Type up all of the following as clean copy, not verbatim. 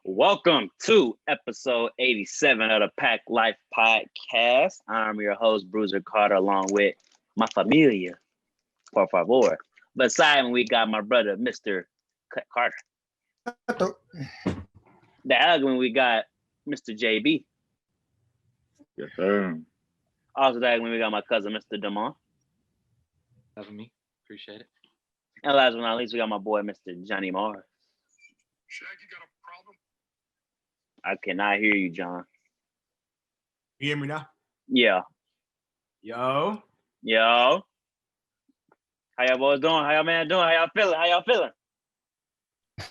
Welcome to episode 87 of the PACT Life Podcast. I'm your host, Bruiser Carter, along with my familia, por favor. Beside me, we got my brother, Mr. Cut Carter. The other one, we got Mr. JB. Yes, sir. Also, that one, we got my cousin, Mr. Damon. Having me. Appreciate it. And last but not least, we got my boy, Mr. Johnny Mars. Shaq, you got a problem? I cannot hear you, John. You hear me now? Yeah. Yo. How y'all boys doing? How y'all man doing? How y'all feeling?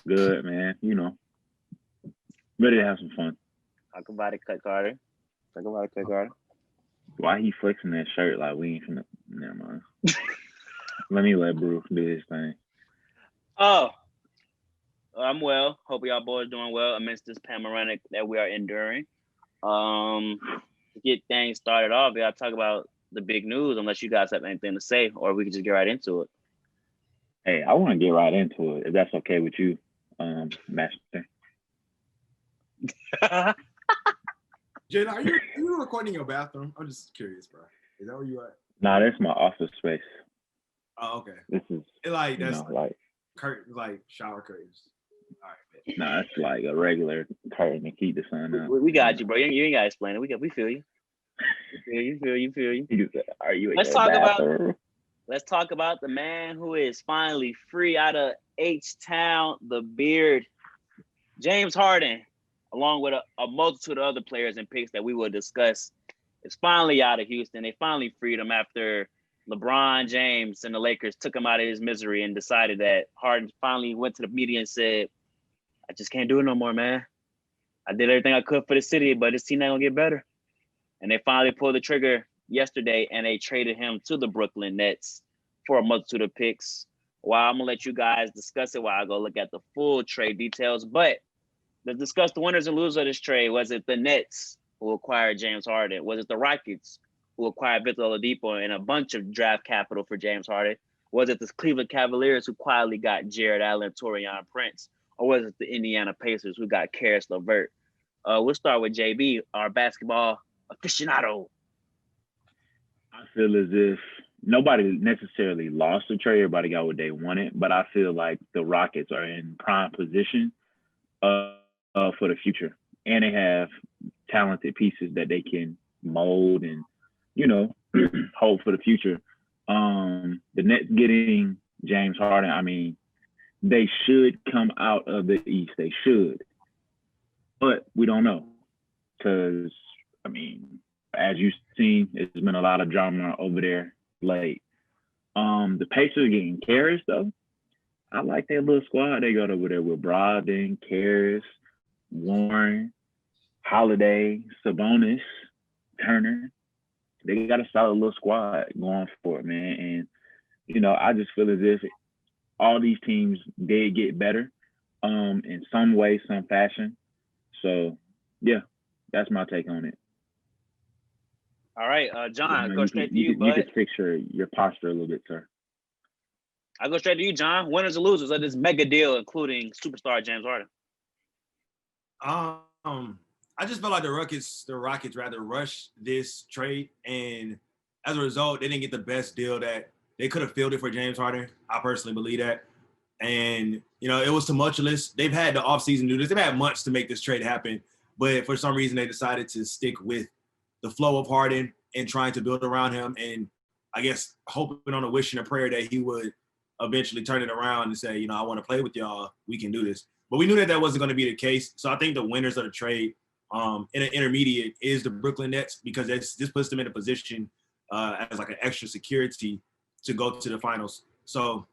Good, man. Ready to have some fun. Talk about it, Cut Carter. Why he flexing that shirt like we ain't finna? Never mind. Let me let Bruce do his thing. Oh, I'm well. Hope y'all boys doing well amidst this panoramic that we are enduring. To get things started off, we gotta talk about the big news, unless you guys have anything to say, or we can just get right into it. Hey, I want to get right into it, if that's okay with you, Master. Jen, are you recording in your bathroom? I'm just curious, bro. Is that where you at? Nah, that's my office space. Oh, okay. This is Curtain, like shower curtains. All right, man. Nah, it's like a regular curtain to keep the sun out. We got you, bro. You ain't gotta explain it. We feel you. We feel you. Are you? Let's talk about the man who is finally free out of H-Town, the Beard, James Harden, along with a multitude of other players and picks that we will discuss. Is finally out of Houston. They finally freed him after LeBron James and the Lakers took him out of his misery and decided that Harden finally went to the media and said, I just can't do it no more, man. I did everything I could for the city, but this team ain't gonna get better. And they finally pulled the trigger yesterday and they traded him to the Brooklyn Nets for a multitude of picks. Well, I'm gonna let you guys discuss it while I go look at the full trade details. But let's discuss the winners and losers of this trade. Was it the Nets who acquired James Harden? Was it the Rockets who acquired Victor Oladipo and a bunch of draft capital for James Harden? Was it the Cleveland Cavaliers who quietly got Jared Allen, Taurean Prince? Or was it the Indiana Pacers who got Karis LeVert? We'll start with JB, our basketball aficionado. I feel as if nobody necessarily lost the trade. Everybody got what they wanted. But I feel like the Rockets are in prime position for the future. And they have talented pieces that they can mold and hope for the future. The Nets getting James Harden, I mean, they should come out of the East. They should. But we don't know. Because, I mean, as you've seen, there's been a lot of drama over there late. The Pacers getting Karis, though. I like their little squad. They got over there with Brogdon, Karis, Warren, Holiday, Sabonis, Turner. They got a solid little squad going for it, man. And, I just feel as if all these teams did get better in some way, some fashion. So, yeah, that's my take on it. All right, John, go straight to you, bud. You can fix your posture a little bit, sir. I'll go straight to you, John. Winners and losers of this mega deal, including superstar James Harden. I just felt like the Rockets rather rushed this trade, and as a result, they didn't get the best deal that they could have fielded for James Harden. I personally believe that. And, it was tumultuous. They've had the offseason do this. They've had months to make this trade happen, but for some reason they decided to stick with the flow of Harden and trying to build around him, and I guess hoping on a wish and a prayer that he would eventually turn it around and say, I want to play with y'all. We can do this. But we knew that wasn't going to be the case. So I think the winners of the trade in an intermediate is the Brooklyn Nets, because this puts them in a position as like an extra security to go to the finals. So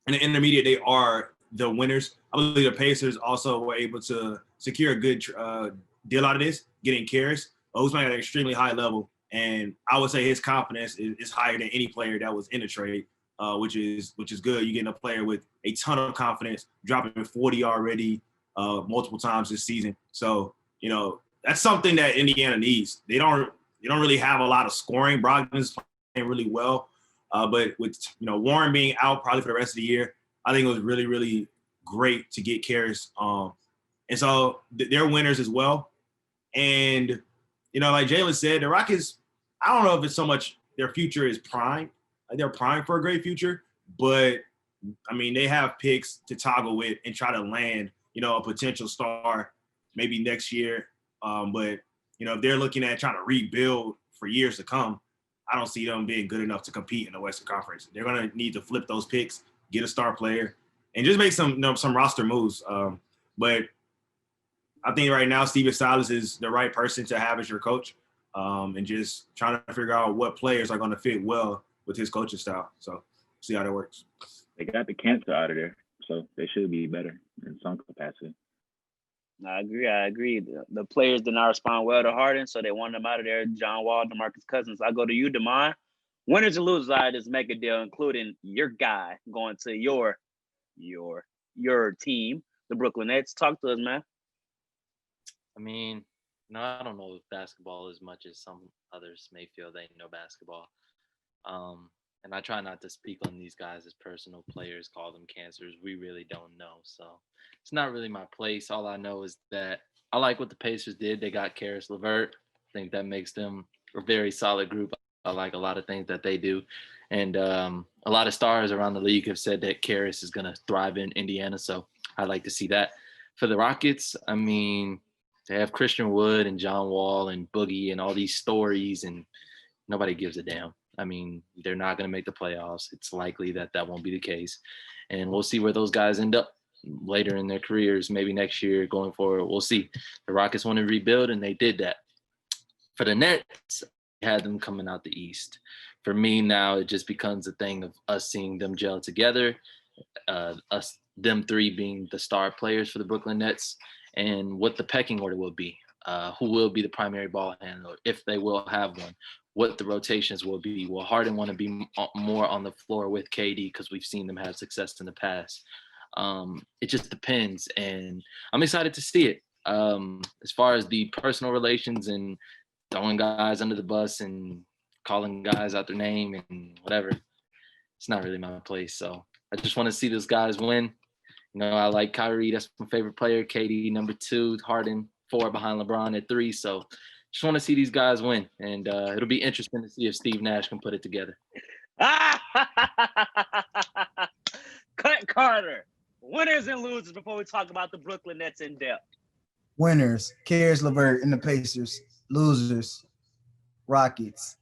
in the intermediate, they are the winners. I believe the Pacers also were able to secure a good deal out of this, getting Karis, who's playing at an extremely high level. And I would say his confidence is higher than any player that was in the trade, which is good. You're getting a player with a ton of confidence, dropping 40 already multiple times this season. So, that's something that Indiana needs. They don't really have a lot of scoring. Brogdon's playing really well. But with, Warren being out probably for the rest of the year, I think it was really, really great to get Karis And so they're winners as well. And, like Jalen said, the Rockets, I don't know if it's so much their future is prime. Like they're primed for a great future, but I mean, they have picks to toggle with and try to land, a potential star maybe next year. But, if they're looking at trying to rebuild for years to come, I don't see them being good enough to compete in the Western Conference. They're going to need to flip those picks, get a star player, and just make some roster moves. But I think right now Stephen Silas is the right person to have as your coach, and just trying to figure out what players are going to fit well with his coaching style. So see how that works. They got the cancer out of there, so they should be better in some capacity. I agree. The players did not respond well to Harden, so they wanted him out of there. John Wall, DeMarcus Cousins. I go to you, DeMond. Winners and losers out of this mega deal, including your guy going to your team, the Brooklyn Nets. Talk to us, man. I mean, I don't know basketball as much as some others may feel they know basketball. And I try not to speak on these guys as personal players, call them cancers. We really don't know. So it's not really my place. All I know is that I like what the Pacers did. They got Karis LeVert. I think that makes them a very solid group. I like a lot of things that they do. And a lot of stars around the league have said that Karis is going to thrive in Indiana. So I'd like to see that. For the Rockets, I mean, they have Christian Wood and John Wall and Boogie and all these stories, and nobody gives a damn. I mean, they're not going to make the playoffs. It's likely that won't be the case. And we'll see where those guys end up later in their careers, maybe next year going forward. We'll see. The Rockets want to rebuild, and they did that. For the Nets, I had them coming out the East. For me now, it just becomes a thing of us seeing them gel together, them three being the star players for the Brooklyn Nets, and what the pecking order will be. Who will be the primary ball handler, if they will have one, what the rotations will be. Will Harden want to be more on the floor with KD because we've seen them have success in the past? It just depends, and I'm excited to see it. As far as the personal relations and throwing guys under the bus and calling guys out their name and whatever, it's not really my place. So I just want to see those guys win. I like Kyrie. That's my favorite player. KD, number 2. Harden, 4 behind LeBron at 3. So just want to see these guys win. And it'll be interesting to see if Steve Nash can put it together. Cut Carter. Winners and losers before we talk about the Brooklyn Nets in depth. Winners, Karis LeVert and the Pacers. Losers, Rockets.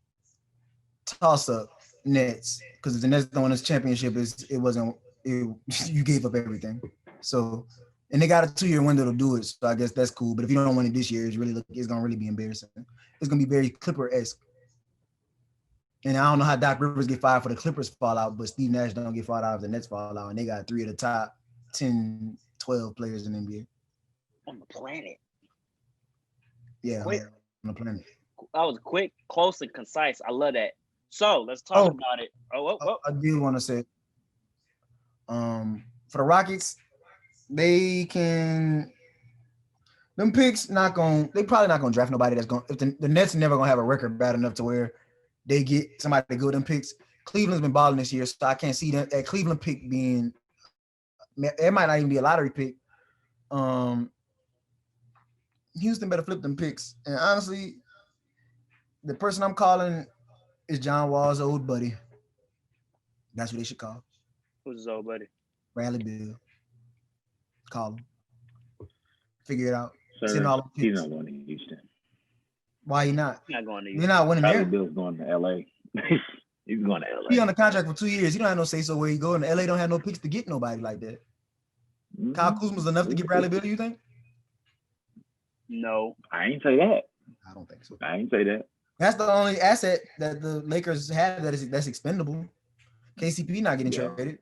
Toss-up, Nets. Because if the Nets don't win this championship, you gave up everything. So, and they got a 2-year window to do it. So I guess that's cool. But if you don't win it this year, it's going to really be embarrassing. It's going to be very Clipper-esque. And I don't know how Doc Rivers get fired for the Clippers fallout, but Steve Nash don't get fired out of the Nets fallout. And they got 3 of the top 10, 12 players in the NBA. On the planet. Yeah, quick. On the planet. That was quick, close, and concise. I love that. So let's talk about it. I do want to say, for the Rockets, them picks they probably not gonna draft nobody that's if the Nets never gonna have a record bad enough to where they get somebody to go them picks. Cleveland's been balling this year, so I can't see that Cleveland pick being. It might not even be a lottery pick. Houston better flip them picks. And honestly, the person I'm calling is John Wall's old buddy. That's what they should call. Who's his old buddy? Bradley Beal. Call him. Figure it out. Sir, he's not going to Houston. Why he not? He's not going to You're Houston. not winning Bradley there. Bill's going to LA. He's going to LA. He on a contract for 2 years. He don't have no say so where he go. And LA don't have no picks to get nobody like that. Mm-hmm. Kyle Kuzma's enough to get Bradley Beal, you think? No. I ain't say that. I don't think so. I ain't say that. That's the only asset that the Lakers have that's expendable. KCP not getting traded.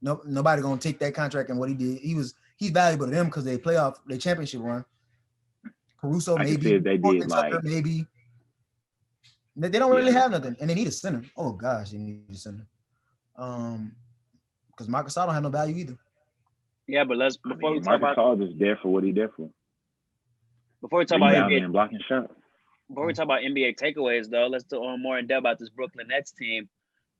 No, nobody gonna take that contract and what he did. He's valuable to them because they championship run. Caruso maybe. They did Tucker, maybe. They don't really have nothing, and they need a center. Oh gosh, they need a center. Because Marcus Gasol don't have no value either. Yeah, but before we talk about Marcus Gasol is there for what he there for. Before we talk about NBA blocking shot. Before we talk about NBA takeaways, though, let's do more in depth about this Brooklyn Nets team.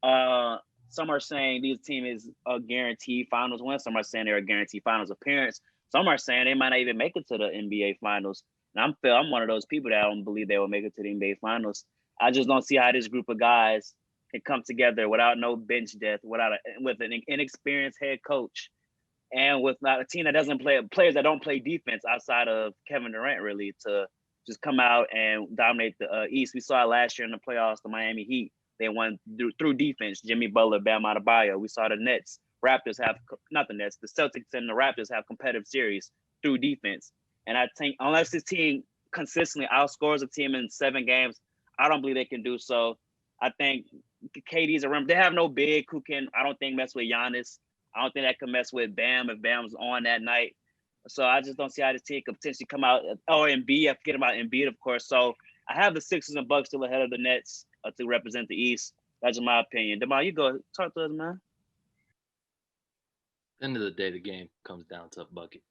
Some are saying this team is a guaranteed finals win. Some are saying they're a guaranteed finals appearance. Some are saying they might not even make it to the NBA Finals. And I'm one of those people that don't believe they will make it to the NBA Finals. I just don't see how this group of guys can come together without no bench depth, with an inexperienced head coach, and with not a team that doesn't play players that don't play defense outside of Kevin Durant, really, to just come out and dominate the East. We saw it last year in the playoffs, the Miami Heat. They won through defense. Jimmy Butler, Bam Adebayo. We saw the Nets, Raptors have not the Nets, the Celtics and the Raptors have competitive series through defense. And I think unless this team consistently outscores a team in 7 games, I don't believe they can do so. I think KD's a rim. They have no big who can, I don't think, mess with Giannis. I don't think that can mess with Bam if Bam's on that night. So I just don't see how this team could potentially come out. Oh, Embiid, I forget about Embiid, of course. So I have the Sixers and Bucks still ahead of the Nets to represent the East. That's just my opinion. Demar, you go talk to us, man. End of the day, the game comes down to a bucket.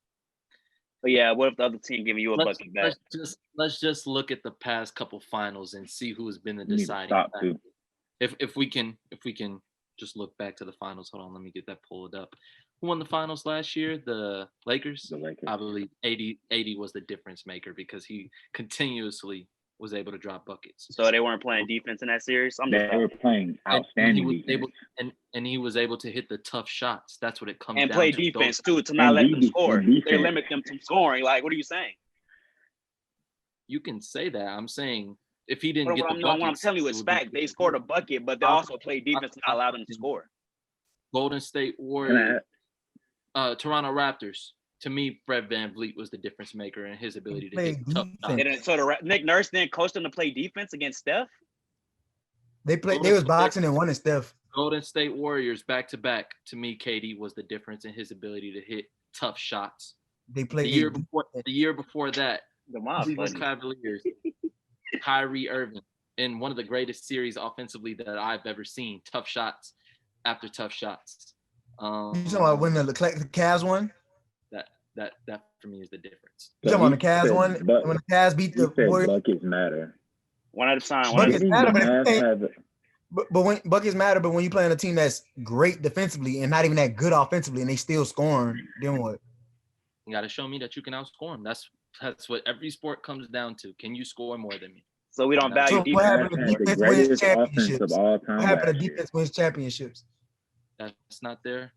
But yeah, what if the other team giving you a bucket back? Let's just look at the past couple finals and see who has been the deciding factor. If we can just look back to the finals. Hold on, let me get that pulled up. Who won the finals last year? The Lakers. The Lakers. I believe 80 was the difference maker because he continuously was able to drop buckets. So they weren't playing defense in that series? They were playing outstanding defense. And he was able to hit the tough shots. That's what it comes down to. And play defense, too, to not let them score. They limit them from scoring. Like, what are you saying? You can say that. I'm saying if he didn't get the buckets. What I'm telling you is fact. They scored a bucket, but they also played defense to not allow them to score. Golden State Warriors, Toronto Raptors. To me, Fred VanVleet was the difference maker in his ability to hit tough shots. So Nick Nurse then coached them to play defense against Steph? They was boxing and winning Steph. Golden State Warriors back-to-back. To me, KD was the difference in his ability to hit tough shots. They played the year before that, Cleveland Cavaliers, Kyrie Irving, in one of the greatest series offensively that I've ever seen. Tough shots after tough shots. You talking about when the Cavs won? That for me is the difference. You talking about the Cavs won? When the Cavs beat the Warriors? Buckets matter. One at a time. Buckets matter, but when buckets matter, but when you play on a team that's great defensively and not even that good offensively, and they still scoring, then what? You got to show me that you can outscore them. That's what every sport comes down to. Can you score more than me? So we don't value defense. What happened to defense wins championships? What happened to defense wins championships? That's not their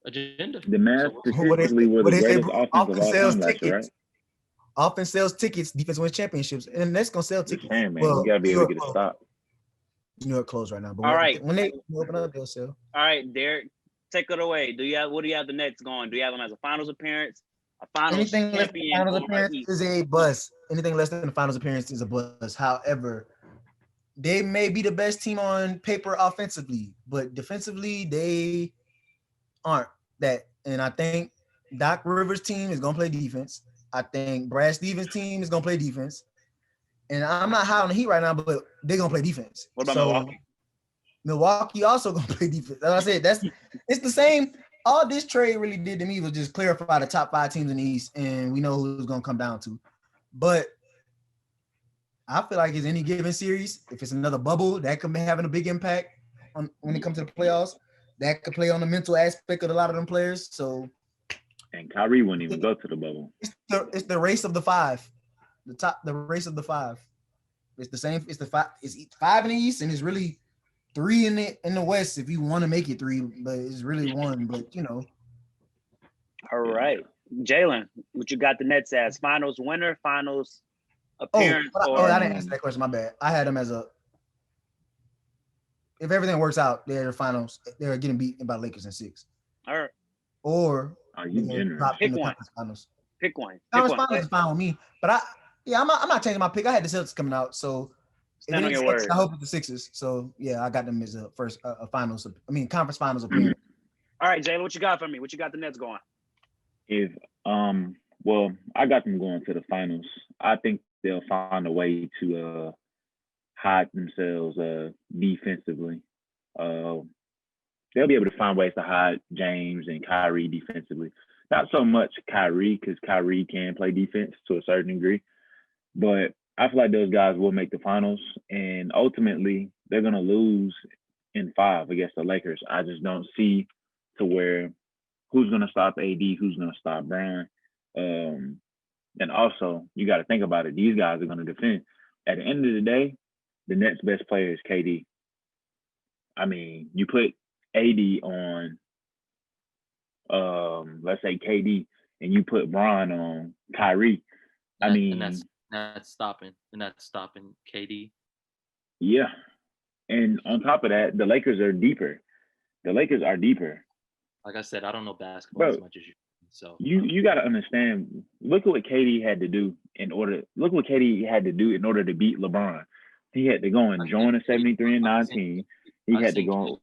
agenda. The Mavs specifically were the greatest offense of all time last year, right? Offense sells tickets, defense wins championships, and that's gonna sell tickets. Man, you gotta be able to get a stop. New York closed right now, but all right, when they open up, they'll sell. All right, Derek, take it away. What do you have the Nets going? Do you have them as a finals appearance, a finals champion? Finals appearance is a bust. Anything less than the finals appearance is a bust. However, they may be the best team on paper offensively, but defensively they aren't that. And I think Doc Rivers' team is gonna play defense. I think Brad Stevens' team is gonna play defense. And I'm not high on the Heat right now, but they're gonna play defense. What about Milwaukee? Milwaukee also gonna play defense. As I said, it's the same. All this trade really did to me was just clarify the top 5 teams in the East, and we know who it's gonna come down to. But I feel like it's any given series, if it's another bubble, that could be having a big impact on when it comes to the playoffs. That could play on the mental aspect of a lot of them players. So, and Kyrie wouldn't even go to the bubble. It's the race of the 5, the race of the 5. It's the same. It's the 5. It's 5 in the East, and it's really 3 in the West. If you want to make it 3, but it's really 1. But you know. All right, Jalen, what you got the Nets as? Finals winner, finals appearance? I didn't answer that question. My bad. I had them as a. If everything works out, they're the finals. They're getting beat by Lakers in 6. All right. Or pick one. Finals. Pick one. Finals is fine with me. But I'm not changing my pick. I had the Celtics coming out, so stand on your word. I hope it's the Sixers. So yeah, I got them as a first finals. Conference finals appearance. All right, Jalen, what you got for me? What you got the Nets going? Well, I got them going to the finals. I think they'll find a way to hide themselves defensively. They'll be able to find ways to hide James and Kyrie defensively. Not so much Kyrie, because Kyrie can play defense to a certain degree, but I feel like those guys will make the finals, and ultimately they're going to lose in 5 against the Lakers. I just don't see to where who's going to stop AD, who's going to stop Brown. And also, you got to think about it. These guys are going to defend. At the end of the day, the Nets' best player is KD. I mean, you put AD on, let's say KD, and you put Bron on Kyrie. And that's stopping KD. Yeah. And on top of that, the Lakers are deeper. Like I said, I don't know basketball as much as you. So you got to understand. Look what KD had to do in order to beat LeBron. He had to go and join a 73 and 19. He had to go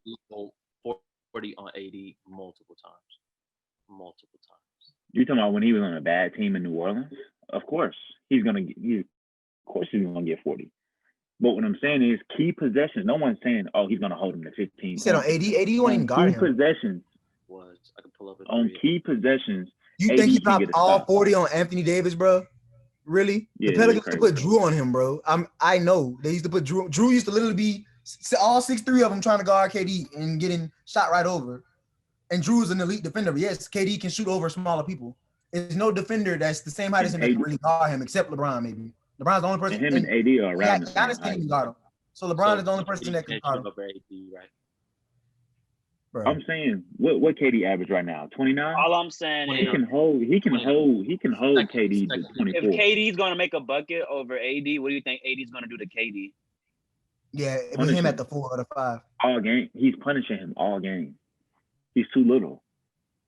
40 on AD multiple times. You talking about when he was on a bad team in New Orleans? Of course, he's gonna get 40. But what I'm saying is key possessions. No one's saying, oh, he's gonna hold him to 15. He said on AD won't even guard him. Key possessions. I can pull up on key possessions. You think he dropped all 40 on Anthony Davis, bro? Really? Yeah, the Pelicans used to put Drew on him, bro. I know they used to put Drew. Drew used to literally be all 6'3" of them trying to guard KD and getting shot right over. And Drew's an elite defender. Yes, KD can shoot over smaller people. There's no defender that's the same height as him that can really guard him, except LeBron, maybe. LeBron's the only person. And him and AD are around the same Giannis can't even guard him. So LeBron is the only person that can guard him. Right? Bro. I'm saying what KD average right now? 29. All I'm saying is he can hold KD to 24. If KD's gonna make a bucket over AD, what do you think AD's gonna do to KD? Yeah, it was him at the 4 or the 5. All game, he's punishing him all game. He's too little.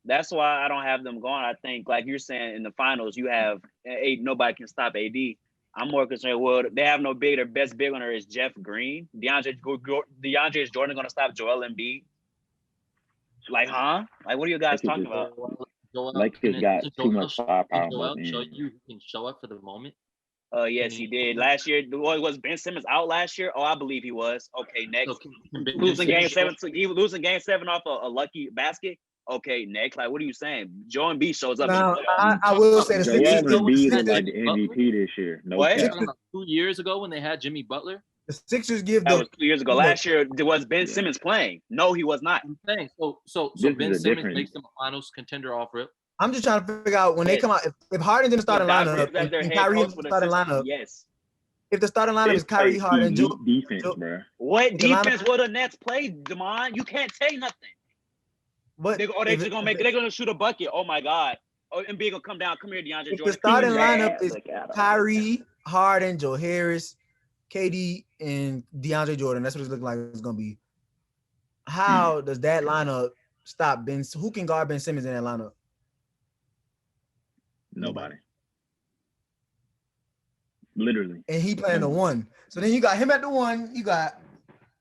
That's why I don't have them going. I think, like you're saying, in the finals, you have nobody can stop AD. I'm more concerned. Well, they have no big. Their best big winner is Jeff Green. DeAndre Jordan going to stop Joel Embiid? Like, huh? Like, what are you guys talking about? Lakers got too much firepower. You can show up for the moment. Yes, he did. Last year, was Ben Simmons out last year? Oh, I believe he was. Okay, next. Losing game 7 off a lucky basket. Okay, next. Like, what are you saying? Joel Embiid shows up. Now, I will say the Sixers is like the MVP this year. No what? 2 years ago when they had Jimmy Butler. The Sixers give that was 2 years ago. Last year, was Ben Simmons playing? No, he was not. I'm saying so Ben Simmons makes them a finals contender off rip. I'm just trying to figure out when they come out if Harden's in the starting lineup and Kyrie in the starting lineup. Yes. If the starting lineup is Kyrie, Harden, defense, bro. What defense will the Nets play, Damon? You can't say nothing. But they're gonna shoot a bucket. Oh my God. Oh, Embiid gonna come down. Come here, DeAndre Jordan. The starting lineup is Kyrie, Harden, Joe Harris, KD, and DeAndre Jordan. That's what it's looking like it's gonna be. How does that lineup stop Ben? Who can guard Ben Simmons in that lineup? Nobody. Literally. And he playing the 1. So then you got him at the 1. You got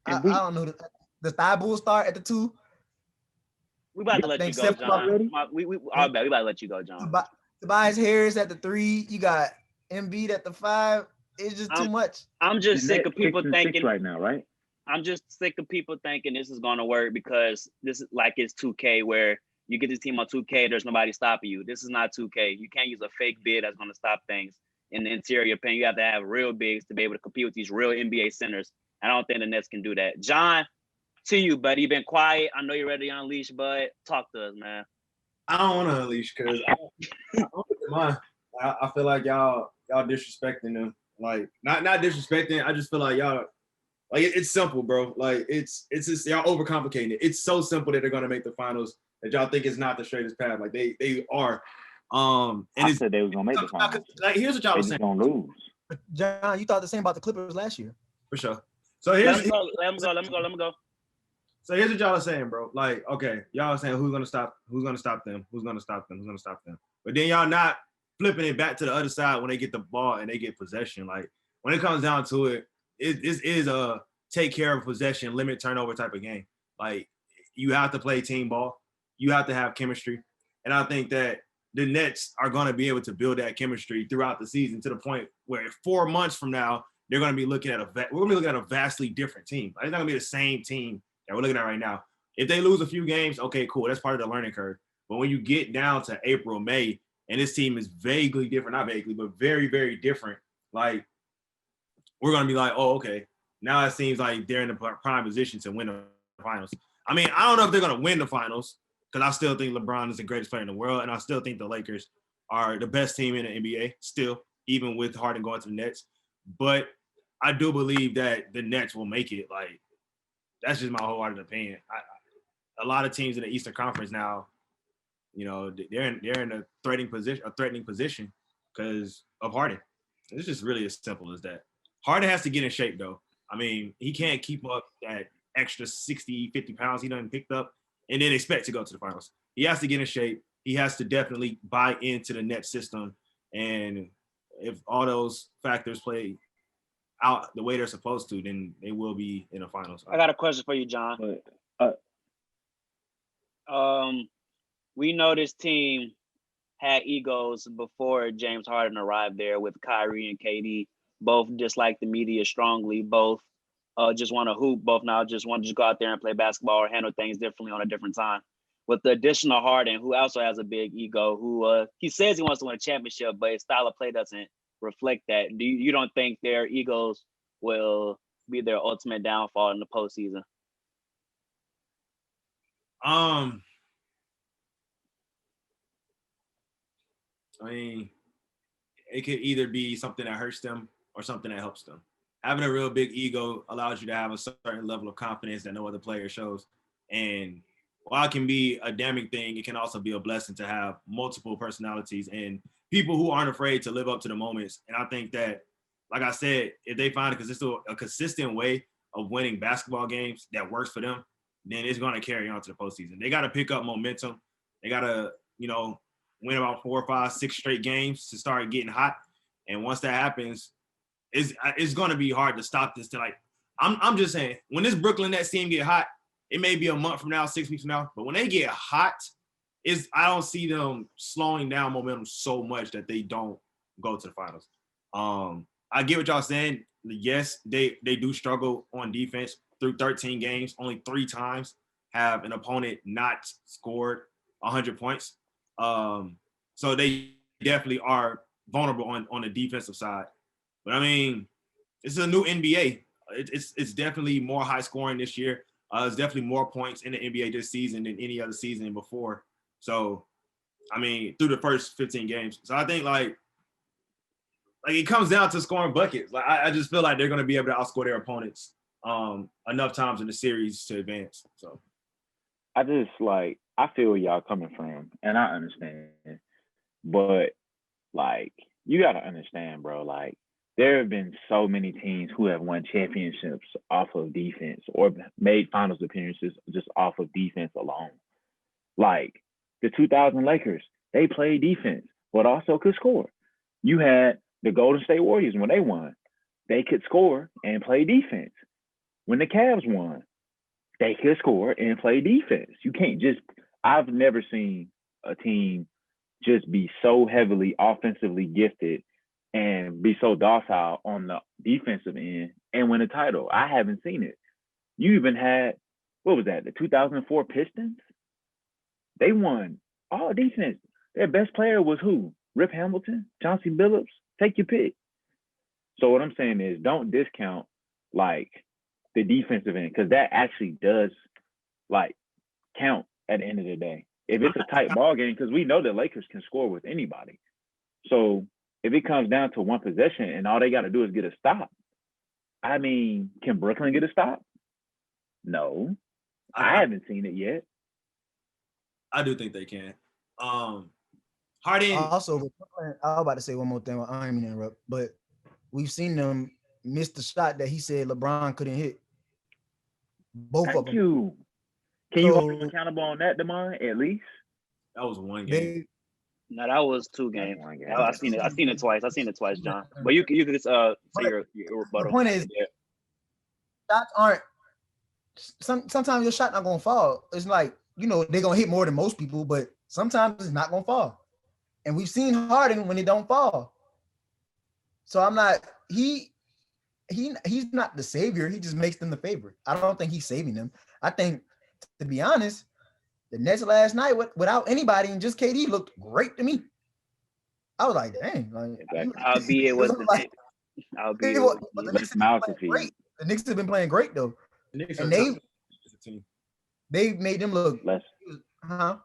I don't know. The Thigh Bull start at the 2. We about to let you go, John. We about to let you go, John. Tobias Harris at the 3. You got Embiid at the 5. It's just too much. I'm just sick of people thinking right now, right? I'm just sick of people thinking this is gonna work because this is like it's 2K where you get this team on 2K, there's nobody stopping you. This is not 2K. You can't use a fake bid that's gonna stop things in the interior paint. You have to have real bigs to be able to compete with these real NBA centers. I don't think the Nets can do that. John, to you, buddy. You've been quiet. I know you're ready to unleash, bud. Talk to us, man. I don't want to unleash because I feel like y'all disrespecting them. Like not disrespecting. I just feel like y'all like it's simple, bro. Like it's just y'all overcomplicating it. It's so simple that they're gonna make the finals that y'all think it's not the straightest path. Like they are. And I said they was gonna make the finals. Like here's what y'all was saying. Gonna lose. John, you thought the same about the Clippers last year. For sure. So here's let me go. So here's what y'all are saying, bro. Like, okay, y'all are saying who's gonna stop them? But then y'all not flipping it back to the other side when they get the ball and they get possession. Like when it comes down to it, it is a take care of possession, limit turnover type of game. Like you have to play team ball, you have to have chemistry, and I think that the Nets are going to be able to build that chemistry throughout the season to the point where 4 months from now they're going to be looking at a vastly different team. It's not going to be the same team that we're looking at right now. If they lose a few games, okay, cool. That's part of the learning curve. But when you get down to April, May, and this team is vaguely different, not vaguely, but very, very different, like we're going to be like, oh, okay, now it seems like they're in the prime position to win the finals. I mean, I don't know if they're going to win the finals because I still think LeBron is the greatest player in the world, and I still think the Lakers are the best team in the NBA still, even with Harden going to the Nets. But I do believe that the Nets will make it. Like, that's just my wholehearted opinion. A lot of teams in the Eastern Conference now, you know, they're in a threatening position because of Harden. It's just really as simple as that. Harden has to get in shape, though. I mean, he can't keep up that extra 60, 50 pounds he done picked up and then expect to go to the finals. He has to get in shape. He has to definitely buy into the net system. And if all those factors play out the way they're supposed to, then they will be in the finals. I got a question for you, John. We know this team had egos before James Harden arrived there with Kyrie and KD. Both dislike the media strongly. Both just want to hoop. Both now just want to go out there and play basketball or handle things differently on a different time. With the additional Harden, who also has a big ego, who he says he wants to win a championship, but his style of play doesn't reflect that. You don't think their egos will be their ultimate downfall in the postseason? I mean, it could either be something that hurts them or something that helps them. Having a real big ego allows you to have a certain level of confidence that no other player shows. And while it can be a damning thing, it can also be a blessing to have multiple personalities and people who aren't afraid to live up to the moments. And I think that, like I said, if they find a consistent way of winning basketball games that works for them, then it's going to carry on to the postseason. They got to pick up momentum. They got to, win about 4, 5, 6 straight games to start getting hot. And once that happens, it's going to be hard to stop this. I'm just saying, when this Brooklyn Nets team get hot, it may be a month from now, 6 weeks from now, but when they get hot, I don't see them slowing down momentum so much that they don't go to the finals. I get what y'all saying. Yes, they do struggle on defense through 13 games. Only 3 times have an opponent not scored 100 points. So they definitely are vulnerable on the defensive side. But I mean, it's a new NBA. It's definitely more high scoring this year. There's definitely more points in the NBA this season than any other season before. So, I mean, through the first 15 games. So I think like it comes down to scoring buckets. Like I just feel like they're going to be able to outscore their opponents enough times in the series to advance. So I feel where y'all coming from, and I understand. But like, you got to understand, bro. Like, there have been so many teams who have won championships off of defense or made finals appearances just off of defense alone. Like the 2000 Lakers, they played defense, but also could score. You had the Golden State Warriors when they won. They could score and play defense. When the Cavs won, they could score and play defense. You can't just – I've never seen a team just be so heavily offensively gifted and be so docile on the defensive end and win a title. I haven't seen it. You even had, what was that, the 2004 Pistons? They won all defense. Their best player was who? Rip Hamilton? Chauncey Billups? Take your pick. So what I'm saying is don't discount, like, the defensive end, because that actually does, like, count at the end of the day. If it's a tight ball game, because we know the Lakers can score with anybody. So if it comes down to one possession and all they got to do is get a stop, I mean, can Brooklyn get a stop? No. I haven't seen it yet. I do think they can. Harden. Also, I was about to say one more thing. I didn't mean to interrupt, but we've seen them miss the shot that he said LeBron couldn't hit. Both of them. Thank you. Can you hold him accountable on that, DeMar, at least? That was one game. No, that was 2 games. I've seen it twice, John. But you could say your rebuttal. The point is, shots aren't. Sometimes your shot not gonna fall. It's like, they're gonna hit more than most people, but sometimes it's not gonna fall. And we've seen Harden when it don't fall. So I'm not. He's not the savior. He just makes them the favorite. I don't think he's saving them. I think, to be honest, the Nets last night without anybody and just KD looked great to me. I was like, dang. Albeit with the Knicks have been playing great though. The Knicks and they made them look less. Huh?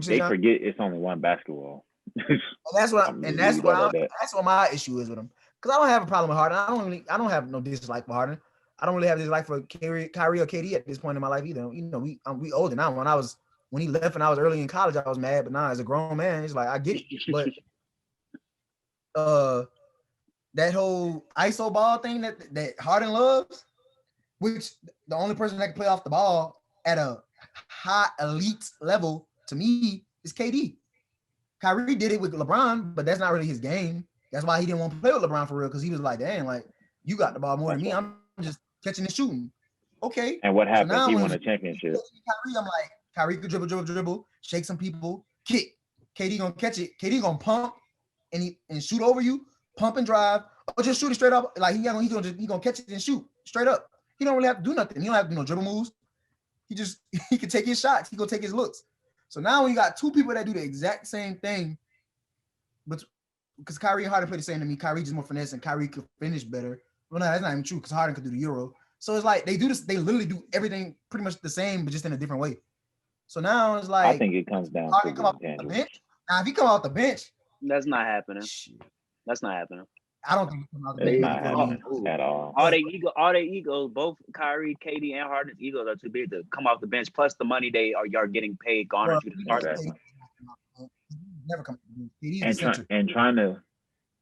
They forget it's only one basketball. And that's what my issue is with him. Because I don't have a problem with Harden. I don't have no dislike for Harden. I don't really have dislike for Kyrie or KD at this point in my life either. You know, we older now. When he left and I was early in college, I was mad. But now as a grown man, it's like I get it. But that whole ISO ball thing that Harden loves, which the only person that can play off the ball at a high elite level to me is KD. Kyrie did it with LeBron, but that's not really his game. That's why he didn't want to play with LeBron for real, because he was like, "Dang, like you got the ball more than me. I'm just catching and shooting." Okay. And what happened? So he won a championship. Kyrie, I'm like, Kyrie could dribble, shake some people, kick. KD gonna catch it. KD gonna pump and shoot over you, pump and drive, or just shoot it straight up. Like he gonna catch it and shoot straight up. He don't really have to do nothing. He don't have to do no dribble moves. He can take his shots. He gonna take his looks. So now you got two people that do the exact same thing, but because Kyrie and Harden play the same to me, Kyrie just more finesse and Kyrie could finish better. Well, no, that's not even true because Harden could do the Euro. So it's like they do this. They literally do everything pretty much the same, but just in a different way. So now it's like I think it comes down Harden come off the bench. Now if he come off the bench, that's not happening. That's not happening. I don't think he come off the bench. It's not happening at all. All their egos, both Kyrie, KD, and Harden's egos are too big to come off the bench. Plus the money they are getting paid garnered you to start. Never come.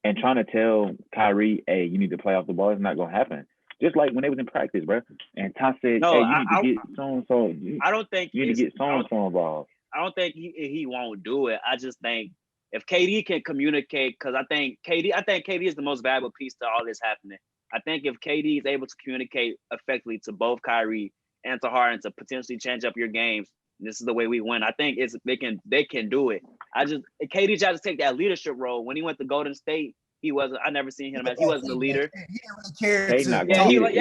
And trying to tell Kyrie, hey, you need to play off the ball. It's not gonna happen. Just like when they was in practice, bro. And Ty said, no, hey, you need to get so and so. I don't think you need to get so and so involved. I don't think he won't do it. I just think if KD can communicate, because I think KD is the most valuable piece to all this happening. I think if KD is able to communicate effectively to both Kyrie and to Harden to potentially change up your games, this is the way we win. I think they can do it. KD tried to take that leadership role. When he went to Golden State, he wasn't. I never seen him as he wasn't the leader. He didn't really care.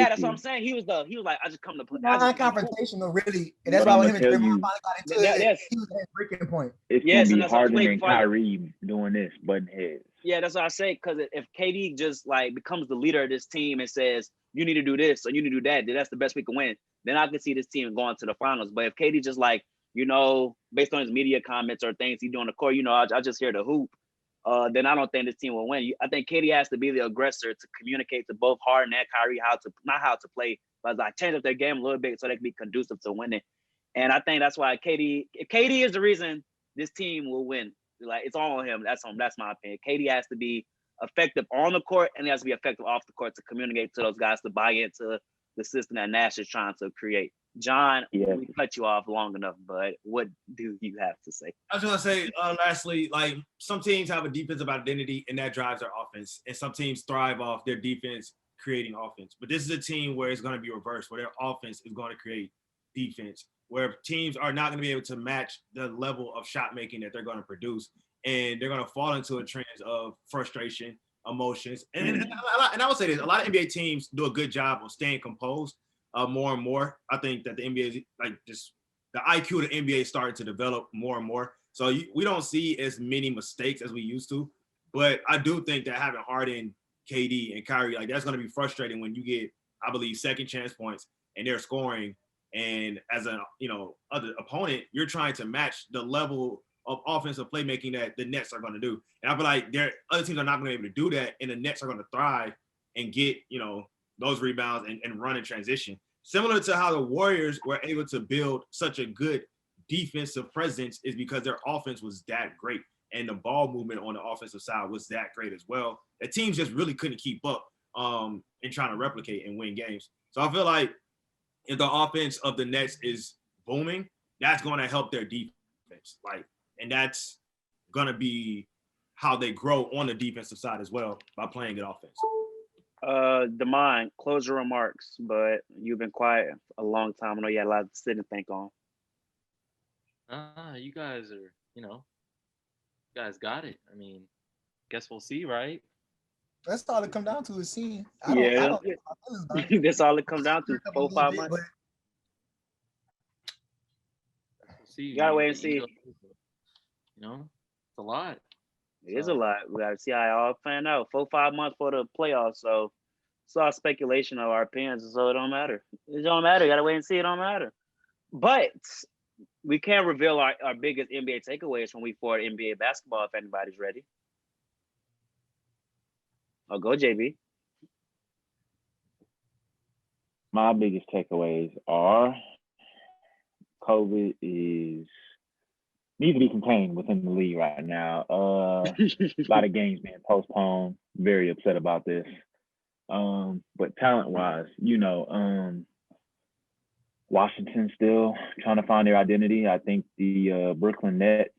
That's what I'm saying. He was like, I just come to play. Non-confrontational, really. And that's why him and Draymond finally got into it. He was at that breaking point. It's gonna be Harden and Kyrie doing this, butting heads. Yeah, that's what I say. Because if KD just like becomes the leader of this team and says, you need to do this or you need to do that, then that's the best we can win. Then I can see this team going to the finals. But if KD just like, based on his media comments or things he do on the court, I just hear the hoop. Then I don't think this team will win. I think KD has to be the aggressor to communicate to both Harden and Kyrie not how to play, but like change up their game a little bit so they can be conducive to winning. And I think that's why KD is the reason this team will win. Like it's all on him. That's my opinion. KD has to be effective on the court and he has to be effective off the court to communicate to those guys to buy into the system that Nash is trying to create. John, we cut you off long enough, but what do you have to say? I was gonna say, lastly, like some teams have a defensive identity and that drives their offense, and some teams thrive off their defense creating offense. But this is a team where it's gonna be reversed, where their offense is going to create defense, where teams are not gonna be able to match the level of shot making that they're going to produce, and they're gonna fall into a trend of frustration, emotions, and I would say this: a lot of NBA teams do a good job of staying composed. More and more, I think that the NBA is like just the IQ of the NBA is starting to develop more and more. So we don't see as many mistakes as we used to. But I do think that having Harden, KD, and Kyrie, like that's going to be frustrating when you get, I believe, second chance points and they're scoring. And as a other opponent, you're trying to match the level of offensive playmaking that the Nets are going to do. And I feel like other teams are not going to be able to do that, and the Nets are going to thrive and get those rebounds and run in transition. Similar to how the Warriors were able to build such a good defensive presence is because their offense was that great. And the ball movement on the offensive side was that great as well. The teams just really couldn't keep up in trying to replicate and win games. So I feel like if the offense of the Nets is booming, that's going to help their defense. And that's going to be how they grow on the defensive side as well by playing good offense. Damon, close your remarks, but you've been quiet a long time. I know you had a lot to sit and think on. You guys are, you guys got it. I mean, guess we'll see, right? That's all it come down to is seeing. That's all it comes down to. 4-5 months. We'll see. You gotta wait and see. It's a lot. It is a lot. We got to see how it all pan out. 4-5 months for the playoffs. So it's all speculation of our opinions. So it don't matter. It don't matter. You got to wait and see. It don't matter. But We can't reveal our biggest NBA takeaways from week 4 of NBA basketball if anybody's ready. Oh, go JB. My biggest takeaways are COVID needs to be contained within the league right now. A lot of games being postponed. Very upset about this. But talent-wise, Washington still trying to find their identity. I think the Brooklyn Nets,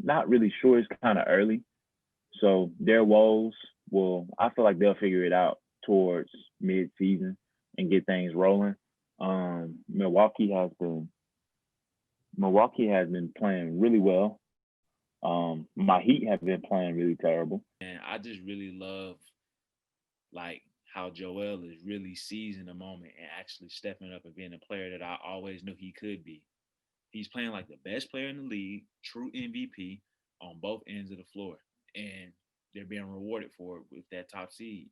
not really sure. It's kind of early. So their woes I feel like they'll figure it out towards mid-season and get things rolling. Milwaukee has been playing really well. My Heat have been playing really terrible. And I just really love like how Joel is really seizing the moment and actually stepping up and being a player that I always knew he could be. He's playing like the best player in the league, true MVP on both ends of the floor. And they're being rewarded for it with that top seed.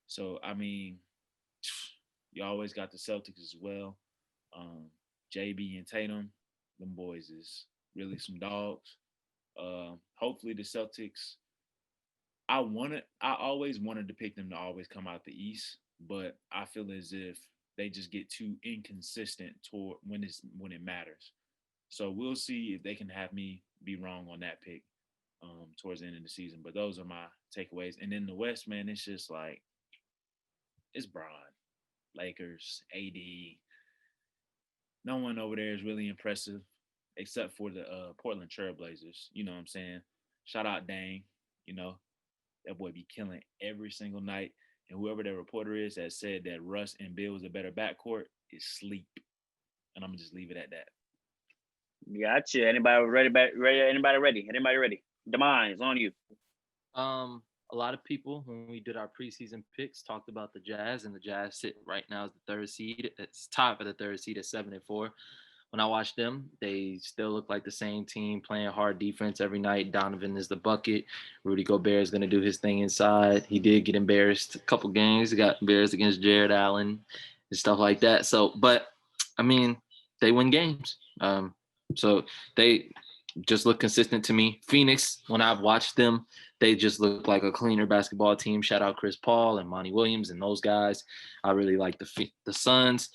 So, I mean, you always got the Celtics as well. JB and Tatum, them boys is really some dogs. Hopefully the Celtics. I always wanted to pick them to always come out the East, but I feel as if they just get too inconsistent toward when it matters. So we'll see if they can have me be wrong on that pick towards the end of the season. But those are my takeaways. And in the West, man, it's just like it's Bron, Lakers, AD. No one over there is really impressive except for the Portland Trailblazers. You know what I'm saying? Shout out Dang. That boy be killing every single night. And whoever that reporter is that said that Russ and Bill was a better backcourt is sleep. And I'm going to just leave it at that. Gotcha. Anybody ready? Anybody ready? Demise, on you. A lot of people, when we did our preseason picks, talked about the Jazz, and the Jazz sit right now as the third seed. It's tied for the third seed at 7-4. When I watch them, they still look like the same team playing hard defense every night. Donovan is the bucket. Rudy Gobert is going to do his thing inside. He did get embarrassed a couple games. He got embarrassed against Jared Allen and stuff like that. So, but, I mean, they win games. So they just look consistent to me. Phoenix, when I've watched them, they just look like a cleaner basketball team. Shout out Chris Paul and Monty Williams and those guys. I really like the Suns.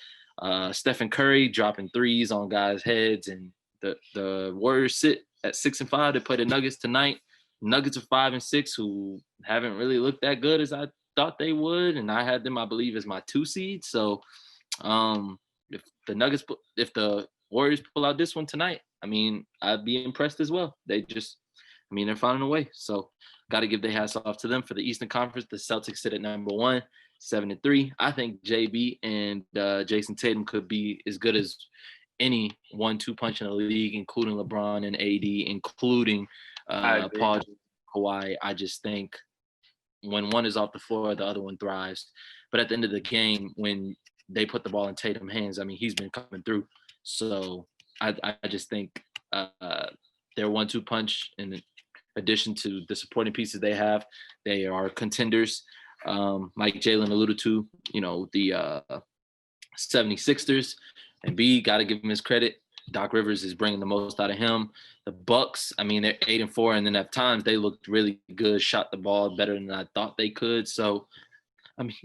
Stephen Curry dropping threes on guys' heads, and the Warriors sit at 6-5. They play the Nuggets tonight. Nuggets are 5-6, who haven't really looked that good as I thought they would, and I had them, I believe, as my 2 seed. So, if the Warriors pull out this one tonight, I mean, I'd be impressed as well. They're finding a way. So, got to give their hats off to them. For the Eastern Conference, the Celtics sit at number 1. 7-3. I think JB and Jason Tatum could be as good as any 1-2 punch in the league, including LeBron and AD, including Paul, Kawhi. I just think when one is off the floor, the other one thrives. But at the end of the game, when they put the ball in Tatum's hands, I mean, he's been coming through. So I just think their 1-2 punch, in addition to the supporting pieces they have, they are contenders. Like Jalen alluded to, the 76ers, and B, got to give him his credit. Doc Rivers is bringing the most out of him. The Bucks, I mean, they're 8-4, and then at times they looked really good, shot the ball better than I thought they could. So, I mean,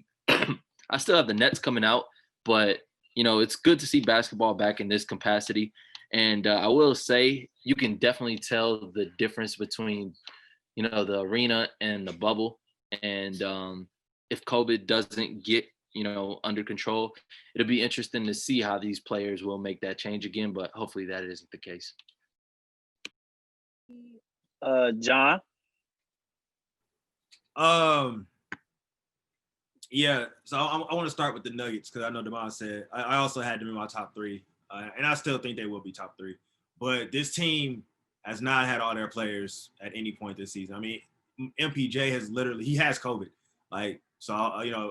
I still have the Nets coming out, but, it's good to see basketball back in this capacity. And I will say you can definitely tell the difference between, the arena and the bubble. And if COVID doesn't get, under control, it'll be interesting to see how these players will make that change again, but hopefully that isn't the case. John? Yeah, so I want to start with the Nuggets because I know Demond said I also had them in my top 3, and I still think they will be top 3. But this team has not had all their players at any point this season. I mean, MPJ he has COVID.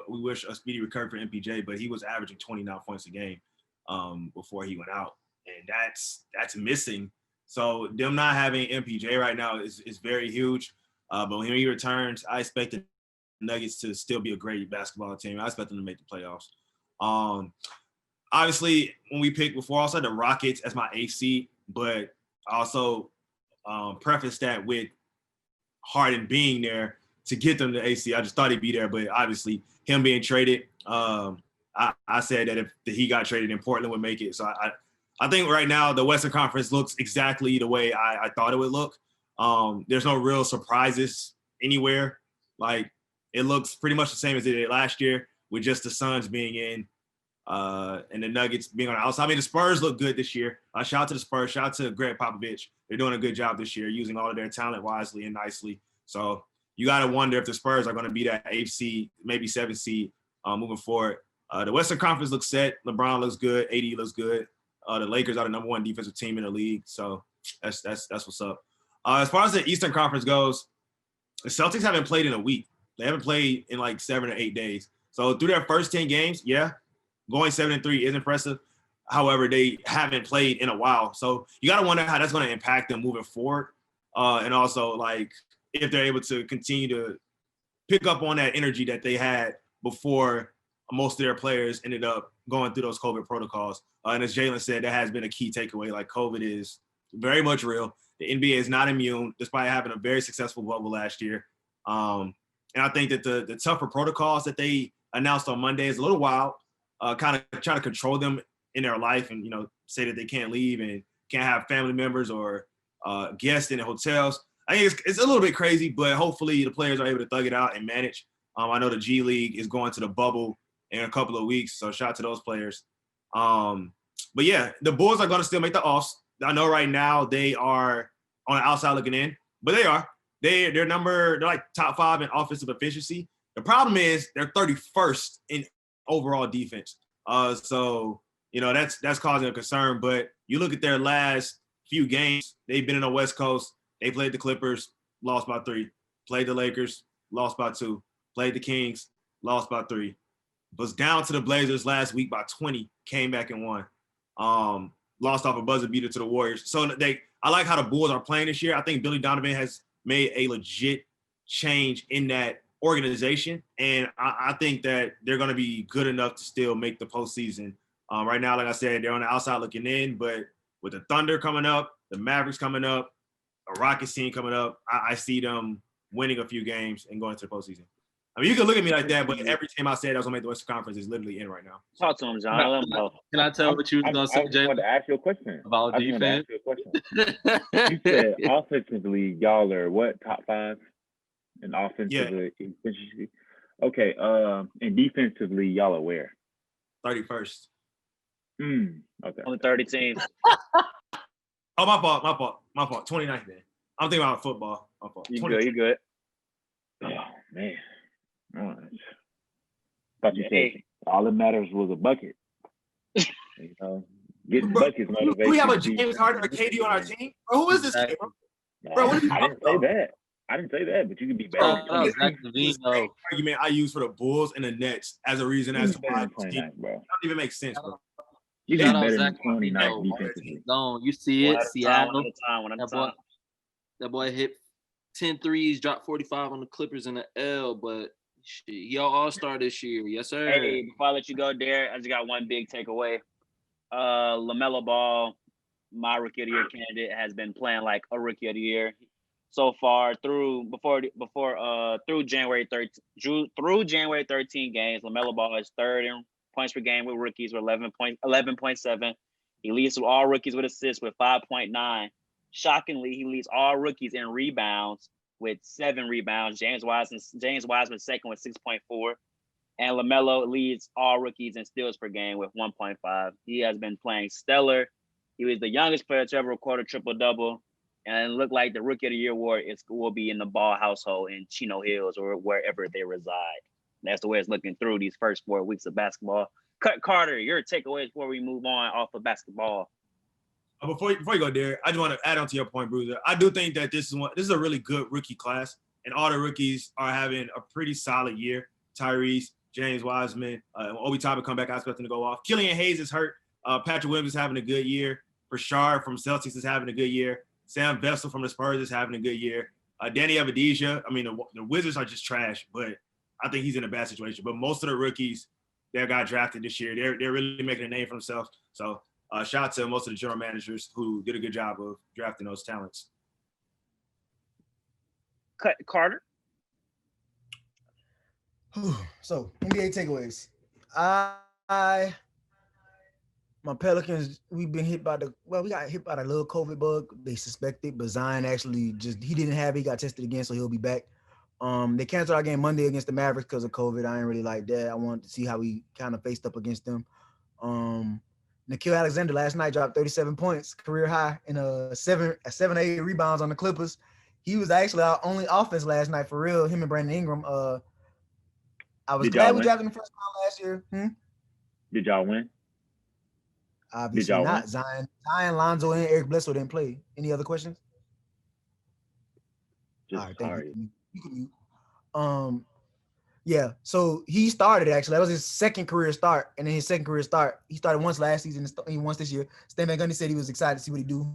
We wish a speedy recovery for MPJ, but he was averaging 29 points a game before he went out, and that's missing. So them not having MPJ right now is very huge. But when he returns, I expect the Nuggets to still be a great basketball team. I expect them to make the playoffs. obviously, when we picked before, I also had the Rockets as my 8th seed, but I also preface that with Harden being there to get them to AC. I just thought he'd be there, but obviously him being traded, I said that if he got traded, then Portland would make it. So I think right now the Western Conference looks exactly the way I thought it would look. There's no real surprises anywhere. Like it looks pretty much the same as it did last year, with just the Suns being in and the Nuggets being on the outside. I mean, the Spurs look good this year. Shout out to the Spurs. Shout out to Greg Popovich. They're doing a good job this year, using all of their talent wisely and nicely. So you got to wonder if the Spurs are going to be that 8th seed, maybe 7th seed moving forward. The Western Conference looks set. LeBron looks good. AD looks good. The Lakers are the number 1 defensive team in the league. So that's what's up. As far as the Eastern Conference goes, the Celtics haven't played in a week. They haven't played in like 7 or 8 days. So through their first 10 games, yeah, going 7-3 is impressive. However, they haven't played in a while. So you got to wonder how that's going to impact them moving forward. And also, like, if they're able to continue to pick up on that energy that they had before most of their players ended up going through those COVID protocols. And as Jalen said, that has been a key takeaway. Like, COVID is very much real. The NBA is not immune, despite having a very successful bubble last year. And I think that the tougher protocols that they announced on Monday is a little wild. Kind of trying to control them in their life and, say that they can't leave and can't have family members or guests in the hotels. I think it's a little bit crazy, but hopefully the players are able to thug it out and manage. I know the G League is going to the bubble in a couple of weeks, so shout out to those players. But yeah, the Bulls are going to still make the offs. I know right now they are on the outside looking in, but they are. They're like top 5 in offensive efficiency. The problem is they're 31st in overall defense. So that's causing a concern. But you look at their last few games, they've been in the West Coast. They played the Clippers, lost by 3. Played the Lakers, lost by 2. Played the Kings, lost by 3. Was down to the Blazers last week by 20, came back and won. Lost off a buzzer beater to the Warriors. So I like how the Bulls are playing this year. I think Billy Donovan has made a legit change in that organization, and I think that they're going to be good enough to still make the postseason. Right now, like I said, they're on the outside looking in, but with the Thunder coming up, the Mavericks coming up, a Rockets team coming up, I see them winning a few games and going to the postseason. I mean, you can look at me like that, but every team I said I was going to make the Western Conference is literally in right now. Talk to him, John. Let him know. Can I tell what you was going to say, Jay? I wanted to ask you a question. About defense? You said offensively, y'all are what, top 5 in offensively efficiency? Okay, and defensively, y'all are where? 31st. Okay. On the 30 teams. Oh, my fault. 29th, man. I'm thinking about football. My fault. You good. Oh, man. All right. Thought you said all that matters was a bucket. Getting buckets motivation. Do we have a James Harden or KD on our team? Bro, who is this kid, bro? Bro, what I didn't say that, but you can be better. The argument I use for the Bulls and the Nets as a reason as to why this team don't even make sense, bro. You can be better than 29 defensively. You see it, Seattle. That boy hit 10 threes, dropped 45 on the Clippers in the L, but shit, he all-star this year. Yes, sir. Hey, before I let you go, Derek, I just got one big takeaway. LaMelo Ball, my rookie of the year candidate, has been playing like a rookie of the year so far through January 13 games. LaMelo Ball is 3rd in points per game with rookies with 11.7. He leads all rookies with assists with 5.9. Shockingly, he leads all rookies in rebounds with 7 rebounds. James Wiseman second with 6.4. And LaMelo leads all rookies in steals per game with 1.5. He has been playing stellar. He was the youngest player to ever record a triple-double. And it looked like the Rookie of the Year award will be in the Ball household in Chino Hills or wherever they reside. That's the way it's looking through these first 4 weeks of basketball. Carter, your takeaways before we move on off of basketball. Before you go there, I just want to add on to your point, Bruiser. I do think that this is a really good rookie class, and all the rookies are having a pretty solid year. Tyrese, James Wiseman, Obi Toppin come back. I expect him to go off. Killian Hayes is hurt. Patrick Williams is having a good year. Rashard from Celtics is having a good year. Sam Vessel from the Spurs is having a good year. Danny Avdija, I mean, the Wizards are just trash, but I think he's in a bad situation. But most of the rookies that got drafted this year. They're really making a name for themselves. So shout out to most of the general managers who did a good job of drafting those talents. Carter. So NBA takeaways. My Pelicans, we got hit by the little COVID bug. They suspected, but Zion actually he didn't have it. He got tested again, so he'll be back. They canceled our game Monday against the Mavericks because of COVID. I ain't really like that. I wanted to see how we kind of faced up against them. Nickeil Alexander last night dropped 37 points, career high, and 7-8 rebounds on the Clippers. He was actually our only offense last night for real. Him and Brandon Ingram. I was glad we drafted him first round last year. Did y'all win? Obviously not. Win? Zion, Lonzo, and Eric Bledsoe didn't play. Any other questions? All right, thank you. You can mute. Yeah. So he started actually. That was his second career start, and then his second career start, he started once last season. He once this year. Stan Van Gundy said he was excited to see what he do.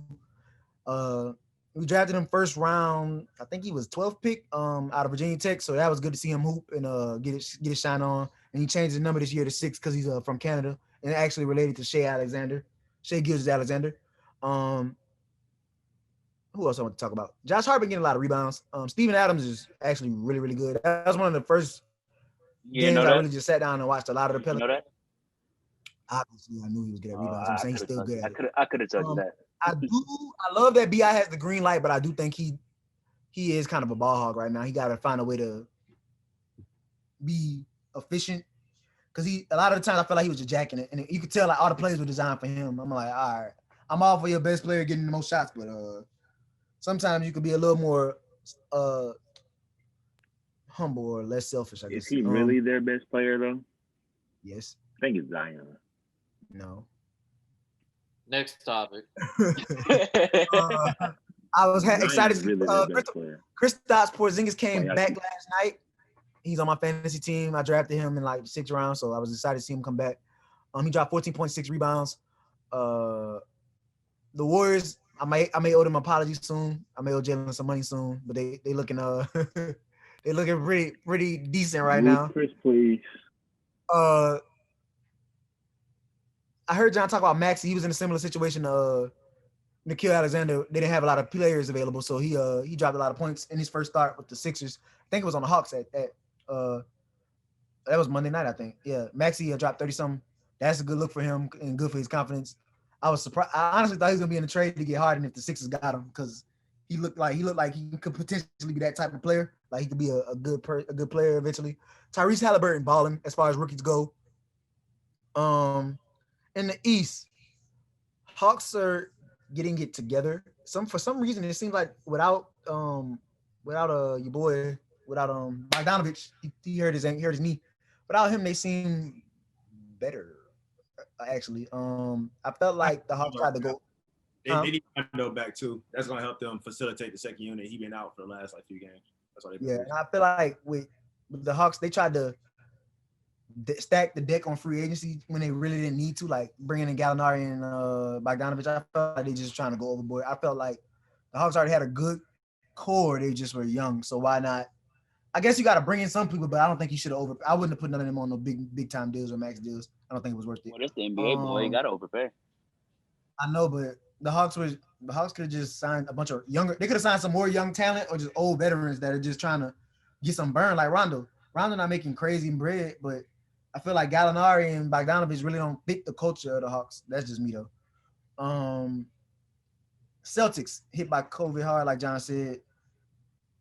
We drafted him first round. I think he was 12th pick out of Virginia Tech. So that was good to see him hoop and get his shine on. And he changed his number this year to 6 because he's from Canada and actually related to Shai Gilgeous-Alexander. Who else I want to talk about? Josh Hart been getting a lot of rebounds. Steven Adams is actually really, really good. That was one of the first games I really just sat down and watched a lot of the Pelicans. You know that? Obviously, I knew he was good at rebounds. I'm saying he's still good at it. I could have told you that. I love that BI has the green light, but I do think he is kind of a ball hog right now. He got to find a way to be efficient because a lot of the times I feel like he was just jacking it, and you could tell like all the plays were designed for him. I'm like, all right, I'm all for your best player getting the most shots, but sometimes you could be a little more humble or less selfish, I guess. Is he really their best player though? Yes. I think it's Zion. No. Next topic. I was excited. Really Kristaps Porzingis came back last night. He's on my fantasy team. I drafted him in like the 6th round, so I was excited to see him come back. He dropped 14.6 rebounds. The Warriors, I may owe them apologies soon. I may owe Jalen some money soon, but they looking they looking pretty decent right now. Chris, please. I heard John talk about Maxey. He was in a similar situation. Nickeil Alexander, they didn't have a lot of players available, so he dropped a lot of points in his first start with the Sixers. I think it was on the Hawks that was Monday night, I think. Yeah, Maxey dropped 30-something. That's a good look for him and good for his confidence. I was surprised. I honestly thought he was gonna be in the trade to get Harden if the Sixers got him because he looked like he could potentially be that type of player. Like he could be a good player eventually. Tyrese Halliburton balling as far as rookies go. In the East, Hawks are getting it together. For some reason it seems like without your boy, without Bogdanovich, he hurt his knee. Without him, they seem better. Actually, I felt like the Hawks tried to go. They need Rondo back too. That's gonna help them facilitate the second unit. He been out for the last few games. That's why they. Yeah, and I feel like with the Hawks, they tried to stack the deck on free agency when they really didn't need to, like bringing in Gallinari and Bogdanovich. I felt like they just trying to go overboard. I felt like the Hawks already had a good core. They just were young, so why not? I guess you got to bring in some people, but I don't think you should have I wouldn't have put none of them on no big time deals or max deals. I don't think it was worth it. Well, that's the NBA boy. You got to overpay. I know, but the Hawks could have just signed a bunch of younger. They could have signed some more young talent or just old veterans that are just trying to get some burn, like Rondo. Rondo not making crazy bread, but I feel like Gallinari and Bogdanovich really don't fit the culture of the Hawks. That's just me though. Celtics hit by COVID hard, like John said.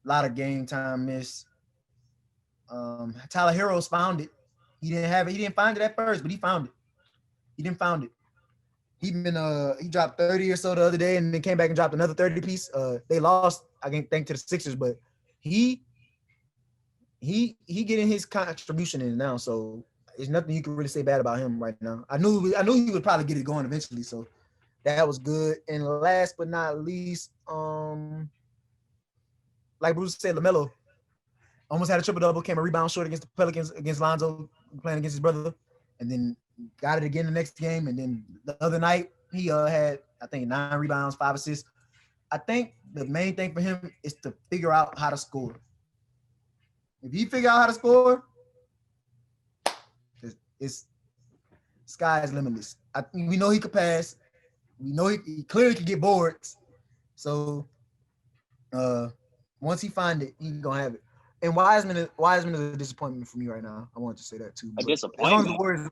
A lot of game time missed. Tyler Heroes found it. He didn't have it. He didn't find it at first, but he found it. He dropped 30 or so the other day, and then came back and dropped another 30 piece. They lost, I can thank to the Sixers, but he getting his contribution in now, so there's nothing you can really say bad about him right now. I knew he would probably get it going eventually, so that was good. And last but not least, like Bruce said, LaMelo almost had a triple-double, came a rebound short against the Pelicans, against Lonzo, playing against his brother, and then got it again the next game. And then the other night, he had, I think, 9 rebounds, 5 assists. I think the main thing for him is to figure out how to score. If he figure out how to score, It's sky is limitless. We know he could pass. We know he clearly could get boards. So once he find it, he's gonna have it. And Wiseman is a disappointment for me right now. I wanted to say that too. A But as long as the disappointment. Warriors,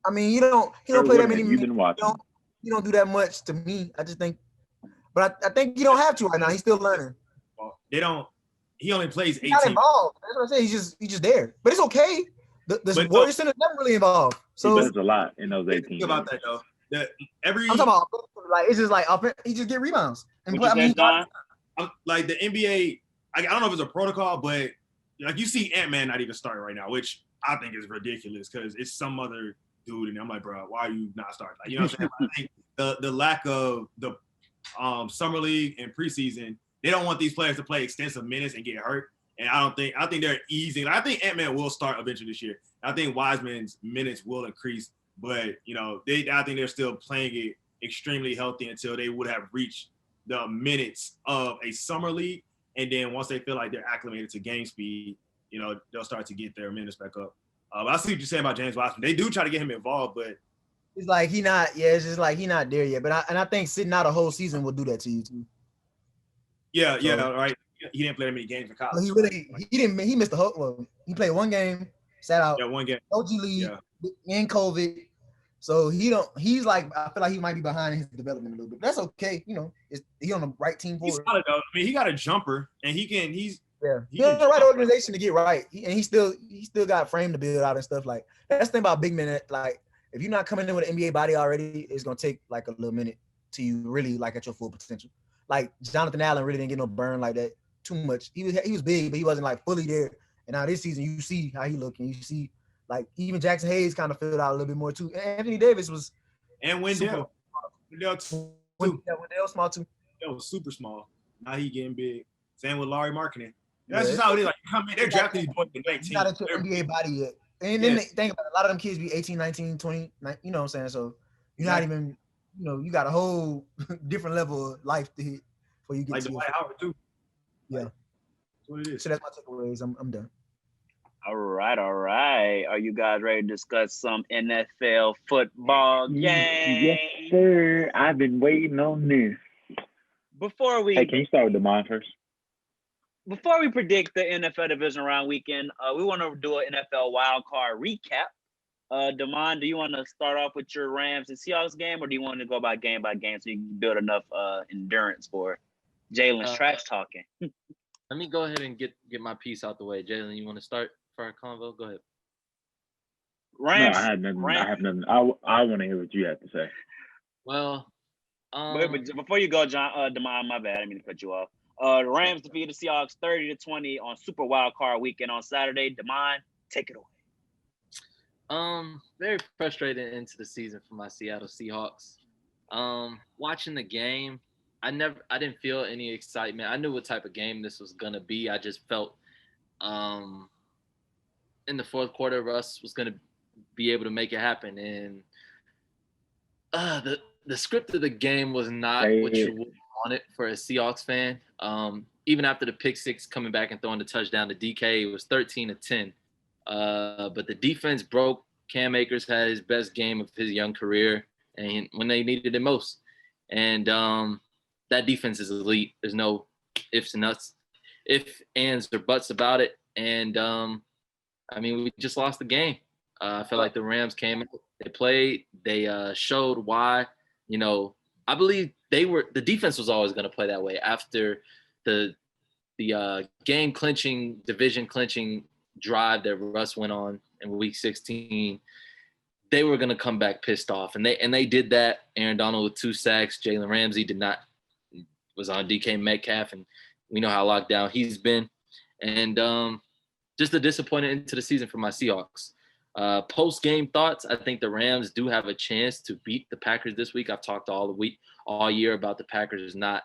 I mean, he don't play that many You've minutes. been watching. He don't do that much to me. I just think, but I think you don't have to right now. He's still learning. They don't. He only plays 18. He's not involved. That's what I'm saying. He's just there. But it's okay. The Warriors center never really involved. So He does a lot in those 18. think about that though. I'm talking about like it's just like he just get rebounds and play. I mean, like the NBA. I don't know if it's a protocol, but like you see Ant-Man not even starting right now, which I think is ridiculous because it's some other dude, and I'm like, bro, why are you not starting? Like, you know what I'm saying? I think the lack of the summer league and preseason, they don't want these players to play extensive minutes and get hurt. And I think they're easing. I think Ant-Man will start eventually this year. I think Wiseman's minutes will increase, but I think they're still playing it extremely healthy until they would have reached the minutes of a summer league. And then once they feel like they're acclimated to game speed, they'll start to get their minutes back up. But I see what you're saying about James Wiseman. They do try to get him involved, but it's like it's just like he's not there yet. But I think sitting out a whole season will do that to you too. Yeah, right. He didn't play that many games in college. He missed the whole. Well, he played one game, sat out. Yeah, one game. OG League and COVID. So he's like, I feel like he might be behind his development a little bit. That's okay. He on the right team for it. He's solid though. I mean, he got a jumper and he's in the right organization to get right. He still got frame to build out and stuff. Like that's the thing about big men. Like if you're not coming in with an NBA body already, it's gonna take like a little minute to you really like at your full potential. Like Jonathan Allen really didn't get no burn like that too much. He was big, but he wasn't like fully there. And now this season, you see how he looking. You see like even Jackson Hayes kind of filled out a little bit more too. And Anthony Davis was Wendell. Wendell small too. That was super small. Now he getting big. Same with Larry Markkinen. That's just how it is. Like come in, they're drafting these boys at 19. Not into NBA body yet. And then they think about it, a lot of them kids be 18, 19, 20, you know what I'm saying? So you're not even, you got a whole different level of life to hit before you get like to Dwight Howard too. Yeah. That's what it is. So that's my takeaways. I'm done. All right. Are you guys ready to discuss some NFL football games? Yes, sir. I've been waiting on this. Hey, can you start with Demond first? Before we predict the NFL Divisional Round weekend, we want to do an NFL wild card recap. Demond, do you want to start off with your Rams and Seahawks game, or do you want to go by game so you can build enough endurance for Jalen's trash talking? Let me go ahead and get my piece out the way. Jalen, you want to start for our convo? Go ahead. Rams. No, I have nothing. I want to hear what you have to say. Well, but before you go, John, Demond, my bad. I didn't mean to cut you off. The Rams defeated the Seahawks 30-20 on Super Wild Card Weekend on Saturday. Demond, take it away. Very frustrated into the season for my Seattle Seahawks. Watching the game, I didn't feel any excitement. I knew what type of game this was gonna be. I just felt in the fourth quarter Russ was gonna be able to make it happen. And the script of the game was not what you would want it for a Seahawks fan. Even after the pick six coming back and throwing the touchdown to DK, it was 13-10. But the defense broke. Cam Akers had his best game of his young career, and when they needed it most. And that defense is elite. There's no ifs, ands, or buts about it. And we just lost the game. I felt like the Rams came, they played, they showed why. I believe the defense was always going to play that way after the game clinching, division clinching drive that Russ went on in week 16. They were going to come back pissed off, and they did that. Aaron Donald with 2 sacks. Jalen Ramsey was on DK Metcalf, and we know how locked down he's been. And just a disappointment into the season for my Seahawks. Post-game thoughts, I think the Rams do have a chance to beat the Packers this week. I've talked all year about the Packers not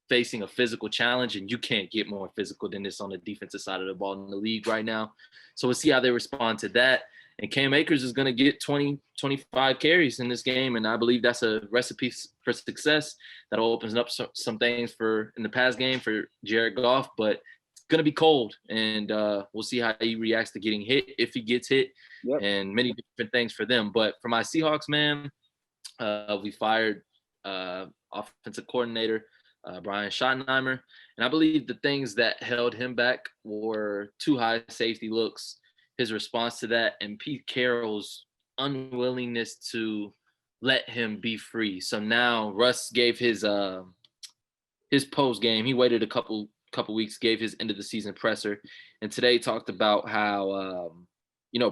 facing a physical challenge, and you can't get more physical than this on the defensive side of the ball in the league right now. So we'll see how they respond to that. And Cam Akers is going to get 20, 25 carries in this game, and I believe that's a recipe for success. That'll open up some things in the pass game for Jared Goff, but it's going to be cold, and we'll see how he reacts to getting hit. If he gets hit, and many different things for them. But for my Seahawks, man, we fired offensive coordinator Brian Schottenheimer, and I believe the things that held him back were too high safety looks, his response to that, and Pete Carroll's unwillingness to let him be free. So now Russ gave his post game. He waited a couple weeks, gave his end of the season presser, and today talked about how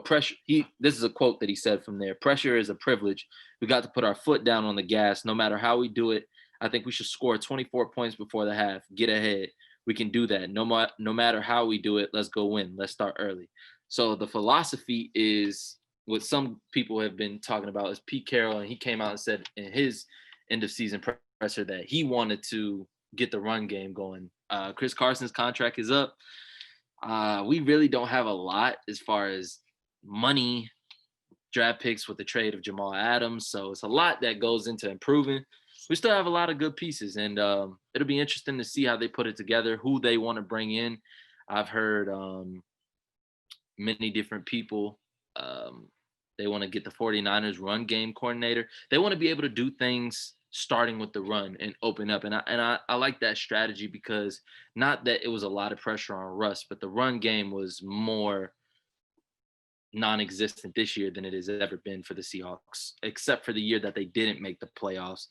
pressure. This is a quote that he said from there. Pressure is a privilege. We got to put our foot down on the gas, no matter how we do it. I think we should score 24 points before the half. Get ahead. We can do that. No matter how we do it, let's go win. Let's start early. So the philosophy is what some people have been talking about is Pete Carroll, and he came out and said in his end of season presser that he wanted to get the run game going. Chris Carson's contract is up. We really don't have a lot as far as money, draft picks with the trade of Jamal Adams. So it's a lot that goes into improving. We still have a lot of good pieces, and it'll be interesting to see how they put it together, who they want to bring in. I've heard many different people. They want to get the 49ers run game coordinator. They want to be able to do things starting with the run and open up. And I like that strategy because not that it was a lot of pressure on Russ, but the run game was more non-existent this year than it has ever been for the Seahawks, except for the year that they didn't make the playoffs.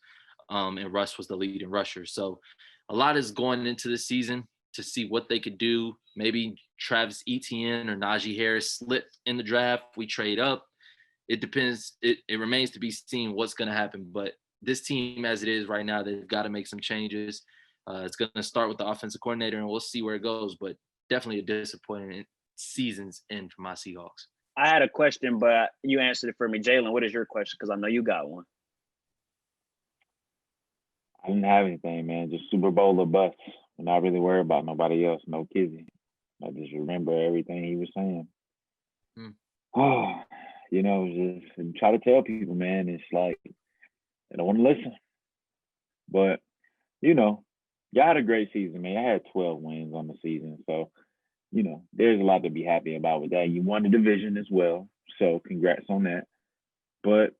And Russ was the leading rusher. So a lot is going into the season to see what they could do. Maybe Travis Etienne or Najee Harris slip in the draft. We trade up. It depends. It remains to be seen what's going to happen. But this team, as it is right now, they've got to make some changes. It's going to start with the offensive coordinator, and we'll see where it goes. But definitely a disappointing season's end for my Seahawks. I had a question, but you answered it for me. Jalen, what is your question? Because I know you got one. I didn't have anything, man. Just Super Bowl or bust. I'm not really worried about nobody else. No Kizzy. I just remember everything he was saying. Oh, just try to tell people, man. It's like they don't want to listen. But y'all had a great season, man. I had 12 wins on the season, so there's a lot to be happy about with that. You won the division as well, so congrats on that. But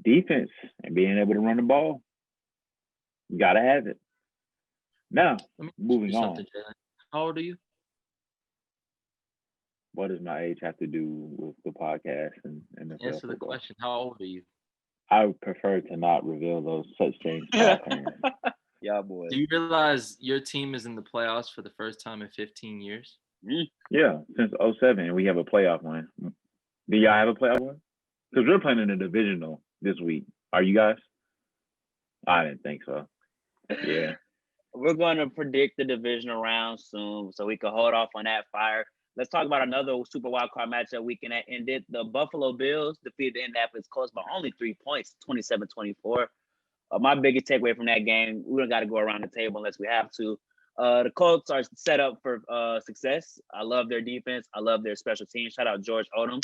defense and being able to run the ball. You gotta have it. Now, moving on. How old are you? What does my age have to do with the podcast and the Answer the question. How old are you? I would prefer to not reveal those such things. Yeah, boy. Do you realize your team is in the playoffs for the first time in 15 years? Yeah, since 2007, we have a playoff win. Do y'all have a playoff win? Because we're playing in the divisional this week. Are you guys? I didn't think so. Yeah. We're going to predict the divisional round soon, so we can hold off on that fire. Let's talk about another Super Wild Card matchup weekend that ended. The Buffalo Bills defeated the Indianapolis Colts by only 3 points, 27-24. My biggest takeaway from that game, we don't got to go around the table unless we have to. The Colts are set up for success. I love their defense. I love their special team. Shout out George Odom,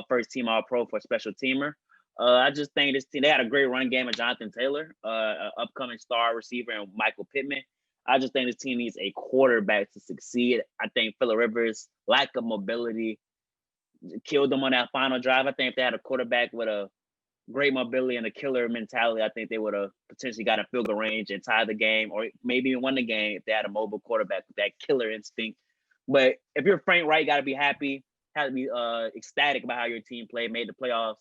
first team All-Pro for special teamer. I just think this team, they had a great run game of Jonathan Taylor, upcoming star receiver, and Michael Pittman. I just think this team needs a quarterback to succeed. I think Phillip Rivers' lack of mobility killed them on that final drive. I think if they had a quarterback with a great mobility and a killer mentality, I think they would have potentially got a field goal range and tied the game, or maybe even won the game if they had a mobile quarterback with that killer instinct. But if you're Frank Wright, you got to be happy, have to be ecstatic about how your team played, made the playoffs.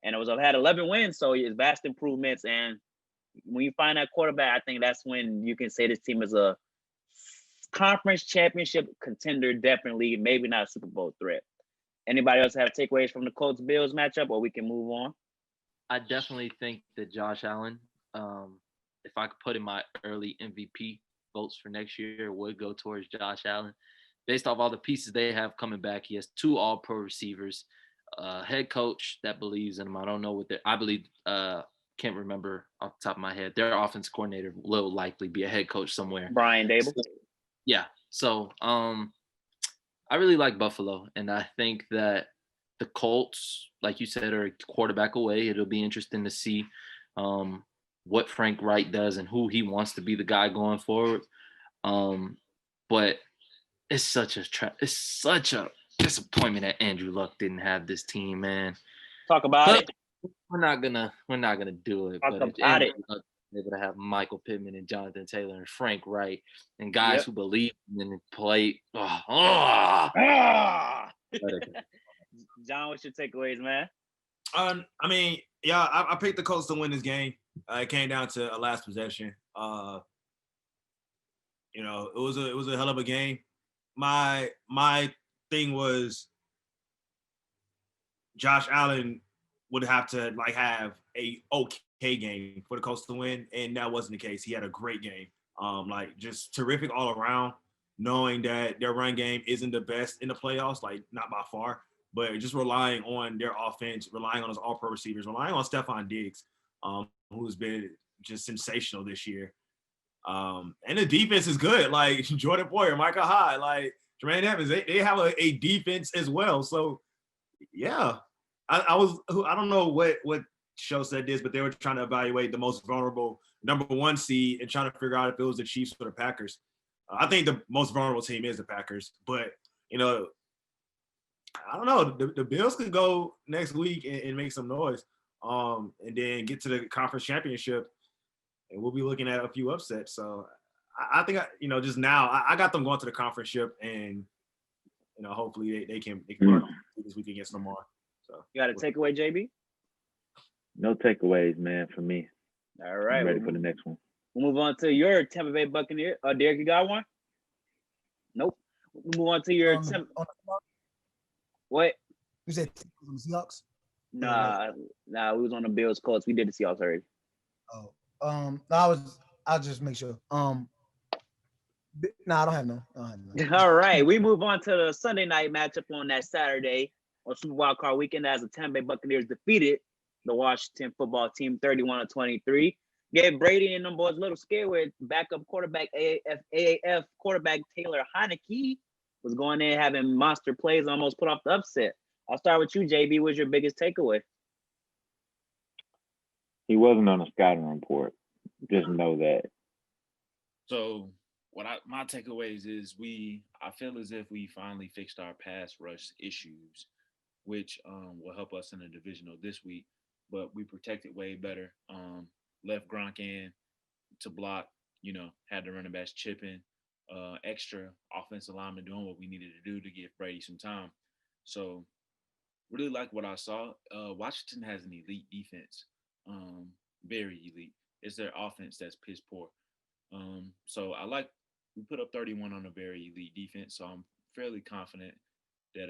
And had 11 wins, so it's vast improvements. And when you find that quarterback, I think that's when you can say this team is a conference championship contender, definitely, maybe not a Super Bowl threat. Anybody else have takeaways from the Colts-Bills matchup, or we can move on? I definitely think that Josh Allen, if I could put in my early MVP votes for next year, would go towards Josh Allen. Based off all the pieces they have coming back, he has 2 all-pro receivers, head coach that believes in him. I don't know what I believe. Can't remember off the top of my head. Their offensive coordinator will likely be a head coach somewhere. Brian Dable. Yeah. So I really like Buffalo, and I think that the Colts, like you said, are a quarterback away. It'll be interesting to see what Frank Wright does and who he wants to be the guy going forward. But it's such a disappointment that Andrew Luck didn't have this team, man. Talk about it. We're not gonna do it. Talk But if about Andrew it. Luck was able to have Michael Pittman and Jonathan Taylor and Frank Wright and guys who believe in and play. John, what's your takeaways, man? I mean, yeah, I picked the Colts to win this game. It came down to a last possession. You know, it was a hell of a game. My thing was Josh Allen would have to like have a okay game for the Colts to win, and that wasn't the case. He had a great game. Like just terrific all around, knowing that their run game isn't the best in the playoffs, like not by far, but just relying on their offense, relying on his all-pro receivers, relying on Stephon Diggs, who's been just sensational this year. And the defense is good. Like Jordan Poyer, Micah Hyde, like Jermaine Evans, they have a defense as well. So yeah, I don't know what show said this, but they were trying to evaluate the most vulnerable number 1 seed and trying to figure out if it was the Chiefs or the Packers. I think the most vulnerable team is the Packers, but you know, I don't know. The Bills could go next week and make some noise, and then get to the conference championship, and we'll be looking at a few upsets. So I think just now I got them going to the conference ship, and hopefully they can work this week against Lamar. So you got a takeaway, JB? No takeaways, man, for me. All right, I'm ready for the next one. We'll move on to your Tampa Bay Buccaneers. Derek, you got one? Nope. We'll move on to your What? You said on the Seahawks? Nah, we was on the Bills Colts. We did the Seahawks already. Oh, I'll just make sure. I don't have no. All right, we move on to the Sunday night matchup on that Saturday on Super Wild Card Weekend as the Tampa Bay Buccaneers defeated the Washington football team 31-23. Gave Brady and them boys a little scared with backup quarterback AAF quarterback Taylor Heineke was going in having monster plays, almost put off the upset. I'll start with you, JB. What's your biggest takeaway? He wasn't on a scouting report. Just know that. So my takeaways is I feel as if we finally fixed our pass rush issues, which will help us in the divisional this week. But we protected way better. Left Gronk in to block. Had the running backs chipping. Extra offensive lineman doing what we needed to do to give Brady some time. So really like what I saw. Washington has an elite defense, very elite. It's their offense that's piss poor. So we put up 31 on a very elite defense. So I'm fairly confident that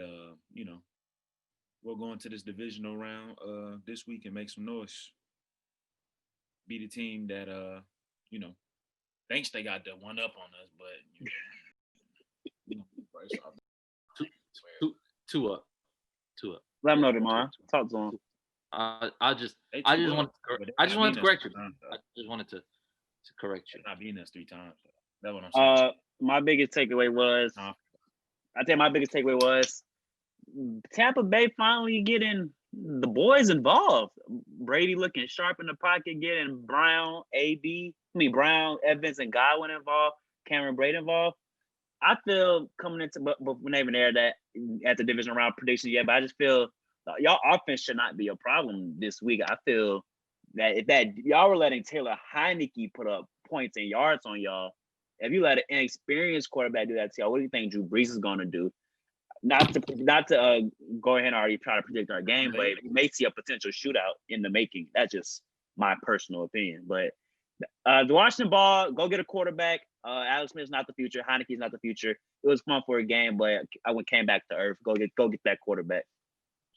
we'll go into this divisional round this week and make some noise. Be the team that thinks they got the one up on us, but Two up. Let them know tomorrow. Talk to them. I just wanted to correct you. I just wanted to correct you. Not being us 3 times. That's what I'm saying. My biggest takeaway was, Tampa Bay finally getting the boys involved. Brady looking sharp in the pocket, getting Brown, Evans, and Godwin involved. Cameron Brate involved. I feel coming into, but we're not even there that at the division round prediction yet. But I just feel y'all offense should not be a problem this week. I feel that if y'all were letting Taylor Heineke put up points and yards on y'all, if you let an inexperienced quarterback do that to y'all, what do you think Drew Brees is going to do? Not to go ahead and already try to predict our game, but we may see a potential shootout in the making. That's just my personal opinion. But the Washington ball, go get a quarterback. Alex Smith's not the future. Heineke's not the future. It was fun for a game, but I came back to earth. Go get that quarterback.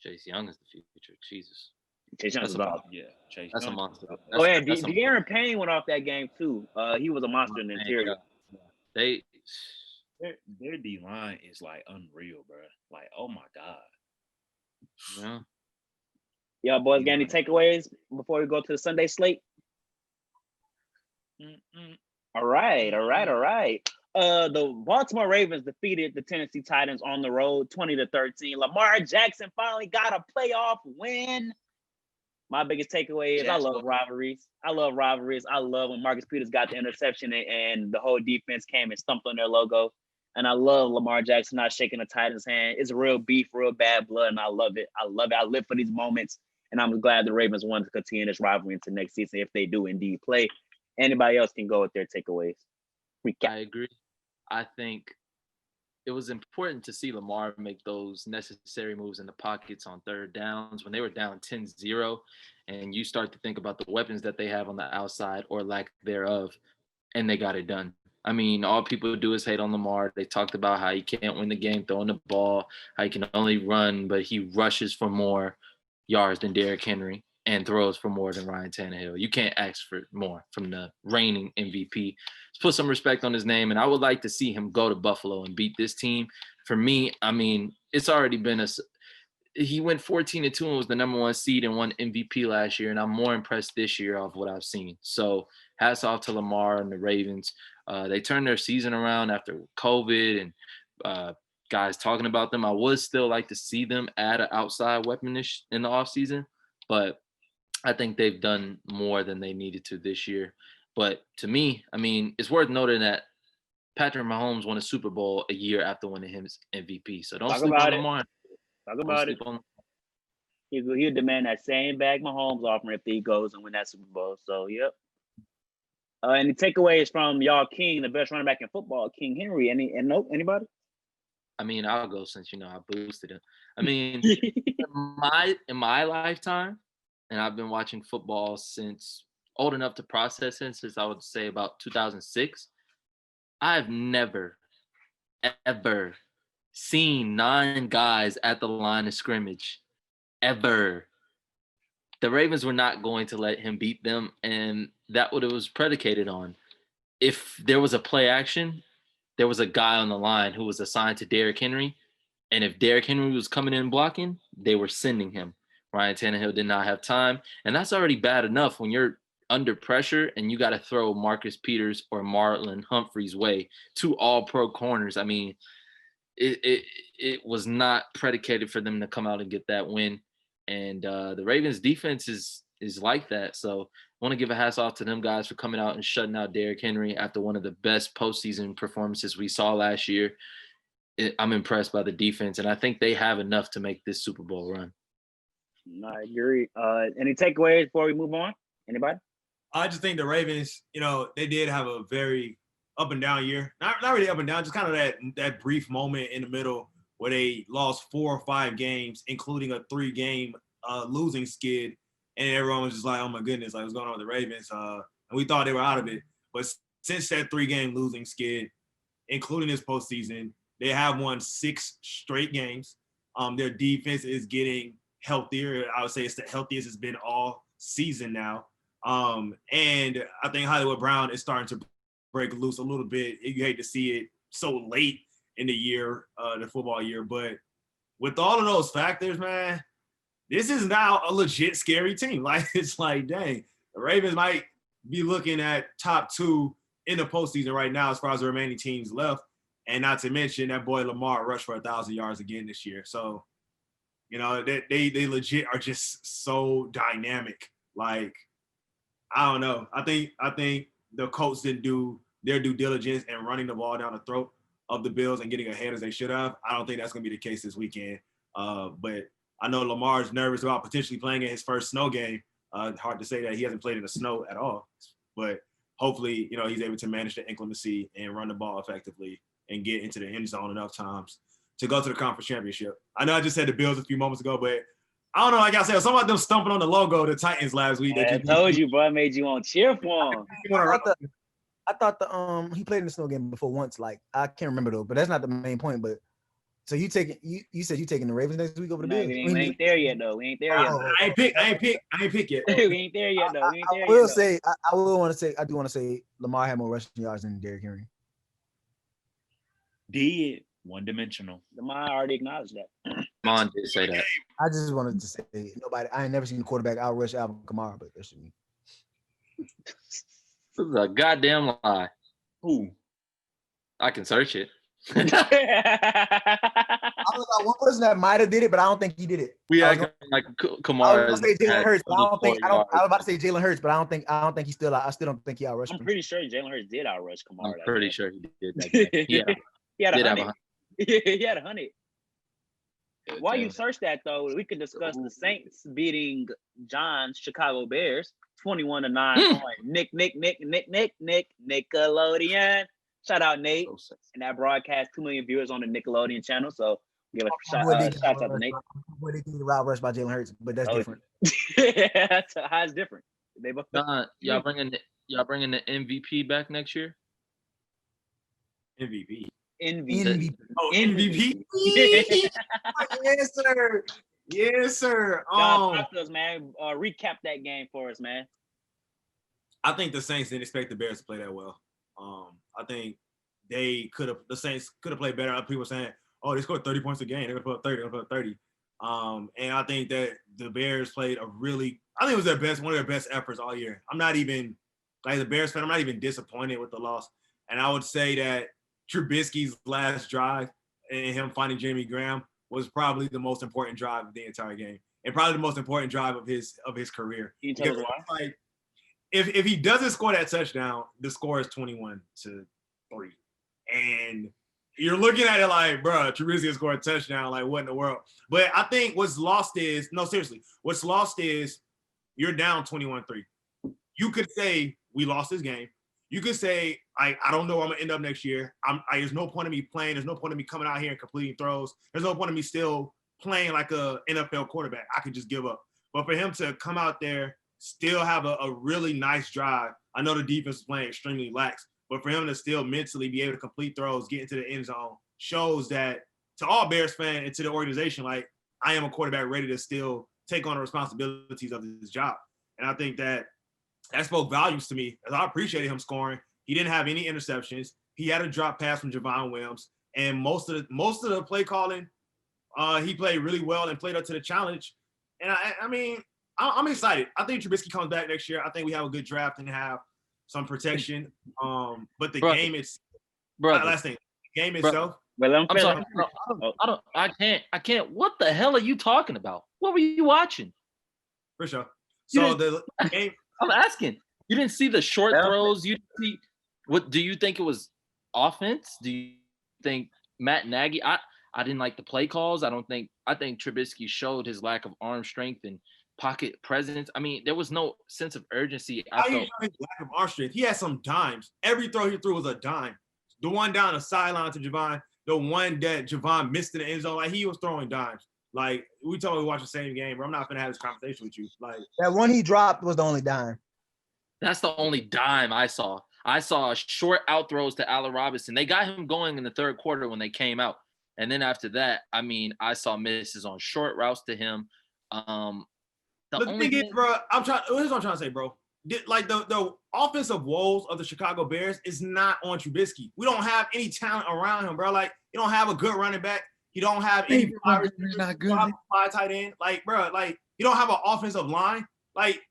Chase Young is the future. Jesus. Chase Young is off. Yeah, Chase. That's a monster. De'Aaron Payne went off that game too. He was a monster in the interior. Yeah. Their D line is like unreal, bro. Like, oh my god. Yeah. Y'all boys got any takeaways before we go to the Sunday slate? All right. The Baltimore Ravens defeated the Tennessee Titans on the road 20-13. Lamar Jackson finally got a playoff win. My biggest takeaway is I love rivalries. I love when Marcus Peters got the interception and the whole defense came and stumped on their logo. And I love Lamar Jackson not shaking the Titans' hand. It's real beef, real bad blood, and I love it. I love it. I live for these moments, and I'm glad the Ravens want to continue this rivalry into next season if they do indeed play. Anybody else can go with their takeaways. I agree. I think it was important to see Lamar make those necessary moves in the pockets on third downs when they were down 10-0, and you start to think about the weapons that they have on the outside or lack thereof, and they got it done. I mean, all people do is hate on Lamar. They talked about how he can't win the game throwing the ball, how he can only run, but he rushes for more yards than Derrick Henry and throws for more than Ryan Tannehill. You can't ask for more from the reigning MVP. Let's put some respect on his name, and I would like to see him go to Buffalo and beat this team. For me, I mean, it's already been he went 14-2 and was the number 1 seed and won MVP last year, and I'm more impressed this year off what I've seen. So hats off to Lamar and the Ravens. They turned their season around after COVID and guys talking about them. I would still like to see them add an outside weapon in the offseason, but I think they've done more than they needed to this year. But to me, I mean, it's worth noting that Patrick Mahomes won a Super Bowl a year after winning his MVP. So don't sleep on Lamar. Talk about it. He'll demand that same bag Mahomes offering if he goes and win that Super Bowl. So, yep. And the takeaways from y'all King, the best running back in football, King Henry. Anybody? I mean, I'll go since I boosted him. I mean, in my lifetime, and I've been watching football since old enough to process it, since I would say about 2006. I've never, ever seen 9 guys at the line of scrimmage, ever. The Ravens were not going to let him beat them, and that's what it was predicated on. If there was a play action, there was a guy on the line who was assigned to Derrick Henry, and if Derrick Henry was coming in blocking, they were sending him. Ryan Tannehill did not have time, and that's already bad enough when you're under pressure and you got to throw Marcus Peters or Marlon Humphrey's way, 2 all-pro corners. I mean, it was not predicated for them to come out and get that win. And the Ravens defense is like that. So I want to give a hats off to them guys for coming out and shutting out Derrick Henry after one of the best postseason performances we saw last year. I'm impressed by the defense, and I think they have enough to make this Super Bowl run. I agree. Any takeaways before we move on? Anybody? I just think the Ravens, they did have a very up and down year. Not really up and down, just kind of that brief moment in the middle where they lost 4 or 5 games, including a 3-game losing skid. And everyone was just like, oh my goodness, like what's going on with the Ravens? And we thought they were out of it. But since that 3-game losing skid, including this postseason, they have won 6 straight games. Their defense is getting healthier. I would say it's the healthiest it's been all season now. And I think Hollywood Brown is starting to break loose a little bit. You hate to see it so late in the year, the football year. But with all of those factors, man, this is now a legit scary team. Like, it's like, dang, the Ravens might be looking at top 2 in the postseason right now as far as the remaining teams left. And not to mention that boy Lamar rushed for 1,000 yards again this year. So, they legit are just so dynamic. Like, I don't know. I think the Colts didn't do their due diligence in running the ball down the throat of the Bills and getting ahead as they should have. I don't think that's going to be the case this weekend. But I know Lamar's nervous about potentially playing in his first snow game. Hard to say that he hasn't played in the snow at all. But hopefully, he's able to manage the inclemency and run the ball effectively and get into the end zone enough times to go to the conference championship. I know I just said the Bills a few moments ago, but I don't know. Like I said, something about them stumping on the logo of the Titans last week. I told you, bro. I made you want to cheer for him. I thought he played in the snow game before once. Like, I can't remember though, but that's not the main point. But so you said you taking the Ravens next week over the Bills? We ain't there yet though. We ain't there yet. I ain't pick yet. We ain't there yet though. I do want to say Lamar had more rushing yards than Derrick Henry. Did one-dimensional. Lamar already acknowledged that. Mon did say that. I just wanted to say I ain't never seen a quarterback outrush Alvin Kamara, but that's me. This is a goddamn lie. Who? I can search it. I was like one person that might have did it, but I don't think he did it. We act like Kamara. I was about to say Jalen Hurts, but I was about to say Jalen Hurts, but I don't think he still. I still don't think he outrushed him. I'm pretty sure Jalen Hurts did outrush Kamara. I'm pretty sure he did that game. Yeah. He had Did have 100. He had 100. Yeah, While you Jalen. search that, though, we could discuss the Saints beating John's Chicago Bears 21-9 on Nickelodeon. Shout out Nate So sad. and that broadcast. 2 million viewers on the Nickelodeon channel. So give a Boy, they shout out to Nate. Boy, they did the route rush by Jalen Hurts, but that's Oh, different. That's how it's different. They both. Y'all bringing the MVP back next year? MVP. MVP. Oh, MVP. Yes, sir. Yes, sir. Y'all talk to us, man. Recap that game for us, man. I think the Saints didn't expect the Bears to play that well. I think the Saints could have played better. Other people were saying, oh, they scored 30 points a game. They're going to put up 30. They're going to put up 30. And I think that the Bears played I think it was one of their best efforts all year. I'm not even, like the Bears fan, I'm not even disappointed with the loss. And I would say that Trubisky's last drive and him finding Jimmy Graham was probably the most important drive of the entire game, and probably the most important drive of his career. Can you tell us why? Like, if he doesn't score that touchdown, the score is 21-3, and you're looking at it like, bro, Trubisky scored a touchdown. Like, what in the world? But I think what's lost is you're down 21-3. You could say we lost this game. You could say, I don't know where I'm going to end up next year. There's no point of me playing. There's no point of me coming out here and completing throws. There's no point of me still playing like a NFL quarterback. I could just give up. But for him to come out there, still have a really nice drive. I know the defense is playing extremely lax, but for him to still mentally be able to complete throws, get into the end zone, shows that to all Bears fans and to the organization, like, I am a quarterback ready to still take on the responsibilities of this job. And I think that spoke volumes to me, as I appreciated him scoring. He didn't have any interceptions. He had a drop pass from Javon Williams, and most of the play calling, he played really well and played up to the challenge. And I mean, I'm excited. I think Trubisky comes back next year. I think we have a good draft and have some protection. But the game is last thing. The game itself. Well, I'm sorry. I can't. What the hell are you talking about? What were you watching? For sure. So the game. I'm asking. You didn't see the short throws. You didn't see. What do you think it was? Offense? Do you think Matt Nagy? I didn't like the play calls. I think Trubisky showed his lack of arm strength and pocket presence. I mean, there was no sense of urgency. How you show his lack of arm strength? He had some dimes. Every throw he threw was a dime. The one down the sideline to Javon, the one that Javon missed in the end zone, like, he was throwing dimes. Like, we totally watch the same game, bro. I'm not gonna have this conversation with you. Like, that one he dropped was the only dime. That's the only dime I saw. I saw short out throws to Allen Robinson. They got him going in the third quarter when they came out. And then after that, I mean, I saw misses on short routes to him. The thing is, bro, here's what I'm trying to say, bro. Like, the offensive woes of the Chicago Bears is not on Trubisky. We don't have any talent around him, bro. Like, you don't have a good running back. You don't have any five tight end. Like, bro, like, you don't have an offensive line. Like,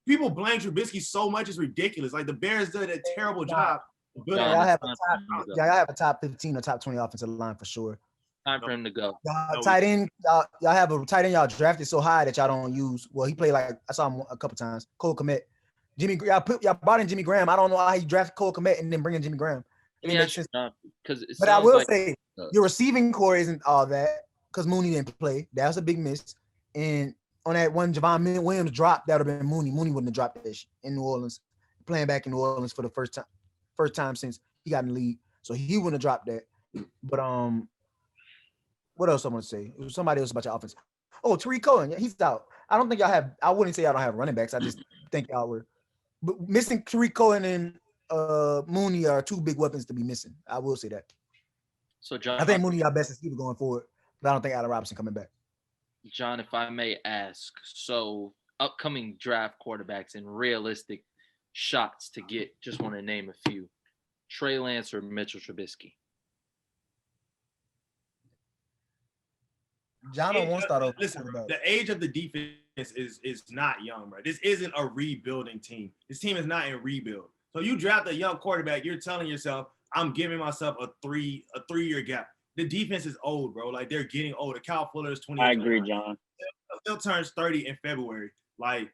people blame Trubisky so much, it's ridiculous. Like, the Bears did a terrible job. Y'all have a top 15 or top 20 offensive line for sure. Time for him to go. Tight end, y'all have a tight end y'all drafted so high that y'all don't use. Well, he played, like, I saw him a couple times. Cole Kmet. Y'all brought in Jimmy Graham. I don't know how you drafted Cole Kmet and then bring in Jimmy Graham. But I will say your receiving core isn't all that because Mooney didn't play. That was a big miss. And on that one Javon Williams drop, that would have been Mooney. Mooney wouldn't have dropped that in New Orleans, playing back in New Orleans for the first time since he got in the league. So he wouldn't have dropped that. But what else I want to say? It was somebody else about your offense. Oh, Tariq Cohen, he's out. I wouldn't say y'all don't have running backs. I just think y'all were. But missing Tariq Cohen and Mooney are two big weapons to be missing. I will say that. So, John, I think Mooney our best receiver going forward, but I don't think Allen Robinson coming back. John, if I may ask, so upcoming draft quarterbacks and realistic shots to get, just want to name a few. Trey Lance or Mitchell Trubisky? John don't want to start off. Listen, the age of the defense is not young, bro. This isn't a rebuilding team. This team is not in rebuild. So you draft a young quarterback, you're telling yourself, I'm giving myself a 3-year gap. The defense is old, bro. Like, they're getting older. Kyle Fuller is 20. I agree, John. Still turns 30 in February. Like,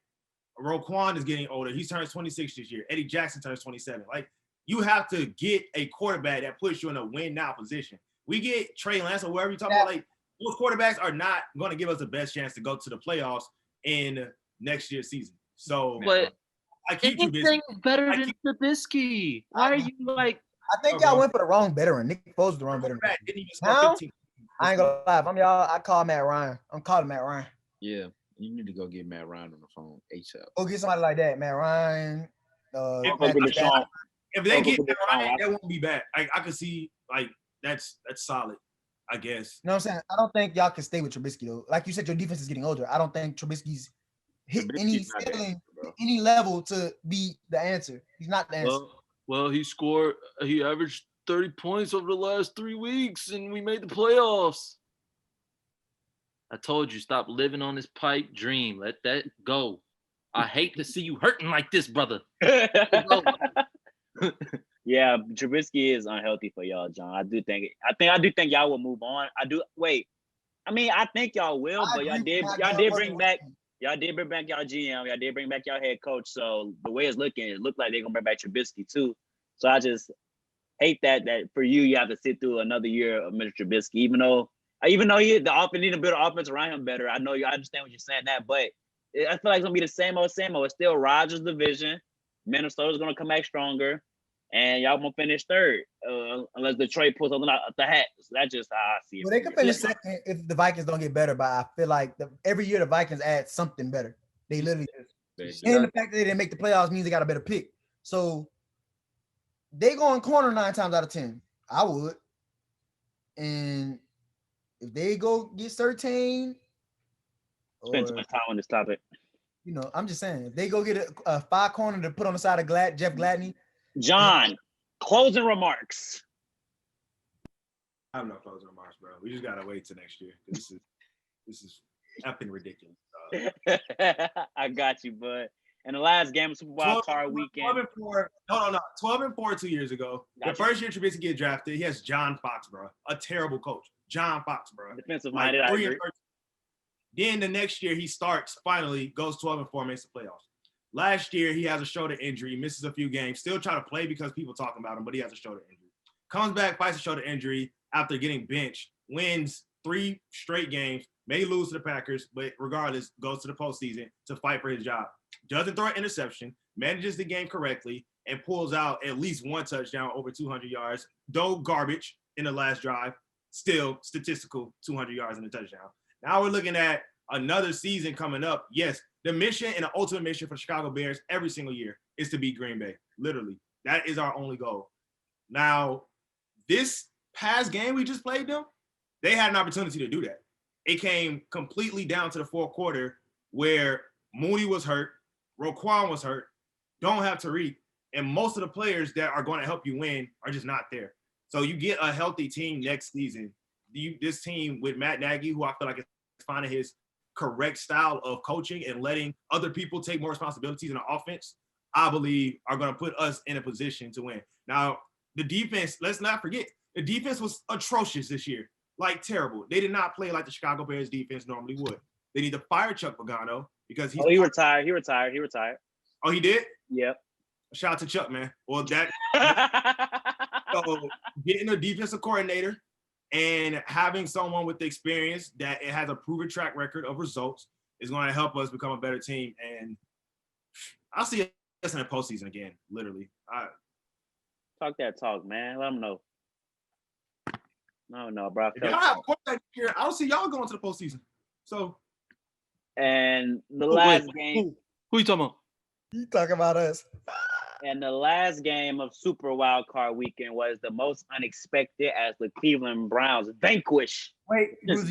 Roquan is getting older. He turns 26 this year. Eddie Jackson turns 27. Like, you have to get a quarterback that puts you in a win now position. We get Trey Lance or whoever you talk about, like those quarterbacks are not going to give us the best chance to go to the playoffs in next year's season. So, but I keep anything better than Trubisky. Why are you like? I think y'all went for the wrong veteran. Nick Foles was the wrong veteran. Now, I ain't gonna lie. If I'm y'all, I call Matt Ryan. I'm calling Matt Ryan. Yeah, you need to go get Matt Ryan on the phone ASAP. Go get somebody like that, Matt Ryan. If they get Matt Ryan, that won't be bad. I could see like that's solid, I guess. You know what I'm saying? I don't think y'all can stay with Trubisky though. Like you said, your defense is getting older. I don't think Trubisky's hit any ceiling, any level to be the answer. He's not the answer. Well, he averaged 30 points over the last 3 weeks, and we made the playoffs. I told you, stop living on this pipe dream. Let that go. I hate to see you hurting like this, brother. Yeah, Trubisky is unhealthy for y'all, John. I do think y'all will move on. I think y'all will, but y'all did bring back y'all GM, y'all did bring back y'all head coach. So the way it's looking, it looked like they're gonna bring back Trubisky too. So I just hate that for you have to sit through another year of Mr. Trubisky, even though the offense need to build an offense around him better. I know you understand what you're saying that, but I feel like it's gonna be the same old. It's still Rodgers' division. Minnesota's gonna come back stronger, and y'all gonna finish third unless Detroit pulls something out the hat. So that's just how I see it. Well, they can finish second if the Vikings don't get better, but I feel like every year the Vikings add something better. They literally and the fact that they didn't make the playoffs means they got a better pick. So they go in corner 9 times out of 10. I would. And if they go get Surtain, spend too much time on this topic. You know, I'm just saying, if they go get a 5 corner to put on the side of Jeff Gladney. John, closing remarks. I have no closing remarks, bro. We just gotta wait till next year. This is effing ridiculous. I got you, bud. And the last game of Super Wild Card weekend. 12-4 2 years ago. The first year Trubisky get drafted, he has John Fox, bro. A terrible coach. John Fox, bro. Defensive minded. Like, then the next year he starts, finally goes 12-4, makes the playoffs. Last year he has a shoulder injury, misses a few games, still trying to play because people talking about him, but he has a shoulder injury. Comes back, fights a shoulder injury after getting benched, wins 3 straight games, may lose to the Packers, but regardless, goes to the postseason to fight for his job. Doesn't throw an interception, manages the game correctly, and pulls out at least 1 touchdown over 200 yards, though garbage in the last drive, still statistical 200 yards in the touchdown. Now we're looking at another season coming up. Yes, the mission and the ultimate mission for Chicago Bears every single year is to beat Green Bay. Literally, that is our only goal. Now, this past game we just played them, they had an opportunity to do that. It came completely down to the fourth quarter where Mooney was hurt, Roquan was hurt, don't have Tariq, and most of the players that are going to help you win are just not there. So you get a healthy team next season. This team with Matt Nagy, who I feel like is finding his correct style of coaching and letting other people take more responsibilities in the offense, I believe are going to put us in a position to win. Now, the defense, let's not forget, the defense was atrocious this year. Like terrible. They did not play like the Chicago Bears defense normally would. They need to fire Chuck Pagano because he retired. He retired. Oh, he did? Yep. Shout out to Chuck, man. Well, that so getting a defensive coordinator and having someone with the experience that it has a proven track record of results is going to help us become a better team. And I'll see us in the postseason again, literally. Talk that talk, man. Let them know. No, bro. If y'all have quarterback here, I don't see y'all going to the postseason. So, and the last game. Who you talking about? You talking about us. And the last game of Super Wild Card weekend was the most unexpected as the Cleveland Browns vanquish. Wait, you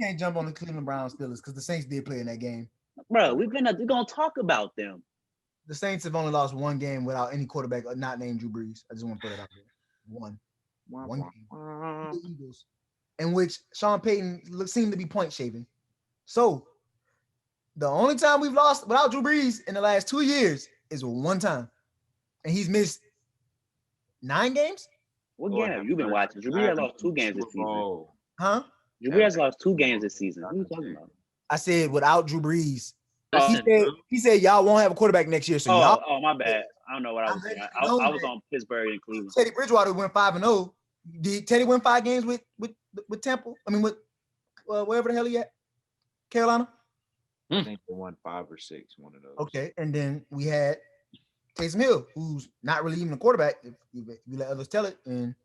can't jump on the Cleveland Browns Steelers because the Saints did play in that game. Bro, we're gonna talk about them. The Saints have only lost 1 game without any quarterback not named Drew Brees. I just want to put it out there. One game. The Eagles, in which Sean Payton seemed to be point shaving. So the only time we've lost without Drew Brees in the last 2 years is 1 time. And he's missed 9 games? What game have you been watching? Drew Brees has lost 2 games this season. Huh? Drew Brees has lost 2 games this season. What are you talking about? I said without Drew Brees. He said y'all won't have a quarterback next year. So y'all. Oh, my bad. I don't know what I was saying. I know was that on Pittsburgh and Cleveland. Teddy Bridgewater went 5-0. Did Teddy win 5 games with Temple? I mean, with wherever the hell he at? Carolina? I think they won 5 or 6, one of those. Okay, and then we had Taysom Hill, who's not really even a quarterback, if you let others tell it, and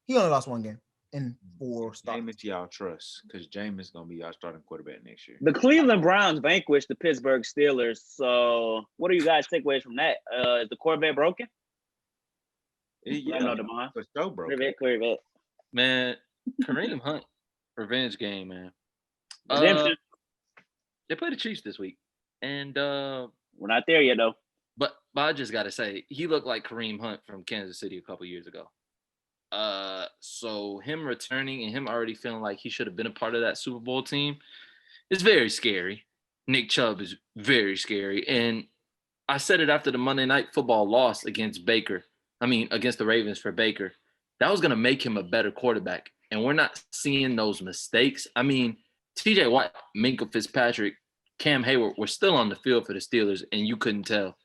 he only lost 1 game in 4 starts. Jameis y'all trust, because Jameis going to be y'all starting quarterback next year. The Cleveland Browns vanquished the Pittsburgh Steelers. So what do you guys take away from that? Is the quarterback broken? Yeah, I know Demond. for sure, bro. Quarterback. Man, Kareem Hunt, revenge game, man. Redemption. They play the Chiefs this week, and We're not there yet, though. But I just gotta say, he looked like Kareem Hunt from Kansas City a couple years ago. So him returning and him already feeling like he should have been a part of that Super Bowl team is very scary. Nick Chubb is very scary, and I said it after the Monday Night Football loss against against the Ravens for Baker. That was gonna make him a better quarterback, and we're not seeing those mistakes. I mean, T.J. Watt, Minkah Fitzpatrick, Cam Hayward were still on the field for the Steelers, and you couldn't tell.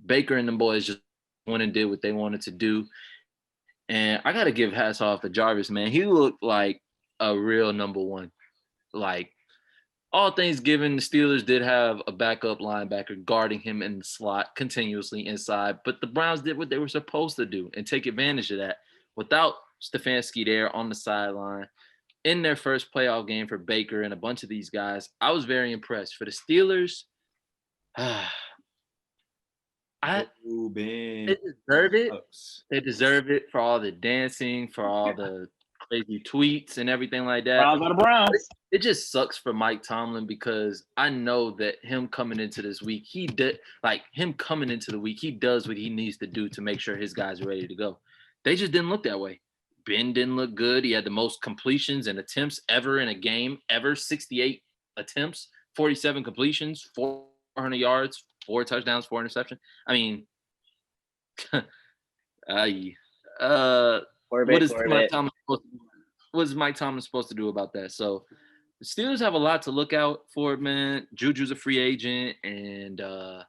Baker and the boys just went and did what they wanted to do. And I got to give hats off to Jarvis, man. He looked like a real number one. Like, all things given, the Steelers did have a backup linebacker guarding him in the slot continuously inside, but the Browns did what they were supposed to do and take advantage of that. Without Stefanski there on the sideline, in their first playoff game for Baker and a bunch of these guys, I was very impressed. For the Steelers, they deserve it. They deserve it for all the dancing, for all the crazy tweets and everything like that. Browns are the Browns. It just sucks for Mike Tomlin because I know that him coming into this week, he does what he needs to do to make sure his guys are ready to go. They just didn't look that way. Ben didn't look good. He had the most completions and attempts ever in a game, 68 attempts, 47 completions, 400 yards, 4 touchdowns, 4 interceptions. I mean, what is Mike Tomlin supposed to do about that? So the Steelers have a lot to look out for, man. Juju's a free agent, and I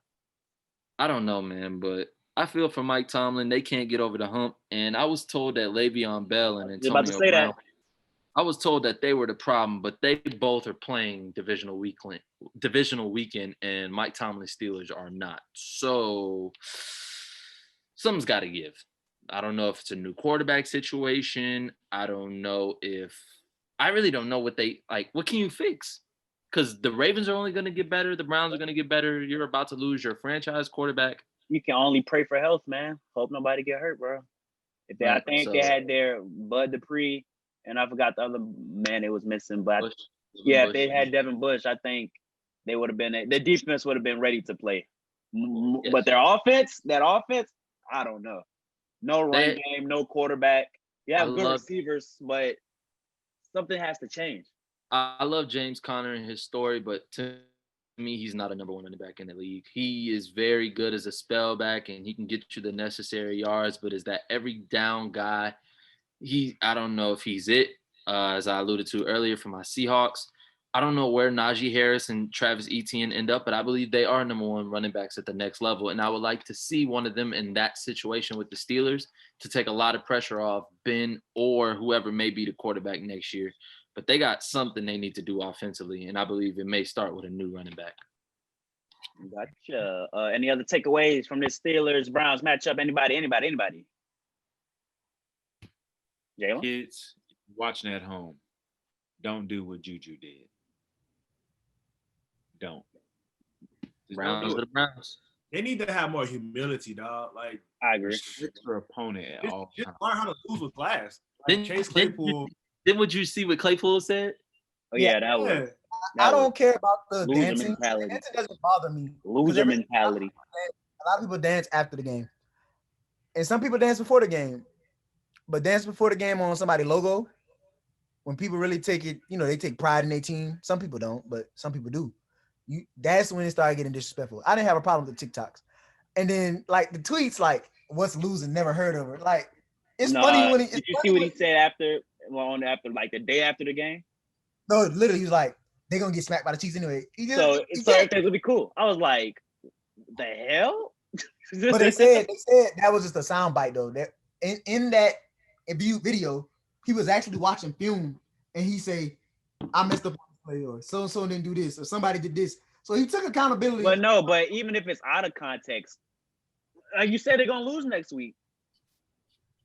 don't know, man, but I feel for Mike Tomlin, they can't get over the hump. And I was told that Le'Veon Bell and Antonio Brown, I was told that they were the problem, but they both are playing divisional weekend, and Mike Tomlin's Steelers are not. So something's got to give. I don't know if it's a new quarterback situation. I really don't know what can you fix? Because the Ravens are only going to get better. The Browns are going to get better. You're about to lose your franchise quarterback. You can only pray for health, man. Hope nobody get hurt, bro. I think they had their Bud Dupree, and I forgot the other man it was missing. But if they had Devin Bush, I think they would have been. The defense would have been ready to play. Yes. But their offense, I don't know. No run game, no quarterback. You have good receivers, but something has to change. I love James Conner and his story, but to me, he's not a number one running back in the league. He is very good as a spellback, and he can get you the necessary yards, but is that every down guy? I don't know if he's it, as I alluded to earlier for my Seahawks. I don't know where Najee Harris and Travis Etienne end up, but I believe they are number one running backs at the next level, and I would like to see one of them in that situation with the Steelers to take a lot of pressure off Ben or whoever may be the quarterback next year. But they got something they need to do offensively, and I believe it may start with a new running back. Gotcha. Any other takeaways from this Steelers-Browns matchup? Anybody? Jalen? Kids watching at home, don't do what Juju did. Don't. Browns are the Browns. They need to have more humility, dog. Like, I agree. Respect your opponent at all times. Just learn how to lose with class. Chase Claypool. Then would you see what Claypool said? Oh yeah, that was. I don't care about the loser dancing. mentality. Dancing doesn't bother me. Loser mentality. A lot of people dance after the game, and some people dance before the game. But dance before the game on somebody's logo, when people really take it, they take pride in their team. Some people don't, but some people do. That's when it started getting disrespectful. I didn't have a problem with the TikToks, and then like the tweets, like "What's losing? Never heard of it." Like it's funny when did you see what he said after like the day after the game? No, literally, he was like, "They're gonna get smacked by the Chiefs anyway." So everything's gonna be cool. I was like, "The hell?" But they said that was just a soundbite though. That in that video, he was actually watching film, and he say, "I messed up on this play," or so didn't do this, or somebody did this. So he took accountability. But no, but even if it's out of context, like you said, they're gonna lose next week.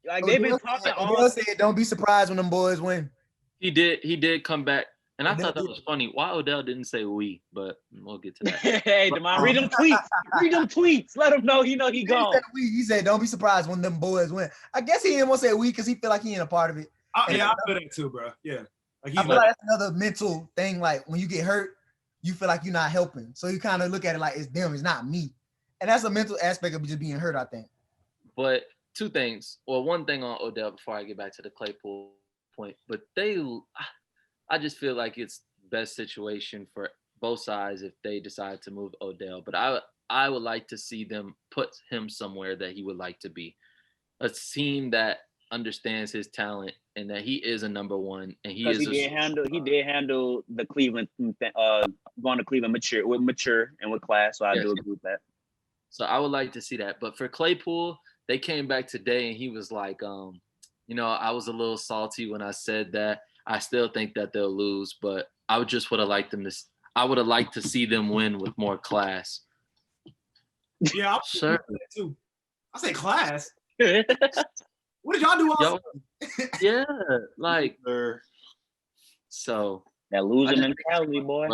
Like they've been talking all. Odell said, "Don't be surprised when them boys win." He did come back, and I thought that was funny. Why Odell didn't say we, but we'll get to that. Hey, Demond, read them tweets. Read them tweets. Let him know he gone. He said, "Don't be surprised when them boys win." I guess he didn't want to say we because he feel like he ain't a part of it. Yeah, I feel that too, bro. Yeah, like I feel like that's another mental thing. Like when you get hurt, you feel like you're not helping, so you kind of look at it like it's them, it's not me, and that's a mental aspect of just being hurt, I think. But two things, or one thing on Odell before I get back to the Claypool point. But I just feel like it's best situation for both sides if they decide to move Odell. But I would like to see them put him somewhere that he would like to be. A team that understands his talent and that he is a number one, and he did handle the Cleveland going to Cleveland mature and with class. So I do agree with that. So I would like to see that. But for Claypool, they came back today and he was like, I was a little salty when I said that. I still think that they'll lose, but I would have liked to see them win with more class. Yeah, sure. Too. I say class. What did y'all do all yeah, like so that losing mentality, boy.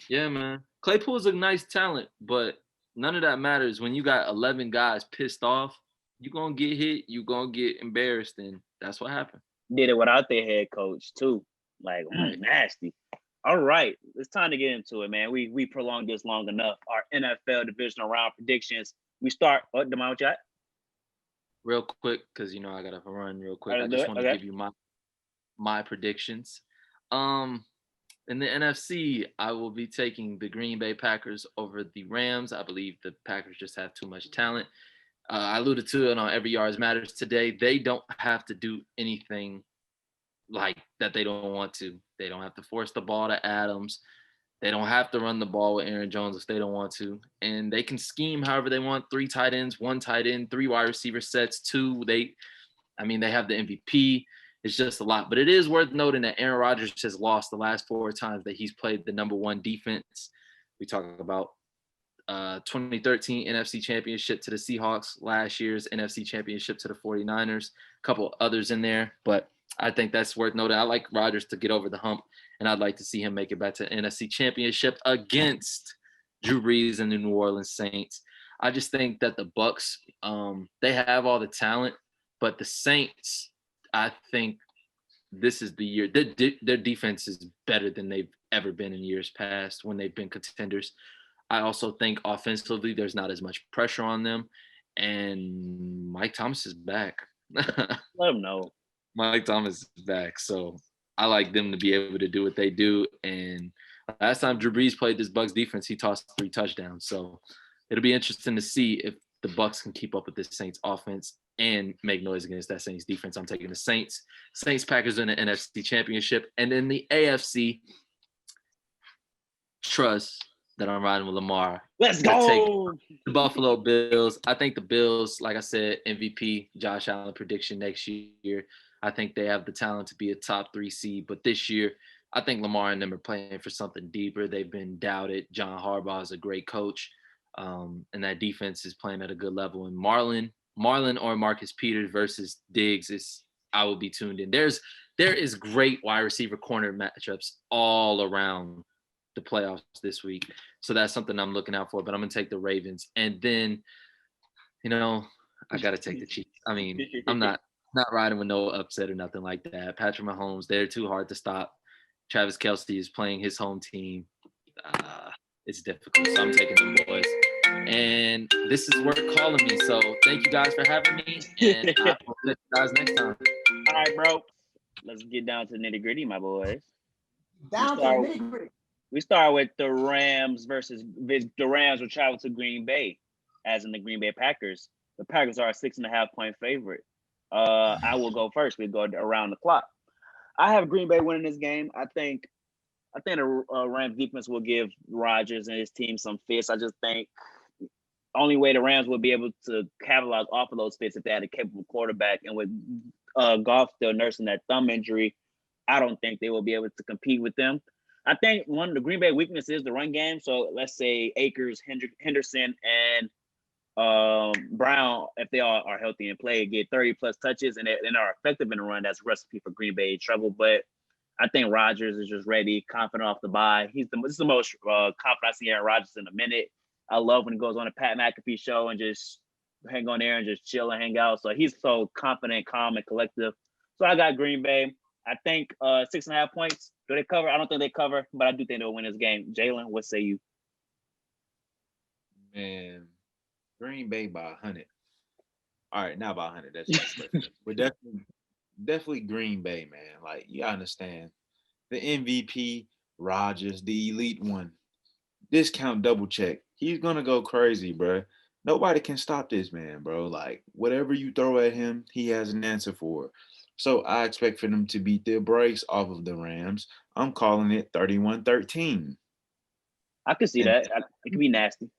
Yeah, man. Claypool's a nice talent, but none of that matters when you got 11 guys pissed off. You're gonna get hit, you're gonna get embarrassed, and that's what happened. Did it without their head coach too. Like nasty. All right, it's time to get into it, man. We prolonged this long enough. Our NFL divisional round predictions. We start. Demond, what you got? Real quick, because I gotta run real quick. I just want to give you my predictions. In the NFC, I will be taking the Green Bay Packers over the Rams. I believe the Packers just have too much talent. I alluded to it on Every Yards Matters today. They don't have to do anything like that they don't want to. They don't have to force the ball to Adams. They don't have to run the ball with Aaron Jones if they don't want to. And they can scheme however they want. 3 tight ends, 1 tight end, 3 wide receiver sets, 2. They have the MVP. It's just a lot. But it is worth noting that Aaron Rodgers has lost the last 4 times that he's played the number 1 defense. We talk about 2013 NFC Championship to the Seahawks, last year's NFC Championship to the 49ers, a couple others in there. But I think that's worth noting. I like Rodgers to get over the hump, and I'd like to see him make it back to the NFC Championship against Drew Brees and the New Orleans Saints. I just think that the Bucs, they have all the talent, but the Saints, I think this is the year. Their defense is better than they've ever been in years past when they've been contenders. I also think offensively there's not as much pressure on them, and Mike Thomas is back. Let him know. Mike Thomas is back, so I like them to be able to do what they do. And last time Drew Brees played this Bucs defense, he tossed 3 touchdowns. So it'll be interesting to see if the Bucs can keep up with this Saints offense and make noise against that Saints defense. I'm taking the Saints Packers in the NFC Championship. And in the AFC, trust that I'm riding with Lamar. Let's go. Take the Buffalo Bills. I think the Bills, like I said, MVP, Josh Allen prediction next year. I think they have the talent to be a top 3 seed. But this year, I think Lamar and them are playing for something deeper. They've been doubted. John Harbaugh is a great coach. And that defense is playing at a good level. And Marlon or Marcus Peters versus Diggs I will be tuned in. There is great wide receiver corner matchups all around the playoffs this week. So that's something I'm looking out for. But I'm going to take the Ravens. And then, I got to take the Chiefs. I mean, I'm not riding with no upset or nothing like that. Patrick Mahomes, they're too hard to stop. Travis Kelce is playing his home team. It's difficult, so I'm taking them boys. And this is worth calling me. So thank you guys for having me, and I'll see you guys next time. All right, bro. Let's get down to the nitty gritty, my boys. We start with the Rams the Rams will travel to Green Bay, as in the Green Bay Packers. The Packers are a 6.5-point favorite. I will go first. We go around the clock. I have Green Bay winning this game. I think the Rams defense will give Rodgers and his team some fits. I just think only way the Rams would be able to capitalize off of those fits if they had a capable quarterback. And with Goff still nursing that thumb injury, I don't think they will be able to compete with them. I think one of the Green Bay weaknesses is the run game. So let's say Akers, Henderson, and Brown, if they all are healthy and play, get 30 plus touches and are effective in the run, that's a recipe for Green Bay trouble. But I think Rodgers is just ready, confident off the bye. This is the most confident I see Aaron Rodgers in a minute. I love when he goes on a Pat McAfee show and just hang on there and just chill and hang out. So he's so confident, calm, and collective. So I got Green Bay. I think 6.5 points. Do they cover? I don't think they cover, but I do think they'll win this game. Jalen, what say you? Man, Green Bay by 100. All right, not by 100. That's just but definitely Green Bay, man. Like, you understand the MVP, Rodgers, the elite one. Discount double check. He's gonna go crazy, bro. Nobody can stop this man, bro. Like, whatever you throw at him, he has an answer for it. So I expect for them to beat the brakes off of the Rams. I'm calling it 31-13. I could see that. It could be nasty.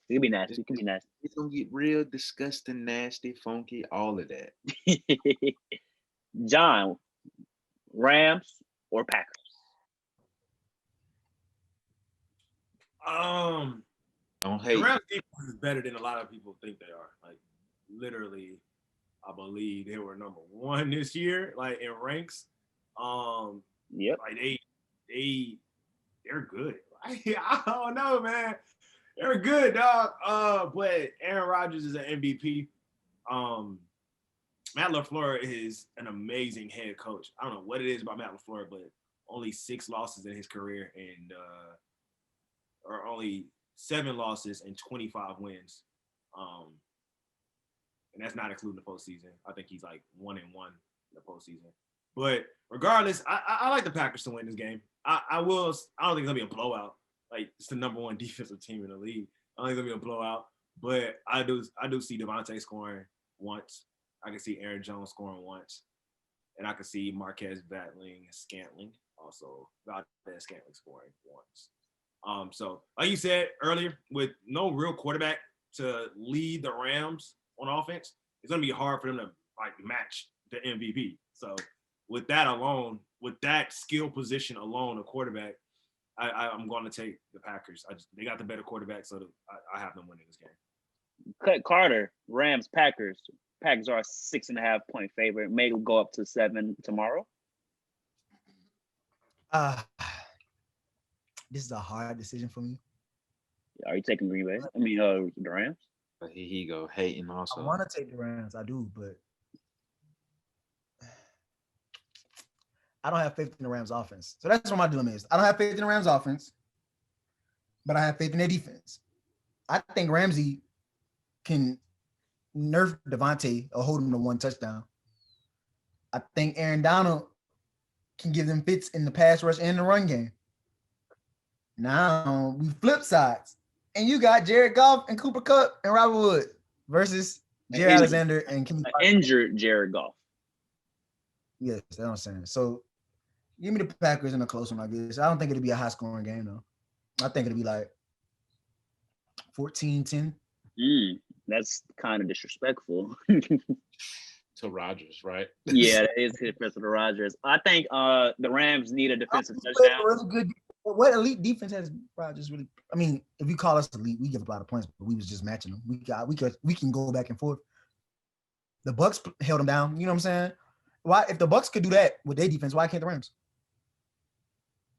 It could be nasty. It could be nasty. It's gonna get real disgusting, nasty, funky, all of that. John, Rams or Packers? Don't The hate. Rams defense is better than a lot of people think they are. Like, literally, I believe they were number 1 this year, like in ranks. Yep. Like they're good. I don't know, man. They're good, dog. But Aaron Rodgers is an MVP. Matt LaFleur is an amazing head coach. I don't know what it is about Matt LaFleur, but only 6 losses in his career and or only 7 losses and 25 wins. And that's not including the postseason. I think he's like 1-1 in the postseason. But regardless, I like the Packers to win this game. I don't think it's gonna be a blowout. Like, it's the number 1 defensive team in the league. I don't think it's gonna be a blowout. But I do see Devontae scoring once. I can see Aaron Jones scoring once. And I can see Marquez battling Scantling. Also, Valdez Scantling scoring once. So like you said earlier, with no real quarterback to lead the Rams on offense, it's gonna be hard for them to like match the MVP. So with that alone, with that skill position alone, a quarterback, I'm going to take the Packers. They got the better quarterback, so I have them winning this game. Cut Carter, Rams, Packers. Packers are a 6.5 point favorite. May go up to 7 tomorrow. This is a hard decision for me. Are you taking Green Bay? I mean, the Rams. Here he go hating also. I want to take the Rams. I do, but I don't have faith in the Rams offense. So that's what my dilemma is. I don't have faith in the Rams offense, but I have faith in their defense. I think Ramsey can nerf Devontae or hold him to 1 touchdown. I think Aaron Donald can give them fits in the pass rush and the run game. Now we flip sides. And you got Jared Goff and Cooper Kupp and Robert Wood versus Jared Alexander and Kenny injured Jared Goff. Yes, that's what I'm saying. So give me the Packers in a close one like this. I don't think it'll be a high-scoring game, though. I think it'll be like 14-10. That's kind of disrespectful. To Rodgers, right? Yeah, that is disrespectful to Rodgers. I think the Rams need a defensive touchdown. Really good. What elite defense has Rodgers really? I mean, if you call us elite, we give a lot of points, but we was just matching them. We can go back and forth. The Bucks held them down. You know what I'm saying? Why, if the Bucks could do that with their defense, why can't the Rams?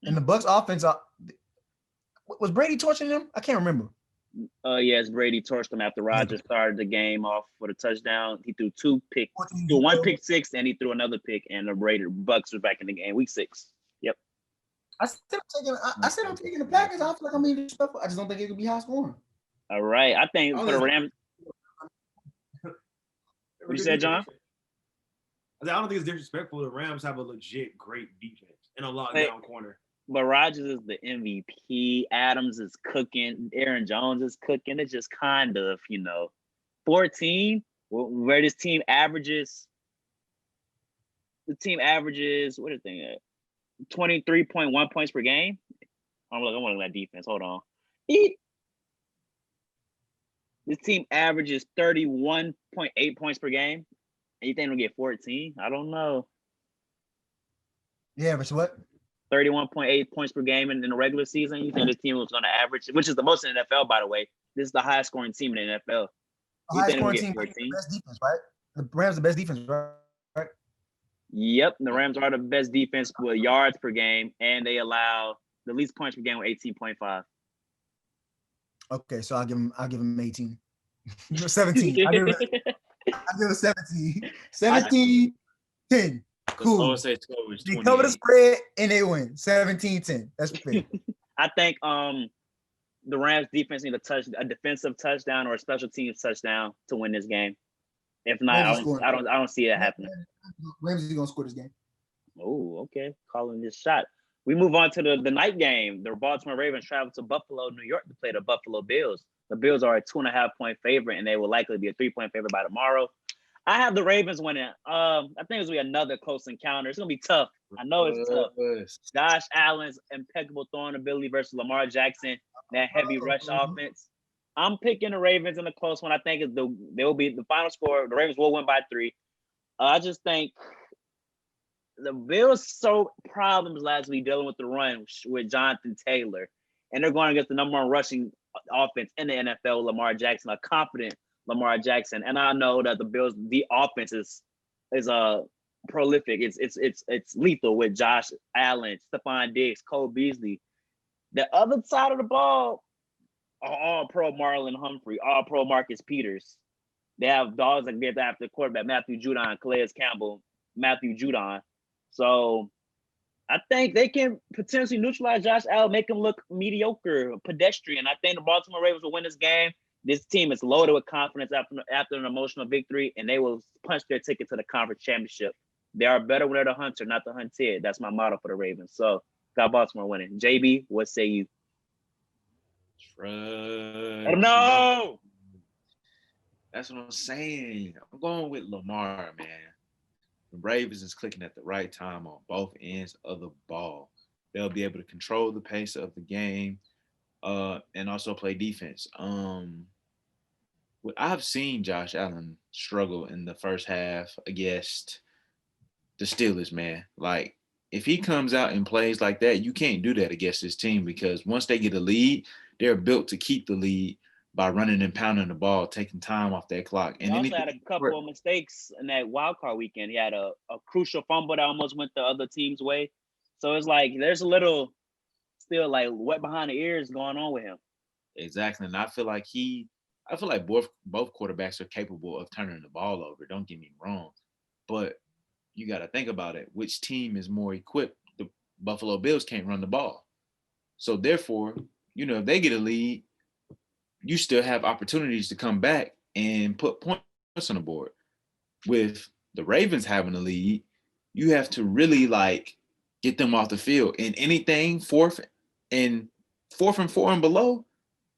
And the Bucks offense, was Brady torching them? I can't remember. Yes, Brady torched them after Rodgers started the game off for the touchdown. He threw 2 picks, threw 1 pick 6, and he threw another pick, and the Bucks were back in the game, week 6. Yep. I said I'm taking the Packers. I feel like I'm being disrespectful. I just don't think it could be high scoring. All right. I think for the Rams. What you said, John? I don't think it's disrespectful. The Rams have a legit great defense and a lockdown corner. But Rodgers is the MVP. Adams is cooking. Aaron Jones is cooking. It's just kind of, 14, where this team averages. The team averages, what is it? 23.1 points per game. I want to look at that defense. Hold on. This This team averages 31.8 points per game. And you think they'll get 14? I don't know. Yeah, but what? 31.8 points per game in the regular season. You think this team was going to average, which is the most in the NFL, by the way. This is the highest scoring team in the NFL. The highest scoring team, best defense, right? The Rams are the best defense, right? Yep, the Rams are the best defense with yards per game, and they allow the least points per game with 18.5. Okay, so I'll give him 18. 17. I'll give him 17. 17, 10. Cool. They cover the spread and they win. 17-10. That's fair. I think the Rams defense need a defensive touchdown or a special teams touchdown to win this game. If not, I don't see it happening. Rams are gonna score this game. Oh, okay. Calling this shot. We move on to the night game. The Baltimore Ravens travel to Buffalo, New York to play the Buffalo Bills. The Bills are a 2.5-point favorite, and they will likely be a 3-point favorite by tomorrow. I have the Ravens winning. I think it's gonna be another close encounter. It's gonna be tough. I know it's tough. Josh Allen's impeccable throwing ability versus Lamar Jackson, that heavy rush offense. I'm picking the Ravens in a close one. I think they'll be the final score. The Ravens will win by 3. I just think the Bills saw problems last week dealing with the run with Jonathan Taylor, and they're going against the number 1 rushing offense in the NFL, Lamar Jackson, a confident Lamar Jackson. And I know that the Bills, the offense is prolific. It's lethal with Josh Allen, Stephon Diggs, Cole Beasley. The other side of the ball are all pro Marlon Humphrey, all pro Marcus Peters. They have dogs like that after the quarterback, Matthew Judon, Calais Campbell, Matthew Judon. So I think they can potentially neutralize Josh Allen, make him look mediocre, pedestrian. I think the Baltimore Ravens will win this game. This team is loaded with confidence after an emotional victory, and they will punch their ticket to the conference championship. They are better when they're the hunter, not the hunted. That's my motto for the Ravens. So got Baltimore winning. JB, what say you? Trust. No. That's what I'm saying. I'm going with Lamar, man. The Ravens is clicking at the right time on both ends of the ball. They'll be able to control the pace of the game and also play defense. I've seen Josh Allen struggle in the first half against the Steelers, man. Like, if he comes out and plays like that, you can't do that against this team because once they get a lead, they're built to keep the lead by running and pounding the ball, taking time off that clock. And he also had a couple of mistakes in that wild card weekend. He had a crucial fumble that almost went the other team's way. So it's like there's a little still like wet behind the ears going on with him. Exactly. And I feel like both quarterbacks are capable of turning the ball over. Don't get me wrong. But you got to think about it. Which team is more equipped? The Buffalo Bills can't run the ball. So therefore, if they get a lead, you still have opportunities to come back and put points on the board. With the Ravens having a lead, you have to really get them off the field. And anything fourth and 4 and below,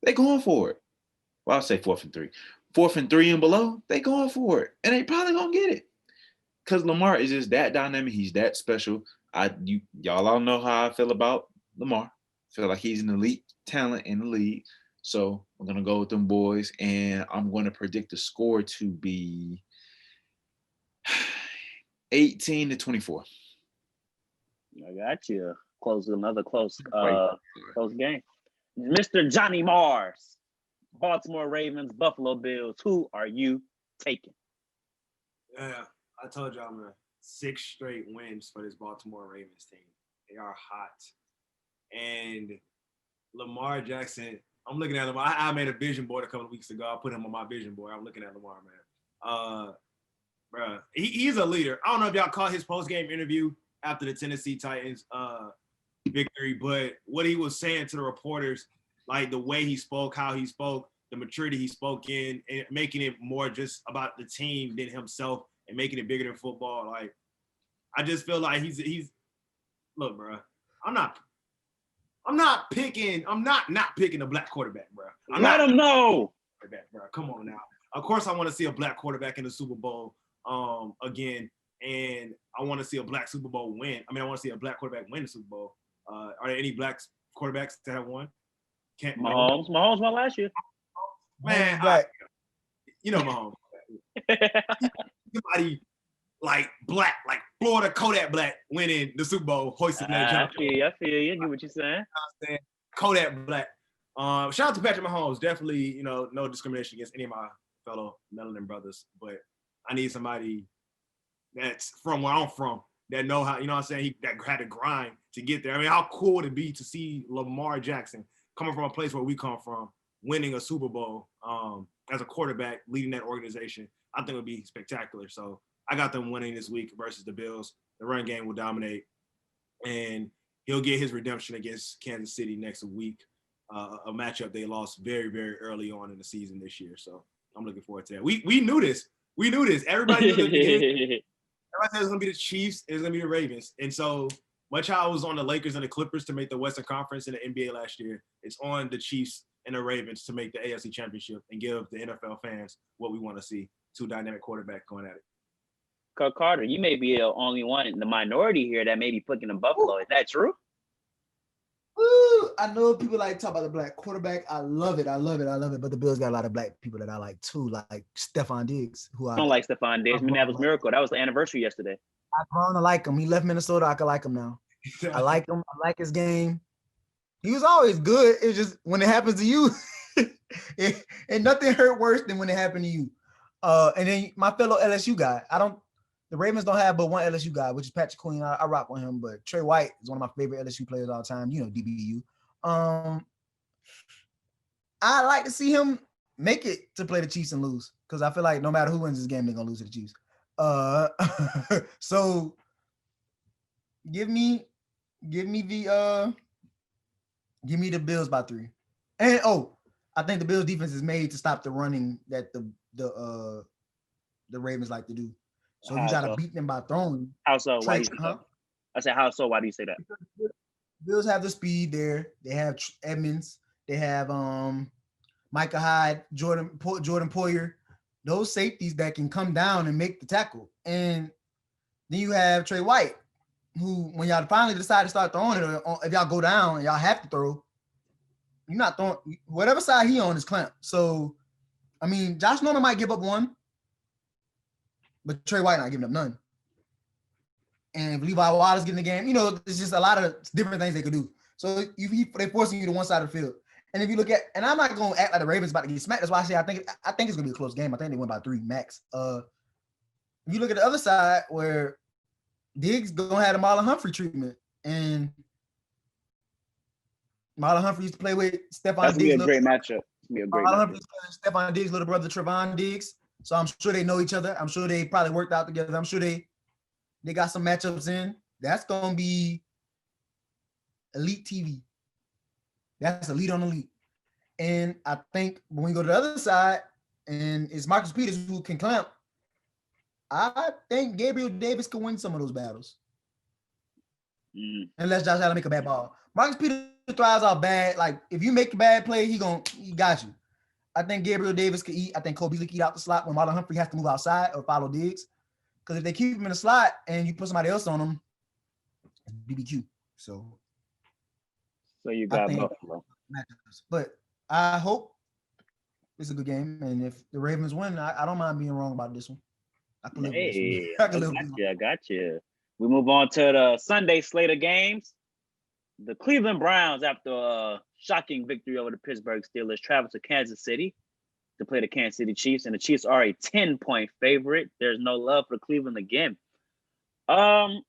they going for it. Well, I'll say 4th and 3. 4th and 3 and below, they going for it. And they probably gonna get it. Because Lamar is just that dynamic. He's that special. Y'all all know how I feel about Lamar. I feel like he's an elite talent in the league. So I'm going to go with them boys, and I'm going to predict the score to be 18-24. I got you. Another close game. Mr. Johnny Mars, Baltimore Ravens, Buffalo Bills. Who are you taking? Yeah, I told y'all, man. 6 straight wins for this Baltimore Ravens team. They are hot. And Lamar Jackson, I'm looking at him. I made a vision board a couple of weeks ago. I put him on my vision board. I'm looking at Lamar, man. Bruh, he's a leader. I don't know if y'all caught his post-game interview after the Tennessee Titans victory, but what he was saying to the reporters, like the way he spoke, how he spoke, the maturity he spoke in, and making it more just about the team than himself and making it bigger than football. Like, I just feel like he's look, bro. I'm not picking a black quarterback, bro. Let him know. Bro. Come on now. Of course, I want to see a black quarterback in the Super Bowl again, and I want to see a black Super Bowl win. I want to see a black quarterback win the Super Bowl. Are there any black quarterbacks that have won? Mahomes won last year. Man, You know Mahomes. Somebody like black, like Florida Kodak Black winning the Super Bowl, hoisting that I jump. feel you. I get what you're saying. Kodak Black. Shout out to Patrick Mahomes. Definitely, no discrimination against any of my fellow melanin brothers, but I need somebody that's from where I'm from that know how, that had to grind to get there. I mean, how cool would it be to see Lamar Jackson coming from a place where we come from, winning a Super Bowl as a quarterback, leading that organization? I think it would be spectacular. So I got them winning this week versus the Bills. The run game will dominate, and he'll get his redemption against Kansas City next week, a matchup they lost very, very early on in the season this year. So I'm looking forward to that. We knew this. We knew this. Everybody knew that. Everybody said it was going to be the Chiefs. It was going to be the Ravens. And so much how I was on the Lakers and the Clippers to make the Western Conference in the NBA last year, it's on the Chiefs and the Ravens to make the AFC Championship and give the NFL fans what we want to see. Two dynamic quarterbacks going at it. Carter, you may be the only one in the minority here that may be picking the Buffalo. Is that true? Ooh, I know people like talk about the black quarterback. I love it. But the Bills got a lot of black people that I like too, like Stephon Diggs, who I don't like Stephon Diggs. Minneapolis Miracle. That was the anniversary yesterday. I've grown to like him. He left Minnesota. I can like him now. I like him. I like his game. He was always good. It's just when it happens to you, and nothing hurt worse than when it happened to you. And then my fellow LSU guy, the Ravens don't have but one LSU guy, which is Patrick Queen. I rock with him, but Trey White is one of my favorite LSU players of all time. DBU. I like to see him make it to play the Chiefs and lose, because I feel like no matter who wins this game, they're gonna lose to the Chiefs. So give me the Bills by 3. And I think the Bills defense is made to stop the running that the Ravens like to do. So you try to beat them by throwing. How so? Why do you say that? I said, how so? Why do you say that? Bills have the speed there. They have Edmonds. They have Micah Hyde, Jordan Poyer. Those safeties that can come down and make the tackle. And then you have Trey White, who, when y'all finally decide to start throwing it, if y'all go down and y'all have to throw, you're not throwing. Whatever side he on is clamped. So, I mean, Josh Norman might give up one, but Trey White not giving up none. And if Levi Wallace getting the game, it's just a lot of different things they could do. So they forcing you to one side of the field. And if you look at, and I'm not going to act like the Ravens about to get smacked. That's why I say I think it's going to be a close game. I think they win by 3 max. If you look at the other side where Diggs going to have the Marlon Humphrey treatment, and Marlon Humphrey used to play with Stephon Diggs. That's going to be a great matchup. Marlon Humphrey is Stephon Diggs' little brother, Trevon Diggs. So I'm sure they know each other. I'm sure they probably worked out together. I'm sure they got some matchups in. That's going to be elite TV. That's elite on elite. And I think when we go to the other side, and it's Marcus Peters who can clamp, I think Gabriel Davis can win some of those battles. Unless Josh Allen make a bad ball. Marcus Peters thrives out bad. Like, if you make a bad play, he got you. I think Gabriel Davis could eat. I think Cole Beasley could eat out the slot when Marlon Humphrey has to move outside or follow Diggs. Because if they keep him in the slot and you put somebody else on him, it's BBQ. So you got Buffalo. But I hope it's a good game. And if the Ravens win, I don't mind being wrong about this one. I can live with this one. I got you. We move on to the Sunday slate of games. The Cleveland Browns, after a shocking victory over the Pittsburgh Steelers, travel to Kansas City to play the Kansas City Chiefs, and the Chiefs are a 10-point favorite. There's no love for Cleveland again. I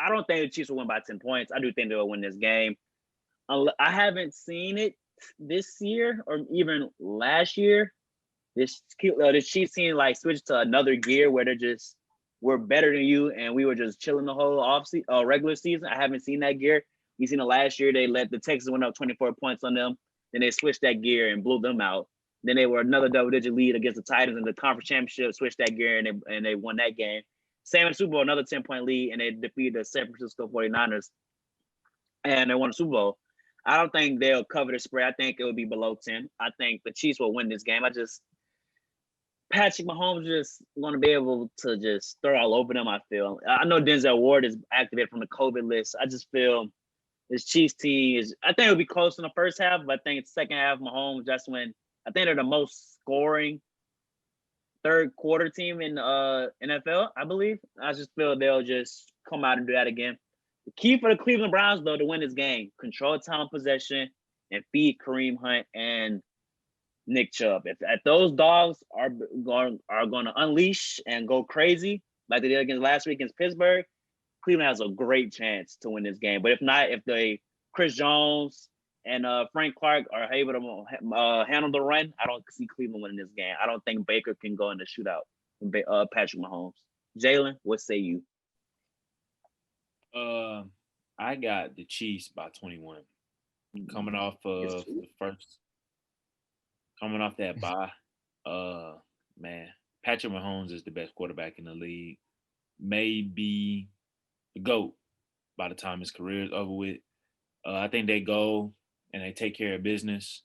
don't think the Chiefs will win by 10 points. I do think they'll win this game. I haven't seen it this year or even last year. This Chiefs team like switched to another gear where we're better than you, and we were just chilling the whole regular season. I haven't seen that gear. You seen it last year. They let the Texans win up 24 points on them. Then they switched that gear and blew them out. Then they were another double-digit lead against the Titans in the conference championship, switched that gear, and they won that game. Same in the Super Bowl, another 10-point lead, and they defeated the San Francisco 49ers, and they won the Super Bowl. I don't think they'll cover the spread. I think it will be below 10. I think the Chiefs will win this game. Patrick Mahomes just going to be able to just throw all over them, I feel. I know Denzel Ward is activated from the COVID list. I just feel this Chiefs team I think it'll be close in the first half, but I think it's second half, Mahomes, that's when I think they're the most scoring third quarter team in NFL, I believe. I just feel they'll just come out and do that again. The key for the Cleveland Browns, though, to win this game, control time of possession and feed Kareem Hunt and Nick Chubb. If those dogs are going to unleash and go crazy like they did against last week against Pittsburgh, Cleveland has a great chance to win this game. But if not, if Chris Jones and Frank Clark are able to handle the run, I don't see Cleveland winning this game. I don't think Baker can go in the shootout with Patrick Mahomes. Jalen, what say you? I got the Chiefs by 21. Coming off of the first, coming off that bye, man, Patrick Mahomes is the best quarterback in the league. Maybe the GOAT by the time his career is over with. I think they go and they take care of business.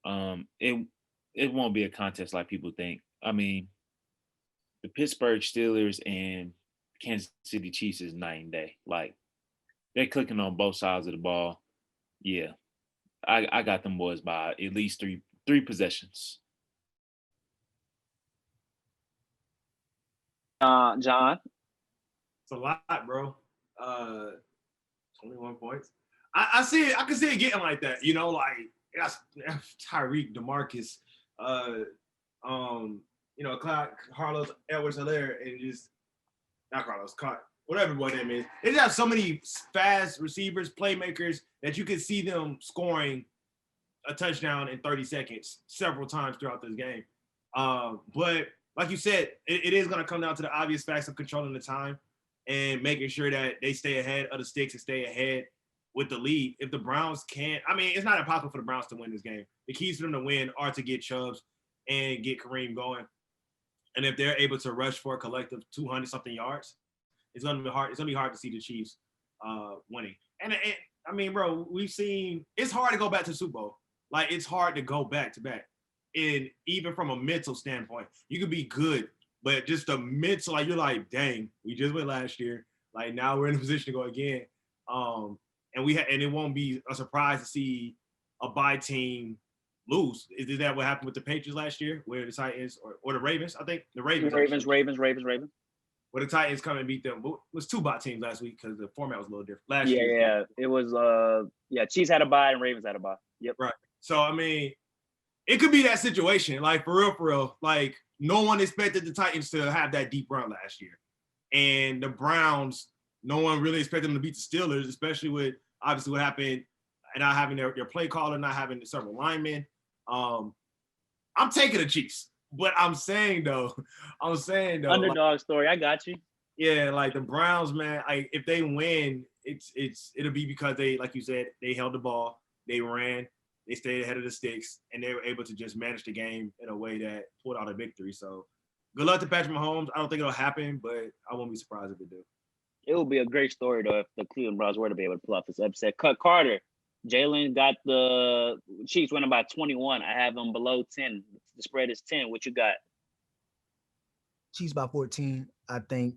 It won't be a contest like people think. I mean, the Pittsburgh Steelers and Kansas City Chiefs is night and day. Like, they're clicking on both sides of the ball. Yeah, I got them boys by at least three possessions. John? It's a lot, bro. 21 points. I see it. I can see it getting like that. You know, like that's Tyreek, DeMarcus, Carlos Edwards-Helaire, and just not Carlos, whatever boy name is. They just have so many fast receivers, playmakers that you can see them scoring a touchdown in 30 seconds several times throughout this game. But like you said, it is going to come down to the obvious facts of controlling the time and making sure that they stay ahead of the sticks and stay ahead with the lead. If the Browns can't, I mean, it's not impossible for the Browns to win this game. The keys for them to win are to get Chubbs and get Kareem going. And if they're able to rush for a collective 200-something yards, it's going to be hard. It's going to be hard to see the Chiefs winning. And I mean, bro, we've seen – it's hard to go back to the Super Bowl. Like, it's hard to go back-to-back. And even from a mental standpoint, you could be good, but just the mental, like, you're like, dang, we just went last year. Like, now we're in a position to go again. And it won't be a surprise to see a bye team lose. Is that what happened with the Patriots last year, where the Titans or the Ravens? I think the Ravens. Ravens. Where the Titans come and beat them. It was two bye teams last week because the format was a little different. Last year. Yeah. It was Chiefs had a bye and Ravens had a bye. Yep. Right. So I mean, it could be that situation. Like for real. Like no one expected the Titans to have that deep run last year. And the Browns, no one really expected them to beat the Steelers, especially with obviously what happened and not having their play caller, not having several linemen. I'm taking the Chiefs. But I'm saying though, underdog like, story. I got you. Yeah, like the Browns, man. Like if they win, it'll be because they, like you said, they held the ball, they ran, they stayed ahead of the sticks, and they were able to just manage the game in a way that pulled out a victory. So, good luck to Patrick Mahomes. I don't think it'll happen, but I won't be surprised if it do. It would be a great story though if the Cleveland Browns were to be able to pull off this upset. Cut Carter. Jalen got the Chiefs winning by 21. I have them below 10. The spread is 10. What you got? Chiefs by 14. I think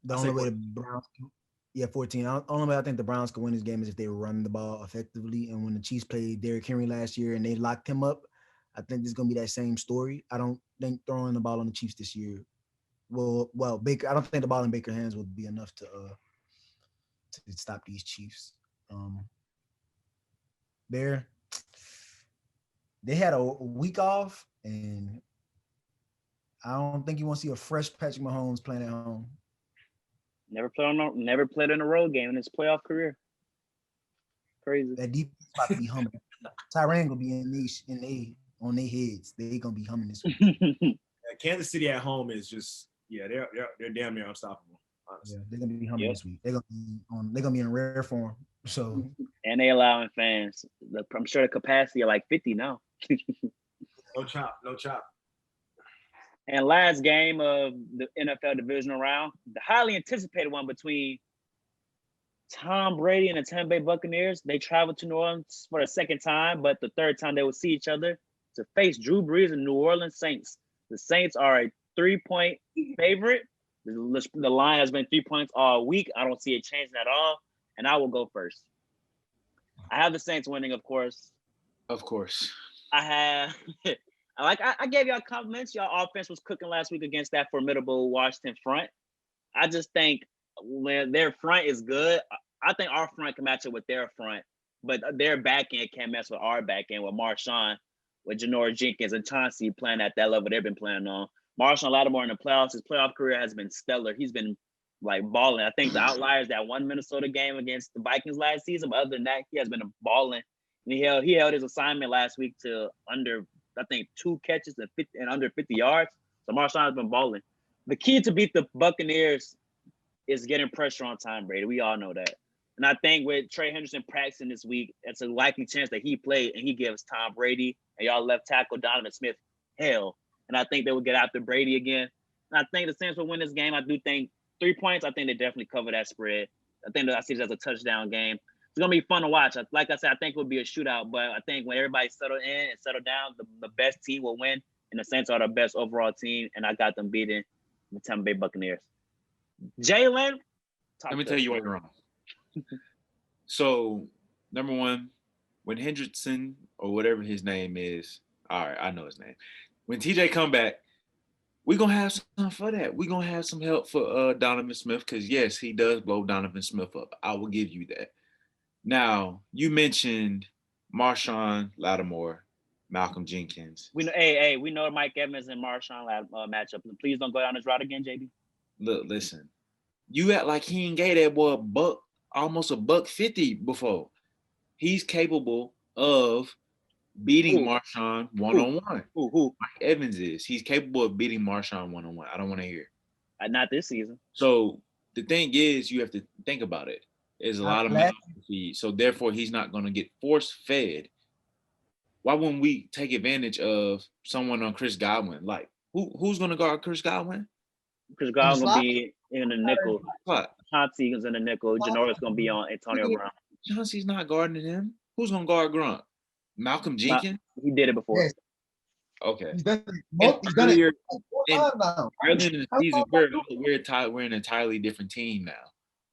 the only way the Browns – 14. The only way I think the Browns can win this game is if they run the ball effectively. And when the Chiefs played Derrick Henry last year and they locked him up, I think this is going to be that same story. I don't think throwing the ball on the Chiefs this year Baker – I don't think the ball in Baker's hands will be enough to stop these Chiefs. They had a week off, and I don't think you want to see a fresh Patrick Mahomes playing at home. Never played in a road game in his playoff career. Crazy. That defense about to be humming. Tyrann gonna be on their heads. They gonna be humming this week. Kansas City at home is just they're damn near unstoppable. Honestly. Yeah, they're gonna be humming this week. They're gonna be in rare form. So and they allowing fans. I'm sure the capacity of like 50 now. No chop. And last game of the NFL Divisional Round, the highly anticipated one between Tom Brady and the Tampa Bay Buccaneers. They traveled to New Orleans for the second time, but the third time they will see each other to face Drew Brees and New Orleans Saints. The Saints are a 3-point favorite. The line has been 3 points all week. I don't see it changing at all. And I will go first. I have the Saints winning, of course. Of course. I I gave y'all compliments. Y'all offense was cooking last week against that formidable Washington front. I just think when their front is good, I think our front can match up with their front, but their back end can't mess with our back end with Marshawn, with Janoris Jenkins and Chauncey playing at that level they've been playing on. Marshawn Lattimore in the playoffs, his playoff career has been stellar. He's been like balling. I think the outlier is that one Minnesota game against the Vikings last season, but other than that, he has been balling. And he held his assignment last week to under, I think, 2 catches and under 50 yards. So Marshawn has been balling. The key to beat the Buccaneers is getting pressure on Tom Brady. We all know that. And I think with Trey Henderson practicing this week, it's a likely chance that he played and he gives Tom Brady and y'all left tackle Donovan Smith hell. And I think they will get after Brady again. And I think the Saints will win this game. I do think 3 points, I think they definitely cover that spread. I think that I see this as a touchdown game. It's going to be fun to watch. Like I said, I think it will be a shootout, but I think when everybody settle in and settle down, the best team will win. And the Saints are the best overall team. And I got them beating the Tampa Bay Buccaneers. Jalen, let me tell you why you're wrong. So, number one, when Hendrickson or whatever his name is, all right, I know his name. When TJ come back, we're going to have some for that. We're going to have some help for Donovan Smith because, yes, he does blow Donovan Smith up. I will give you that. Now, you mentioned Marshawn Lattimore, Malcolm Jenkins. We know Mike Evans and Marshawn matchup. Please don't go down this route again, JB. Look, listen. You act like he ain't gave that boy almost $150 before. He's capable of beating Marshawn one-on-one. Who? Mike Evans is. He's capable of beating Marshawn one-on-one. I don't want to hear. Not this season. So the thing is, you have to think about it. There's a lot of mouths to feed. So therefore, he's not going to get force-fed. Why wouldn't we take advantage of someone on Chris Godwin? Like, who's going to guard Chris Godwin? Chris Godwin going to be in the nickel. Chauncey is in the nickel. Janoris going to be on Antonio Brown. Chauncey's not guarding him. Who's going to guard Grunt? Malcolm Jenkins? He did it before. Yes. Okay. He's done it 4 times now. Early in the season, we're an entirely different team now.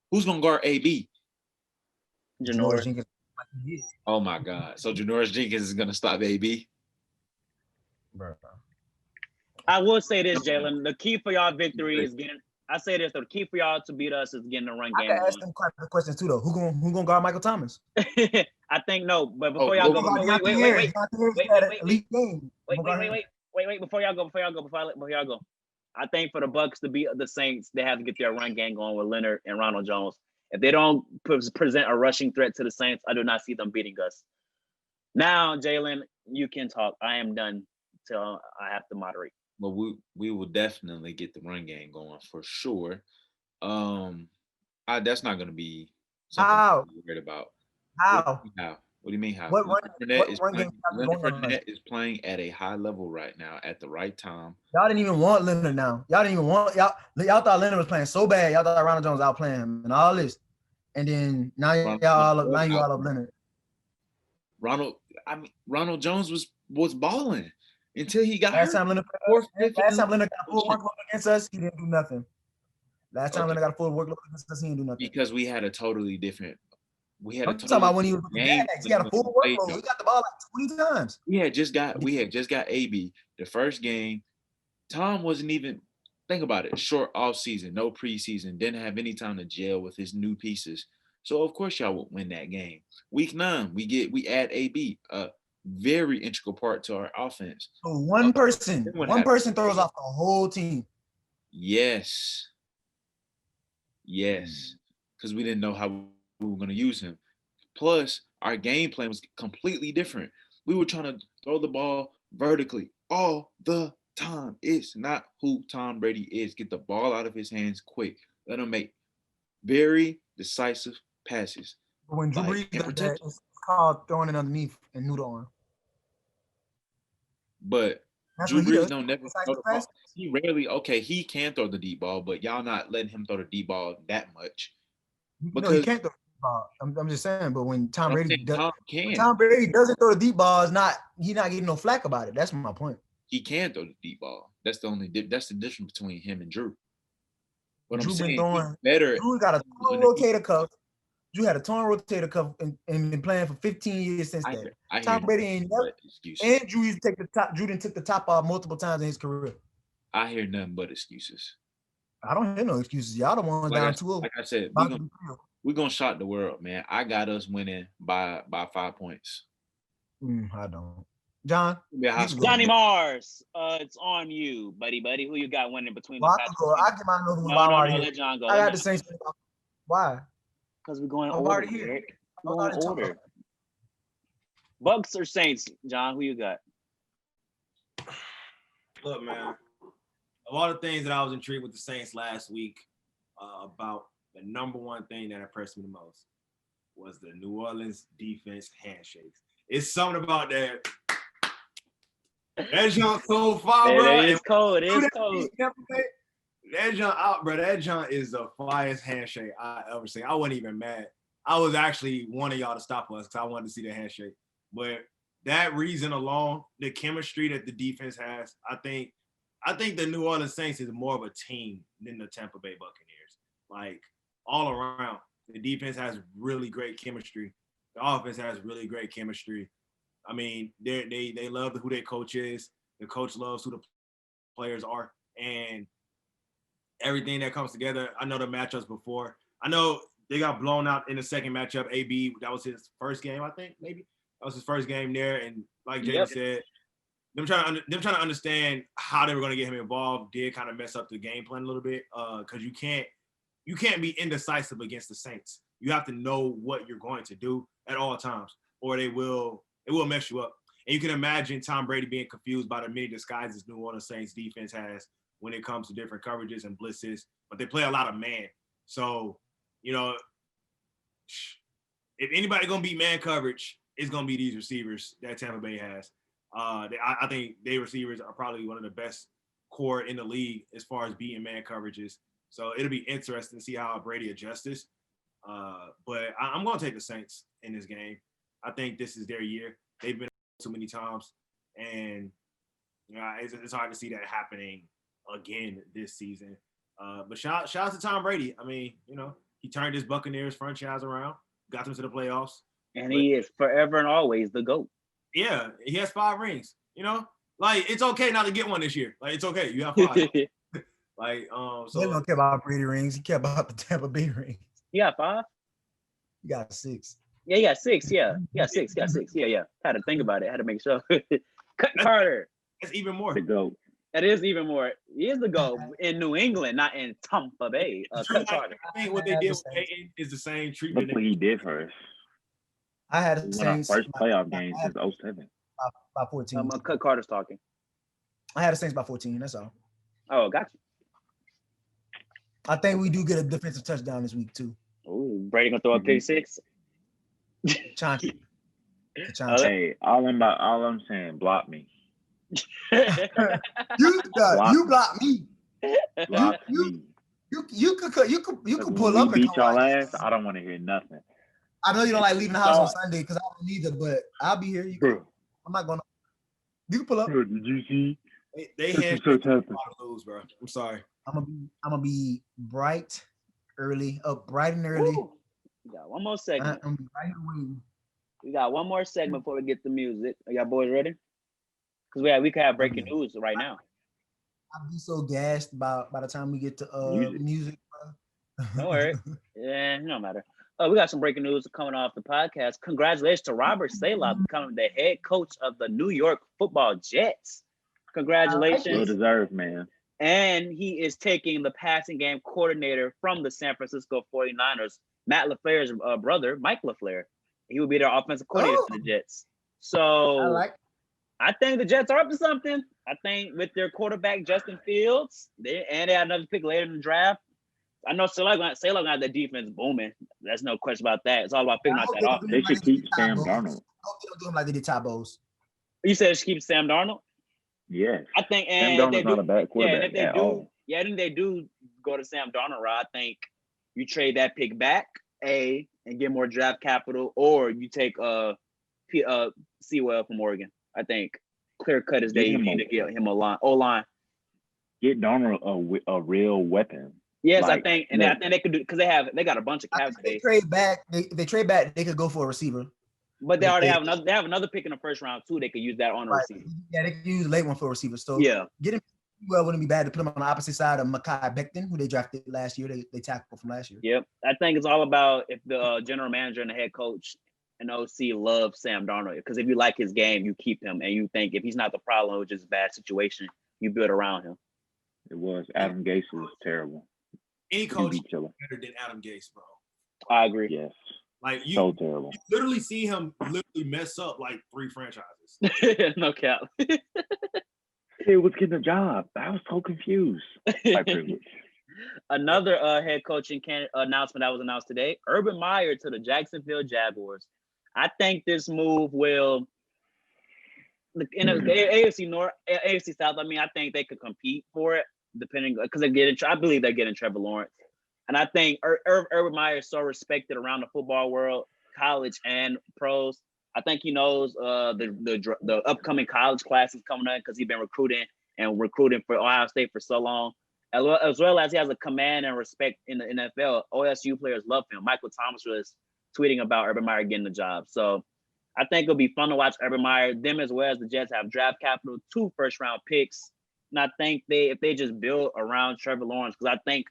Who's going to guard AB? Janoris Jenkins. Oh, my God. So Janoris Jenkins is going to stop AB? Bro. I will say this, Jalen. The key for y'all victory is getting. I say this. The key for y'all to beat us is getting the run game. I can ask them a question too, though. Who gonna guard Michael Thomas? I think no. But before y'all go, wait. Before y'all go. I think for the Bucs to beat the Saints, they have to get their run game going with Leonard and Ronald Jones. If they don't present a rushing threat to the Saints, I do not see them beating us. Now, Jalen, you can talk. I am done till I have to moderate. But we will definitely get the run game going for sure. That's not going to be something I'm worried about. How? What do you mean how? Leonard Fournette is playing at a high level right now at the right time. Y'all didn't even want Leonard now. Y'all thought Leonard was playing so bad. Y'all thought Ronald Jones was outplaying him and all this. And then now you all up Leonard. Ronald Jones was balling until he got last hurt. time Leonard got full workload against us, he didn't do nothing. Last time Leonard got a full workload against us, he didn't do nothing. Because we had a totally different. I'm talking about when he was game. He had a full workload. He got the ball like 20 times. We had just got AB the first game. Tom wasn't even think about it. Short off season, no preseason, didn't have any time to gel with his new pieces. So of course y'all would win that game. Week 9, we add AB, a very integral part to our offense. So one person throws off the whole team. Yes, because we didn't know how we were going to use him. Plus, our game plan was completely different. We were trying to throw the ball vertically all the time. It's not who Tom Brady is. Get the ball out of his hands quick. Let him make very decisive passes. But when Drew Brees does that, it's called throwing it underneath and noodle on. But Drew Brees don't never throw the ball. He rarely, he can throw the deep ball, but y'all not letting him throw the deep ball that much. Because he can't throw the deep ball. I'm just saying, but when Tom Brady doesn't throw the deep ball, he's not getting no flack about it. That's my point. He can throw the deep ball. That's the difference between him and Drew. But Drew I'm saying throwing, better. Drew got a rotator cuff. You had a torn rotator cuff and been playing for 15 years since then. Tom Brady ain't never. And Drew used to take the top. Drew didn't took the top off multiple times in his career. I hear nothing but excuses. I don't hear no excuses. Y'all the ones down 2-0. Like I said, we're gonna shock the world, man. I got us winning by 5 points. I don't. John? Johnny Mars, it's on you, buddy. Who you got winning between the Patriots? I'll get my another one. No, let John go. I got the Saints. Why? Because we're going order. Eric. We're going order. Bucks or Saints, John? Who you got? Look, man. Of all the things that I was intrigued with the Saints last week about, the number one thing that impressed me the most was the New Orleans defense handshakes. It's something about that. That jump so far, bro. It is cold. It is cold. That jump out, bro. That jump is the flyest handshake I ever seen. I wasn't even mad. I was actually wanting y'all to stop us because I wanted to see the handshake. But that reason alone, the chemistry that the defense has, I think the New Orleans Saints is more of a team than the Tampa Bay Buccaneers. Like all around, the defense has really great chemistry. The offense has really great chemistry. I mean, they love who their coach is. The coach loves who the players are, and everything that comes together. I know the matchups before. I know they got blown out in the second matchup. AB, that was his first game, I think. Maybe that was his first game there. And like James said, them trying to understand how they were going to get him involved did kind of mess up the game plan a little bit. Because you can't be indecisive against the Saints. You have to know what you're going to do at all times, or it will mess you up. And you can imagine Tom Brady being confused by the many disguises New Orleans Saints defense has when it comes to different coverages and blitzes, but they play a lot of man. So, you know, if anybody gonna beat man coverage, it's gonna be these receivers that Tampa Bay has. I think their receivers are probably one of the best core in the league as far as beating man coverages. So it'll be interesting to see how Brady adjusts this. But I'm gonna take the Saints in this game. I think this is their year. They've been too many times, and it's hard to see that happening again this season. But shout out to Tom Brady. I mean, you know, he turned his Buccaneers franchise around, got them to the playoffs. And he is forever and always the GOAT. Yeah, he has 5 rings. You know, like it's okay not to get one this year. Like it's okay, you have 5. Like so he don't care about Brady rings. He care about the Tampa Bay rings. He got 5. He got 6. Yeah, he got 6. Yeah, six. Yeah. Had to think about it. Had to make sure. Carter. That's even more. The GOAT. That is even more. He is the GOAT in New England, not in Tampa Bay. Carter. I think what they did with Peyton is the same treatment. Look what he did first. I had the Saints. First playoff game since 07. By 14. Carter's talking. I had the Saints by 14. That's all. Oh, got you. I think we do get a defensive touchdown this week too. Ooh, Brady gonna throw a pick 6. Chauncey. Hey, all I'm saying, block me. You block me. Block me. You could pull up and beat y'all ass. I don't want to hear nothing. I know you don't like leaving the house on Sunday because I don't either, but I'll be here. I'm not gonna. You can pull up. Bro, did you see? They had to lose, bro. I'm sorry. I'm gonna be bright and early. Woo. We got one more segment. I'm right here waiting. We got one more segment before we get the music. Are y'all boys ready? Because we could have breaking news right now. I'll be so gassed by the time we get to music. Don't worry. Yeah, no matter. We got some breaking news coming off the podcast. Congratulations to Robert Saleh becoming the head coach of the New York Football Jets. Congratulations. Well deserved, man. And he is taking the passing game coordinator from the San Francisco 49ers, Matt LaFleur's brother, Mike LaFleur. He will be their offensive coordinator for the Jets. So I think the Jets are up to something. I think with their quarterback, Justin Fields, they had another pick later in the draft. I know Saleh gonna have the defense booming. There's no question about that. It's all about figuring out that offense. They should keep Sam Darnold. I hope they don't do him like they did Ty Bowles. You said they should keep Sam Darnold? Yes. I think, and Sam Darnold's not a bad quarterback at all. Yeah, and if they do go to Sam Darnold route, I think you trade that pick back, and get more draft capital, or you take Sewell from Oregon. I think clear cut is they need to get him O-line. Get Darnold a real weapon. Yes, Like, I think they could do because they got a bunch of I cap think they space. trade back. If they trade back, they could go for a receiver. But they If already they- have another pick in the first round too. They could use that on a Right. receiver. Yeah, they could use a late one for a receiver. So Yeah. getting well wouldn't be bad to put him on the opposite side of Mekhi Becton, who they drafted last year. They tackled from last year. Yep. I think it's all about if the general manager and the head coach and OC love Sam Darnold. Because if you like his game, you keep him, and you think if he's not the problem, which is a bad situation, you build around him. It was Adam Gase was terrible. Any coach QB killer. better than Adam Gase, bro. I agree. Yes. Like So terrible. you literally see him literally mess up like 3 franchises. No cap. It was getting a job. I was so confused. White privilege. Another head coaching announcement that was announced today: Urban Meyer to the Jacksonville Jaguars. I think this move will, in the AFC North, AFC South. I mean, I think they could compete for it, depending because I believe they're getting Trevor Lawrence, and I think Urban Meyer is so respected around the football world, college and pros. I think he knows the upcoming college classes coming up because he's been recruiting for Ohio State for so long. As well as he has a command and respect in the NFL. OSU players love him. Michael Thomas was tweeting about Urban Meyer getting the job. So I think it'll be fun to watch Urban Meyer. Them as well as the Jets have draft capital, 2 first-round picks. And I think if they just build around Trevor Lawrence, because I think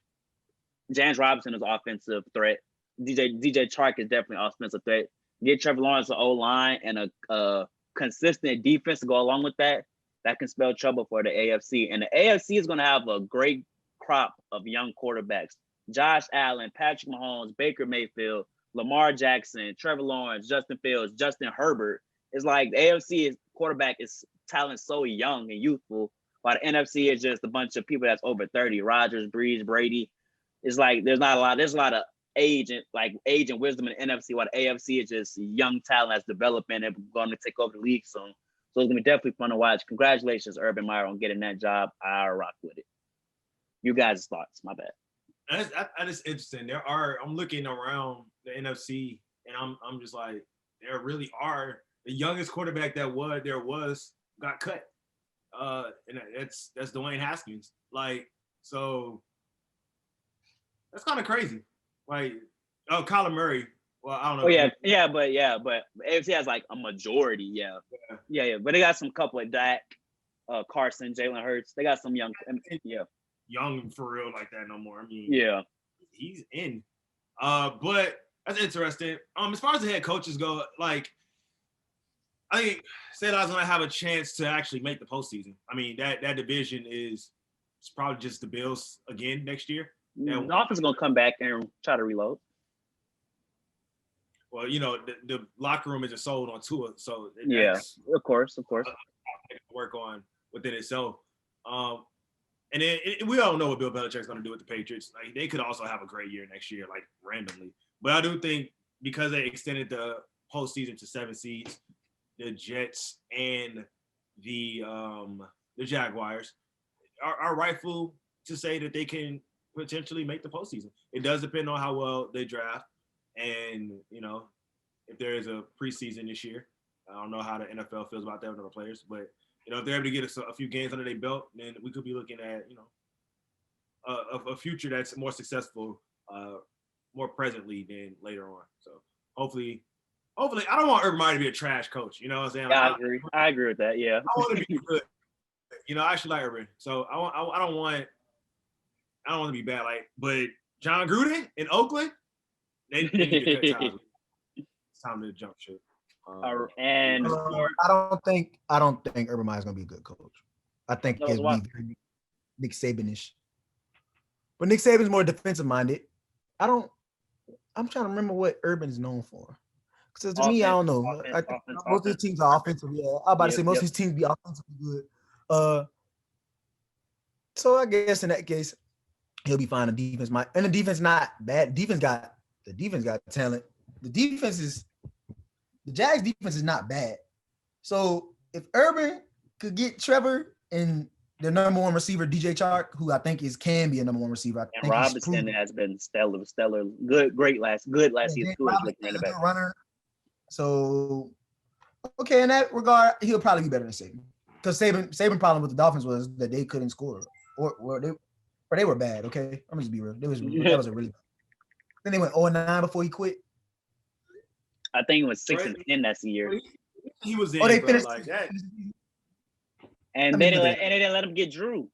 James Robinson is an offensive threat. DJ Chark is definitely an offensive threat. Get Trevor Lawrence an O-line and a consistent defense to go along with that. That can spell trouble for the AFC. And the AFC is going to have a great crop of young quarterbacks. Josh Allen, Patrick Mahomes, Baker Mayfield, Lamar Jackson, Trevor Lawrence, Justin Fields, Justin Herbert. It's like the AFC quarterback is talent so young and youthful, while the NFC is just a bunch of people that's over 30. Rodgers, Breeze, Brady. It's like there's a lot of age and wisdom in the NFC, while the AFC is just young talent that's developing and going to take over the league soon. So it's gonna be definitely fun to watch. Congratulations, Urban Meyer, on getting that job. I'll rock with it. You guys' thoughts? My bad. That's interesting. I'm looking around the NFC, and I'm just like, there really are the youngest quarterback there was got cut. And that's Dwayne Haskins. Like, so that's kind of crazy. Like, Kyler Murray. Well, I don't know. Oh but AFC has like a majority. Yeah. But they got some couple of Dak, Carson, Jalen Hurts. They got some young. Young for real like that no more. I mean, yeah, he's in. But that's interesting. As far as the head coaches go, like, I think Seattle gonna have a chance to actually make the postseason. I mean, that division it's probably just the Bills again next year. The offense is gonna come back and try to reload. Well, the locker room isn't sold on Tua, so of course. Work on within itself. And then we don't know what Bill Belichick's going to do with the Patriots. Like, they could also have a great year next year, like randomly. But I do think because they extended the postseason to 7 seeds, the Jets and the Jaguars are rightful to say that they can potentially make the postseason. It does depend on how well they draft. And, if there is a preseason this year, I don't know how the NFL feels about that with other players, but, if they're able to get a few games under their belt, then we could be looking at, a future that's more successful, more presently than later on. So hopefully, I don't want Urban Meyer to be a trash coach. You know what I'm saying? Yeah, like, I agree with that. Yeah. I want to be good. I actually like Urban. So I don't want to be bad. Like, but John Gruden in Oakland, they need to cut ties. It's time to jump ship. And I don't think Urban Meyer is gonna be a good coach. I think it'll be very Nick Saban-ish. But Nick Saban's more defensive minded. I'm trying to remember what Urban is known for. Because to me, I don't know. Most of his teams are offensive. Yeah, I'm about to say most of his teams be offensively good. So I guess in that case, he'll be fine. The defense and the defense not bad. The defense got talent. The Jags defense is not bad. So if Urban could get Trevor and the number 1 receiver, DJ Chark, who I think can be a number 1 receiver. I think Robinson has been stellar. Good last season. Good runner. So, okay, in that regard, he'll probably be better than Saban. Because Saban problem with the Dolphins was that they couldn't score. Or But they were bad. Okay, I'm just be real. That was a really. Then they went 0-9 before he quit. I think it was 6-10 that's the year. He was in. Oh, they bro, finished like that. And they didn't let him get Drew.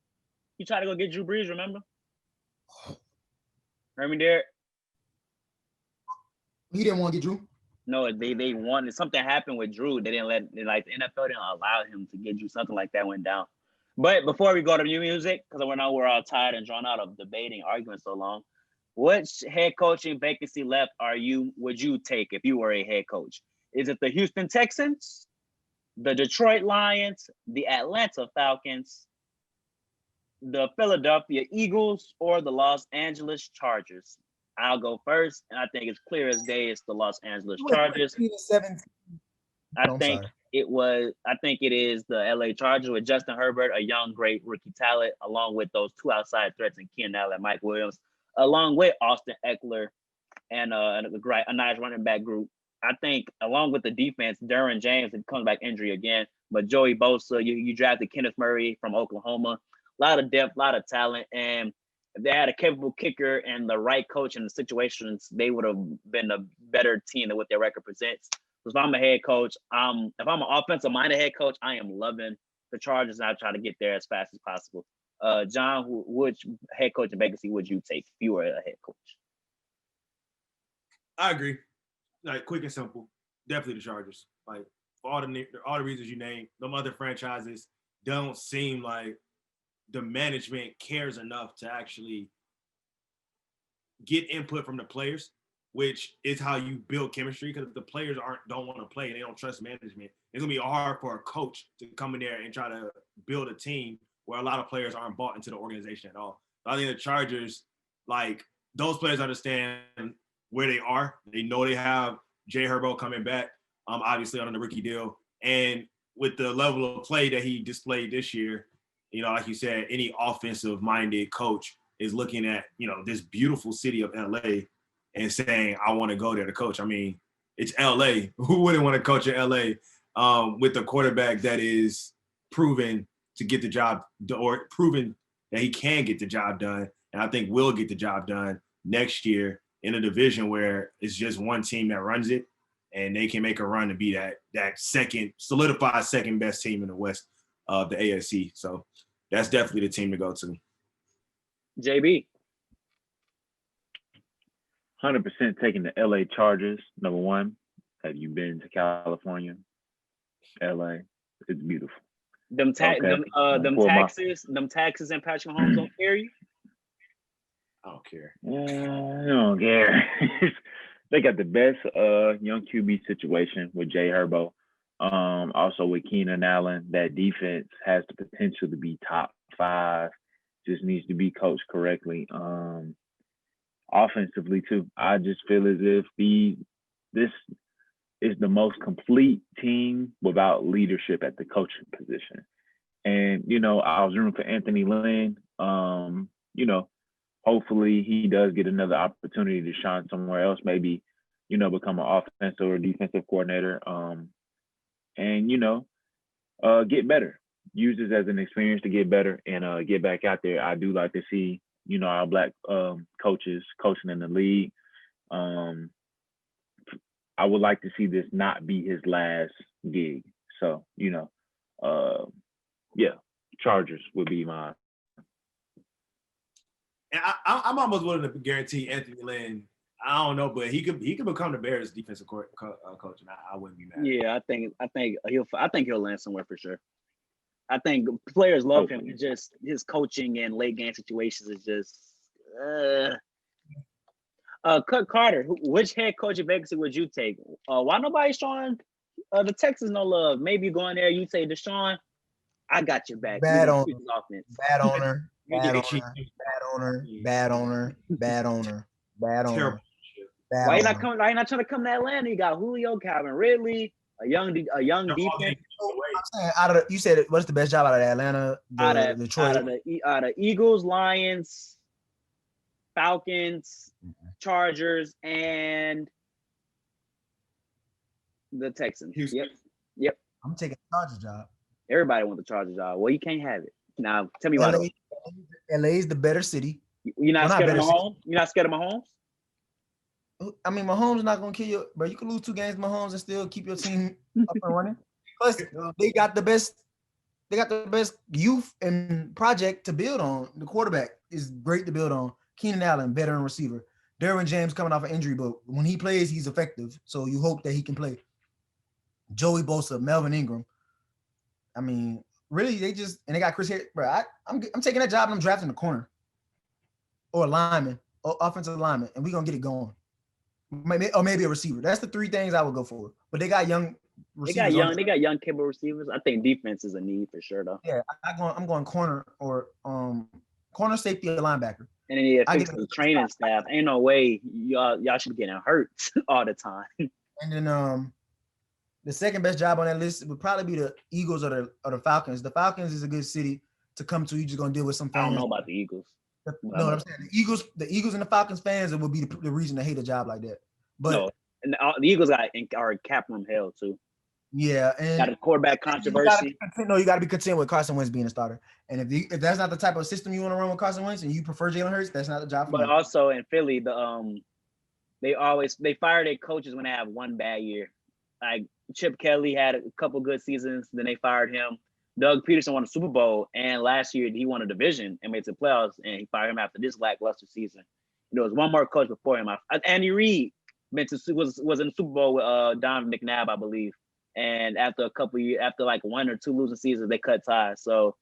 He tried to go get Drew Brees. Remember? Remember, Derek? He didn't want to get Drew. No, they wanted something happened with Drew. They didn't the NFL didn't allow him to get Drew. Something like that went down. But before we go to new music, because we're all tired and drawn out of debating, arguing so long, which head coaching vacancy left would you take if you were a head coach? Is it the Houston Texans, the Detroit Lions, the Atlanta Falcons, the Philadelphia Eagles, or the Los Angeles Chargers? I'll go first, and I think it's clear as day it's the Los Angeles Chargers. I think it is the LA Chargers with Justin Herbert, a young, great rookie talent, along with those two outside threats in Keenan Allen and Mike Williams, along with Austin Eckler and a nice running back group. I think along with the defense, Derwin James, it comes back injury again, but Joey Bosa, you drafted Kenneth Murray from Oklahoma. A lot of depth, a lot of talent, and if they had a capable kicker and the right coach in the situations, they would have been a better team than what their record presents. So if I'm a head coach, if I'm an offensive-minded head coach, I am loving the Chargers, and I try to get there as fast as possible. John, which head coaching vacancy would you take if you were a head coach? I agree. Like quick and simple, definitely the Chargers. Like for all the reasons you named, them other franchises don't seem like the management cares enough to actually get input from the players, which is how you build chemistry. Because if the players don't want to play and they don't trust management, it's gonna be hard for a coach to come in there and try to build a team where a lot of players aren't bought into the organization at all. So I think the Chargers, like those players understand where they are. They know they have Jay Herbo coming back, obviously on the rookie deal. And with the level of play that he displayed this year, like you said, any offensive-minded coach is looking at, this beautiful city of LA and saying, I want to go there to coach. I mean, it's LA. Who wouldn't want to coach in LA with a quarterback that is proven to get the job or proven that he can get the job done, and I think will get the job done next year in a division where it's just one team that runs it, and they can make a run to be that solidified second best team in the West of the AFC. So that's definitely the team to go to. JB. 100% taking the LA Chargers. Number one, have you been to California? LA, it's beautiful. Them taxes and Patrick Mahomes don't scare you? I don't care. I don't care. They got the best young QB situation with Jay Herbo. Also with Keenan Allen. That defense has the potential to be top 5. Just needs to be coached correctly. Offensively too, I just feel as if this is the most complete team without leadership at the coaching position. And I was rooting for Anthony Lynn. Hopefully he does get another opportunity to shine somewhere else, maybe, become an offensive or defensive coordinator, and, get better. Use this as an experience to get better and get back out there. I do like to see, our Black coaches coaching in the league. I would like to see this not be his last gig. So, Chargers would be mine. And I'm almost willing to guarantee Anthony Lynn. I don't know, but he could become the Bears' defensive coach, and I wouldn't be mad. Yeah, I think he'll land somewhere for sure. I think players love him. Just his coaching and late game situations is just. Cut Carter, which head coaching vacancy would you take? Why nobody's showing the Texans no love? Maybe you go in there, you say, Deshaun, I got your back. Bad owner. Bad owner. Why you not trying to come to Atlanta? You got Julio, Calvin Ridley, a young defense. You said what's the best job out of Atlanta? Detroit. Out of Eagles, Lions, Falcons, Chargers, and the Texans. Houston. Yep. I'm taking the Chargers job. Everybody wants the Chargers job. Well, you can't have it. Now, tell me why. LA is the better city. You're not Well, not scared of better city. Mahomes? You're not scared of Mahomes? I mean, Mahomes is not gonna kill you, but you can lose 2 games, Mahomes, and still keep your team up and running. Plus, they got the best. They got the best youth and project to build on. The quarterback is great to build on. Keenan Allen, veteran receiver. Derwin James coming off an injury, but when he plays, he's effective. So you hope that he can play. Joey Bosa, Melvin Ingram. I mean, really, they got Chris Harris. Bro, I'm taking that job and I'm drafting a corner or a lineman, or offensive lineman, and we're gonna get it going. Maybe a receiver. That's the 3 things I would go for. But they got young receivers. They got young capable receivers. I think defense is a need for sure though. Yeah, I'm going corner or corner, safety, or linebacker. And then you fix the training staff. Ain't no way y'all should be getting hurt all the time. And then the second best job on that list would probably be the Eagles or the Falcons. The Falcons is a good city to come to. You're just gonna deal with some fans. I don't know about the Eagles. No, I'm saying the Eagles and the Falcons fans, it would be the reason to hate a job like that. But no, and the Eagles are cap room hell too. Yeah, and got a quarterback controversy. You got to be content with Carson Wentz being a starter. And if that's not the type of system you want to run with Carson Wentz, and you prefer Jalen Hurts, that's not the job for you. But also in Philly, they fire their coaches when they have one bad year. Like Chip Kelly had a couple good seasons, then they fired him. Doug Peterson won a Super Bowl, and last year he won a division and made the playoffs, and he fired him after this lackluster season. There was one more coach before him. Andy Reid was in the Super Bowl with Don McNabb, I believe. And after a couple years, after like 1 or 2 losing seasons, they cut ties. So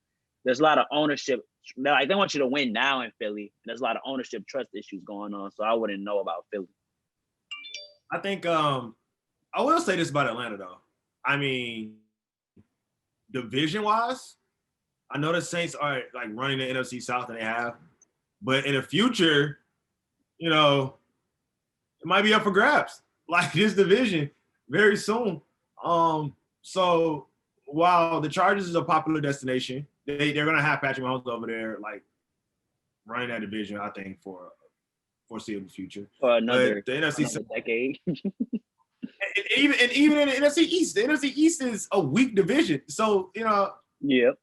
there's a lot of ownership. Like they want you to win now in Philly. There's a lot of ownership trust issues going on. So I wouldn't know about Philly. I think I will say this about Atlanta though. I mean, division-wise, I know the Saints are like running the NFC South and they have, but in the future, you know, it might be up for grabs. Like this division very soon. So while the Chargers is a popular destination, they're gonna have Patrick Mahomes over there, like running that division. I think for foreseeable future. For another decade. and even in the NFC East, the NFC East is a weak division. So you know. Yep.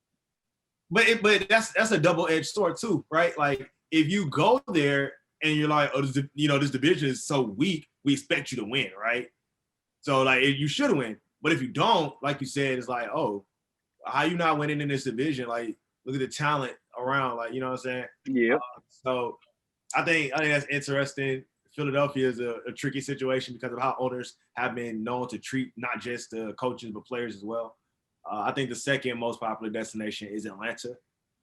But that's a double-edged sword too, right? Like if you go there and you're like, oh, this division is so weak, we expect you to win, right? So like you should win. But if you don't, like you said, it's like, oh, how you not winning in this division? Like, look at the talent around. Like, you know what I'm saying? Yeah. So I think that's interesting. Philadelphia is a tricky situation because of how owners have been known to treat not just the coaches but players as well. I think the second most popular destination is Atlanta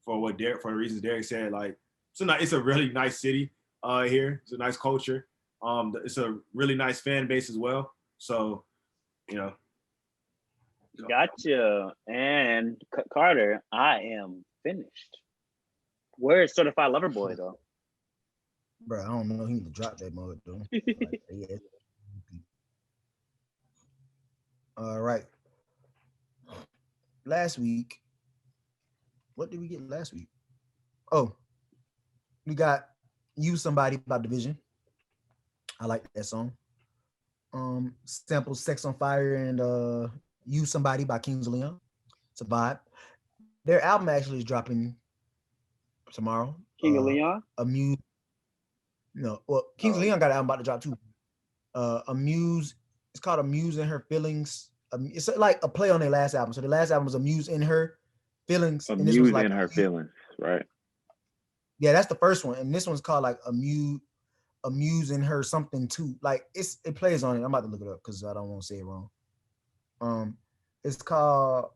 for the reasons Derek said. Like, it's a really nice city here. It's a nice culture. It's a really nice fan base as well. So, you know. Gotcha. And Carter, I am finished. Where's Certified Lover Boy though? Bro, I don't know. He need to drop that mode though. All right. Last week, what did we get last week? Oh, we got You Somebody by Division. I like that song. Sample Sex on Fire and You Somebody by Kings of Leon. It's a vibe. Their album actually is dropping tomorrow. King of Leon? Kings of Leon got an album about to drop too. Amuse, it's called Amuse in Her Feelings. It's like a play on their last album. So the last album was Amuse in Her Feelings. Amuse and this was like in Her Feelings, right? Yeah, that's the first one. And this one's called like Amuse in Her something too. Like it plays on it. I'm about to look it up because I don't want to say it wrong. It's called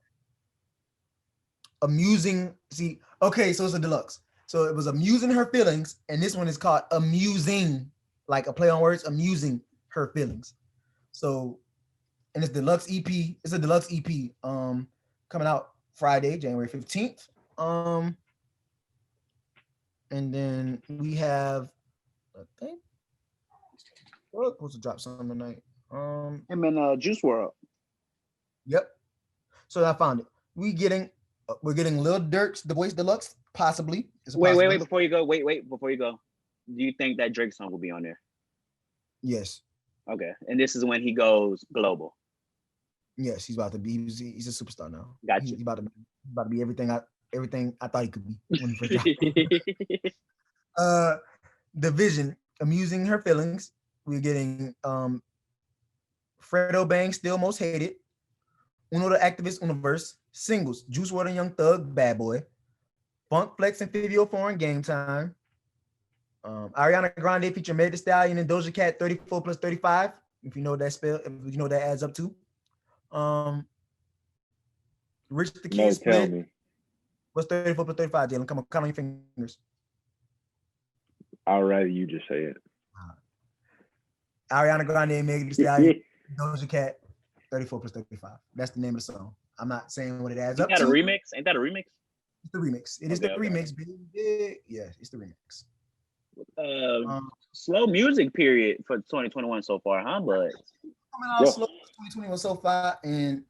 Amusing. See, okay, so it's a deluxe. So it was Amusing Her Feelings, and this one is called Amusing, like a play on words, Amusing Her Feelings. So, and it's deluxe EP. It's a deluxe EP. Coming out Friday, January 15th. And then we have, I think, we're supposed to drop something tonight. Him in Juice WRLD. Yep. So I found it. We're getting Lil Durk's The Voice Deluxe, possibly. Wait, before you go. Do you think that Drake song will be on there? Yes. Okay. And this is when he goes global. Yes, he's about to be. He's a superstar now. Gotcha. He's about to be everything everything I thought he could be when he first dropped. Division, amusing her feelings. We're getting Fredo Bang, still most hated. Uno the Activist Universe. Singles, Juice WRLD and Young Thug, Bad Boy. Funk Flex and Fivio Foreign, Game Time. Ariana Grande feature Meg Thee Stallion and Doja Cat, 34 plus 35. If you know what that spell, if you know what that adds up to. Rich the Kid No, tell split. me. What's 34 plus 35, Jalen? Come on, count on your fingers. I'd rather you just say it. Ariana Grande and Meg Thee Stallion, Doja Cat, 34 plus 35. That's the name of the song. I'm not saying what it adds Ain't up that to. a remix? Ain't that a remix? It's the remix. It is the remix, baby. Yeah, it's the remix. Slow music period for 2021 so far, huh? But coming out slow 2021 so far, and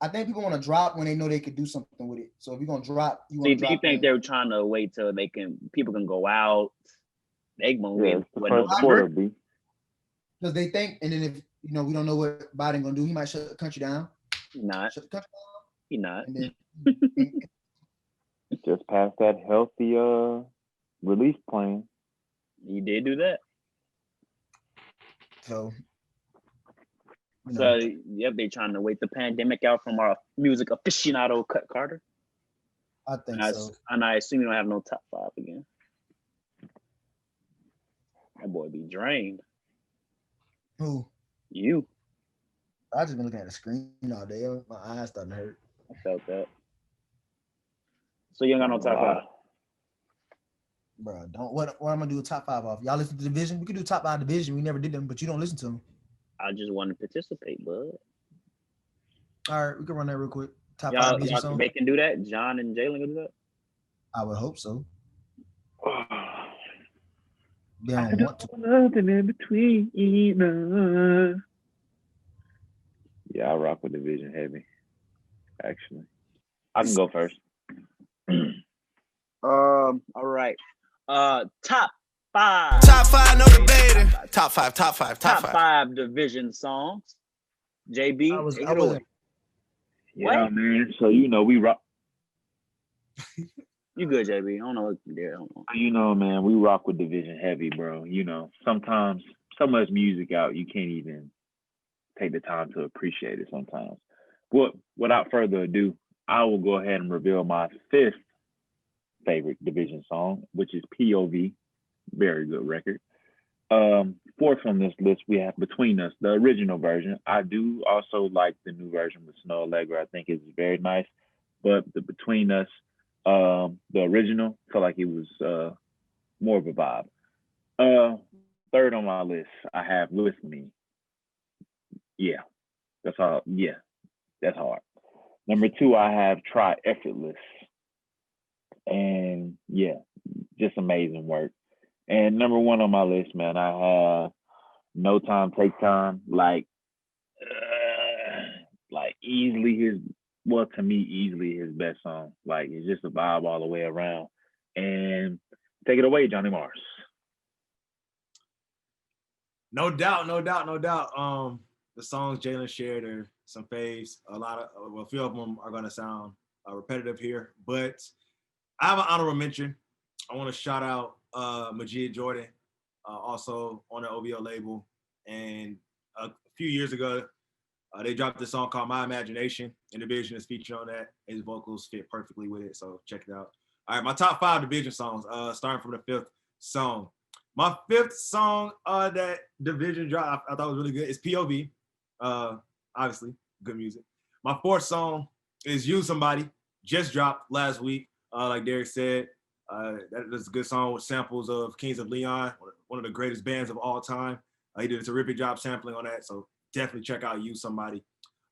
I think people want to drop when they know they could do something with it. So if you're gonna drop, you want to drop. You think they're trying to wait till people can go out? They won't get November because they think, and then if we don't know what Biden gonna do, he might shut the country down. He not. Shut the country down. He not. And then, just passed that healthy release plan. He did do that. So yep, they trying to wait the pandemic out from our music aficionado Carter. I think so. And I assume you don't have no top 5 again. That boy be drained. Who? You. I just been looking at the screen all day. My eyes starting to hurt. I felt that. So you ain't got no top 5? Bro, don't. What I'm gonna do a top 5 off? Y'all listen to Division? We could do top 5 Division. We never did them, but you don't listen to them. I just want to participate, bud. All right, we can run that real quick. Top 5 Division songs. They can do that. John and Jalen can do that. I would hope so. They don't want to. Nothing in between. Yeah, I rock with Division heavy. Actually, I can go first. All right. Top 5. Top 5, no debating. Top 5. Top 5 Division songs. JB, I was yeah, man. So we rock. You good, JB? I don't know what you did. Man, we rock with Division heavy, bro. Sometimes so much music out, you can't even take the time to appreciate it sometimes. But without further ado, I will go ahead and reveal my 5th favorite Division song, which is POV. Very good record. 4th on this list, we have Between Us, the original version. I do also like the new version with Snow Allegra. I think it's very nice. But the Between Us, the original, felt like it was more of a vibe. 3rd on my list, I have With Me. Yeah, that's all. Yeah, that's hard. Number 2, I have Try Effortless. And yeah, just amazing work. And number 1 on my list, man, I have No Time, Take Time. Like easily to me, easily his best song. Like, it's just a vibe all the way around. And take it away, Johnny Mars. No doubt. The songs Jalen shared are some faves. A few of them are gonna sound repetitive here, but I have an honorable mention. I want to shout out Majid Jordan, also on the OVO label. And a few years ago, they dropped this song called My Imagination, and Division is featured on that. His vocals fit perfectly with it, so check it out. All right, my top 5 Division songs, starting from the 5th song. My 5th song that Division dropped, I thought was really good, is POV. Obviously, good music. My 4th song is You Somebody, just dropped last week. Like Derek said, that's a good song with samples of Kings of Leon, one of the greatest bands of all time. He did a terrific job sampling on that, so definitely check out You Somebody.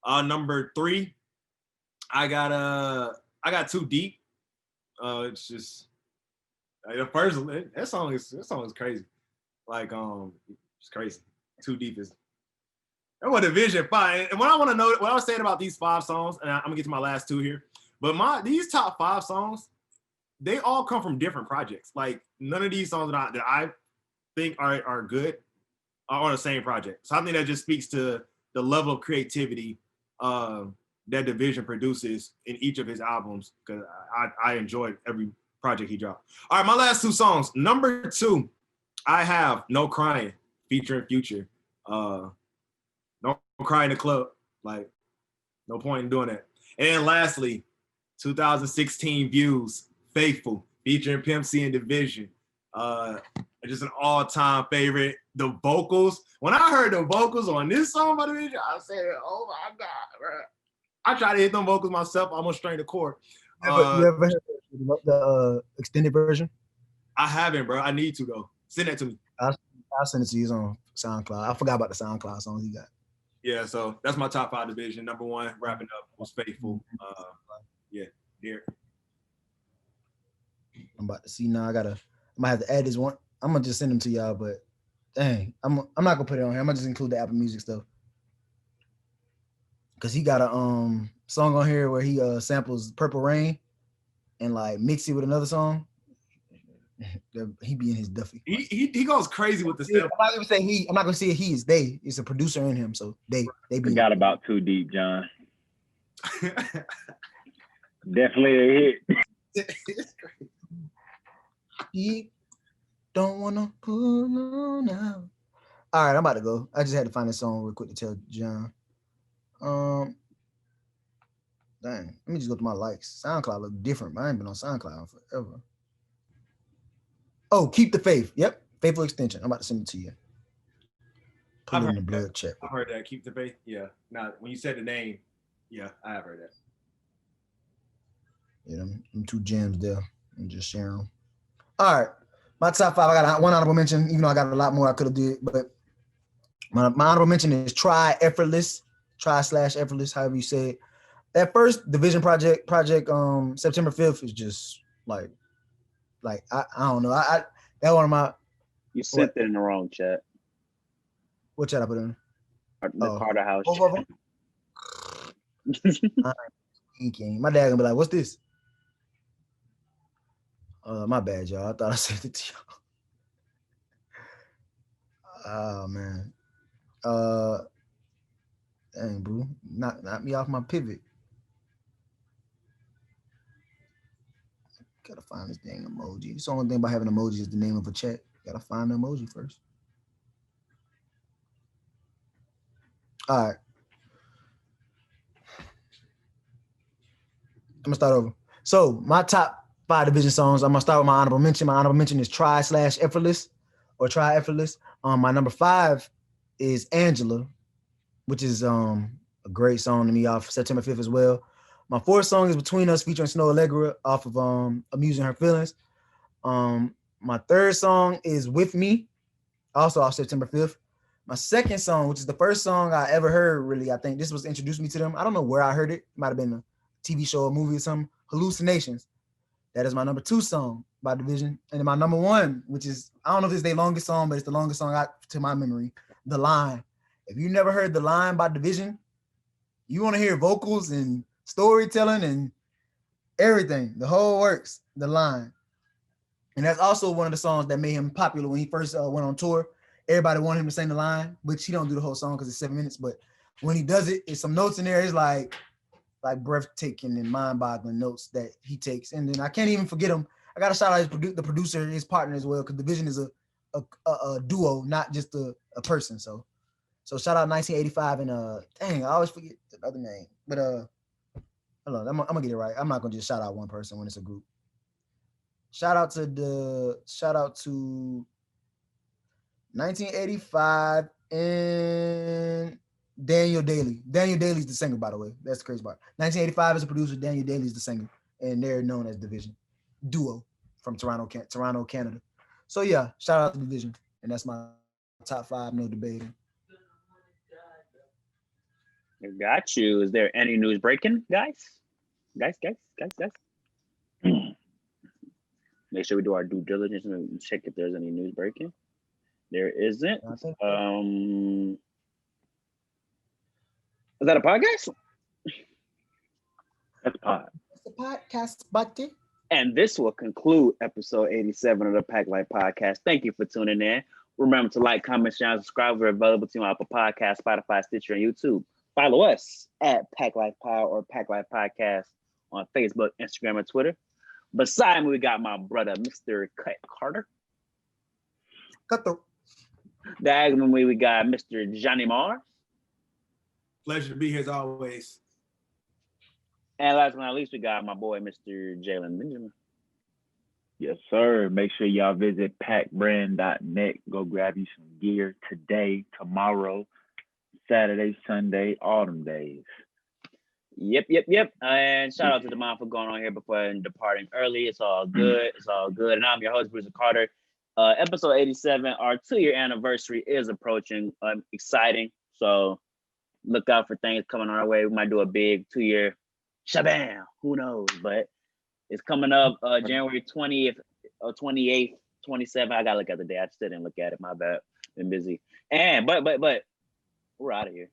Number 3, I got Too Deep. It's just the first that song is crazy. Like it's crazy. Too Deep is. And what Division 5. And what I want to know, what I was saying about these 5 songs, and I'm gonna get to my last 2 here. But these top 5 songs, they all come from different projects. Like none of these songs that I think are good are on the same project. So I think that just speaks to the level of creativity that Division produces in each of his albums, because I enjoyed every project he dropped. All right, my last two songs. Number 2, I have No Crying featuring Future. Don't cry in the club. Like, no point in doing that. And then lastly, 2016 Views, Faithful, featuring Pimp C and Division. Just an all-time favorite. The vocals, when I heard the vocals on this song by Division, I said, oh my God, bro. I tried to hit them vocals myself, I almost strained the chord. You ever heard the extended version? I haven't, bro. I need to, though. Send that to me. I'll send it to you on SoundCloud. I forgot about the SoundCloud songs he got. Yeah, so that's my top 5 Division. Number 1, wrapping up, was Faithful. Yeah, here. I'm about to see now. I might have to add this one. I'm gonna just send them to y'all, but dang, I'm not gonna put it on here. I'm gonna just include the Apple Music stuff. Cause he got a song on here where he samples Purple Rain and like mix it with another song. He be in his Duffy. He goes crazy with the stuff. I'm not gonna say he. I'm not gonna say he. It's they. It's a producer in him, so they be. Forgot about Too Deep, John. Definitely a hit. He don't wanna pull on now. All right, I'm about to go. I just had to find this song real quick to tell John. Dang, let me just go to my likes. SoundCloud look different. I ain't been on SoundCloud forever. Oh, Keep the Faith. Yep, Faithful Extension. I'm about to send it to you. Put it in the blood check. I've heard that. Keep the Faith. Yeah. Now, when you said the name, yeah, I have heard that. Yeah, them 2 gems there. I'm just sharing them. All right, my top 5. I got one honorable mention, even though I got a lot more I could have did. But my honorable mention is Try Effortless, Try/Effortless, however you say it. That first Division project, September 5th is just like I don't know. That one of my. You sent it in the wrong chat. What chat I put in? The Carter House. Both of them. My dad gonna be like, "What's this?" My bad, y'all. I thought I sent it to y'all. Oh man. Dang, bro. Knock me off my pivot. Gotta find this dang emoji. It's the only thing about having emojis is the name of a chat. Gotta find the emoji first. All right. I'm gonna start over. So my top 5 Division songs. I'm gonna start with my honorable mention. My honorable mention is Try/Effortless or Try Effortless. My number 5 is Angela, which is a great song to me off September 5th as well. My 4th song is Between Us featuring Snow Allegra off of Amusing Her Feelings. My 3rd song is With Me, also off September 5th. My 2nd song, which is the first song I ever heard, really, I think this was introduced me to them. I don't know where I heard it. It might have been a TV show, a movie or something. Hallucinations. That is my number 2 song by Division. And then my number 1, which is, I don't know if it's their longest song, but it's the longest song to my memory, The Line. If you never heard The Line by Division, you want to hear vocals and storytelling and everything, the whole works, The Line. And that's also one of the songs that made him popular when he first went on tour. Everybody wanted him to sing The Line, which he don't do the whole song because it's 7 minutes, but when he does it, it's some notes in there. It's like breathtaking and mind-boggling notes that he takes. And then I can't even forget him. I got to shout out the producer, his partner as well, because Division is a duo, not just a person. So shout out 1985 and dang, I always forget the other name. But hold on, I'm gonna get it right. I'm not gonna just shout out one person when it's a group. Shout out to 1985 and Daniel Daly. Daniel Daly's the singer, by the way. That's the crazy part. 1985 is a producer. Daniel Daly's the singer, and they're known as Division duo from Toronto, Canada. So yeah, shout out to Division, and that's my top 5. No debating. Got you. Is there any news breaking, guys? Guys. Make sure we do our due diligence and check if there's any news breaking. There isn't. Is that a podcast? That's pod. It's a podcast, buddy. And this will conclude episode 87 of the PACT Life Podcast. Thank you for tuning in. Remember to like, comment, share, and subscribe. We're available to you on Apple Podcasts, Spotify, Stitcher, and YouTube. Follow us at Pack Life Pod or Pack Life Podcast on Facebook, Instagram, and Twitter. Beside me, we got my brother, Mr. Cut Carter. Cut the. Diagonally, we got Mr. Johnny Mars. Pleasure to be here as always. And last but not least, we got my boy, Mr. Jalen Benjamin. Yes, sir. Make sure y'all visit pacbrand.net. Go grab you some gear today, tomorrow, Saturday, Sunday, autumn days. Yep. And shout out to the mom for going on here before and departing early. It's all good. And I'm your host, Bruce Carter. Episode 87, our 2-year anniversary is approaching. Exciting. So look out for things coming our way. We might do a big 2-year shabam. Who knows? But it's coming up January 20th, 28th, 27th. I gotta look at the day. I still didn't look at it. My bad. Been busy. And but we're out of here.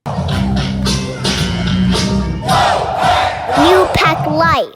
New Pack Life.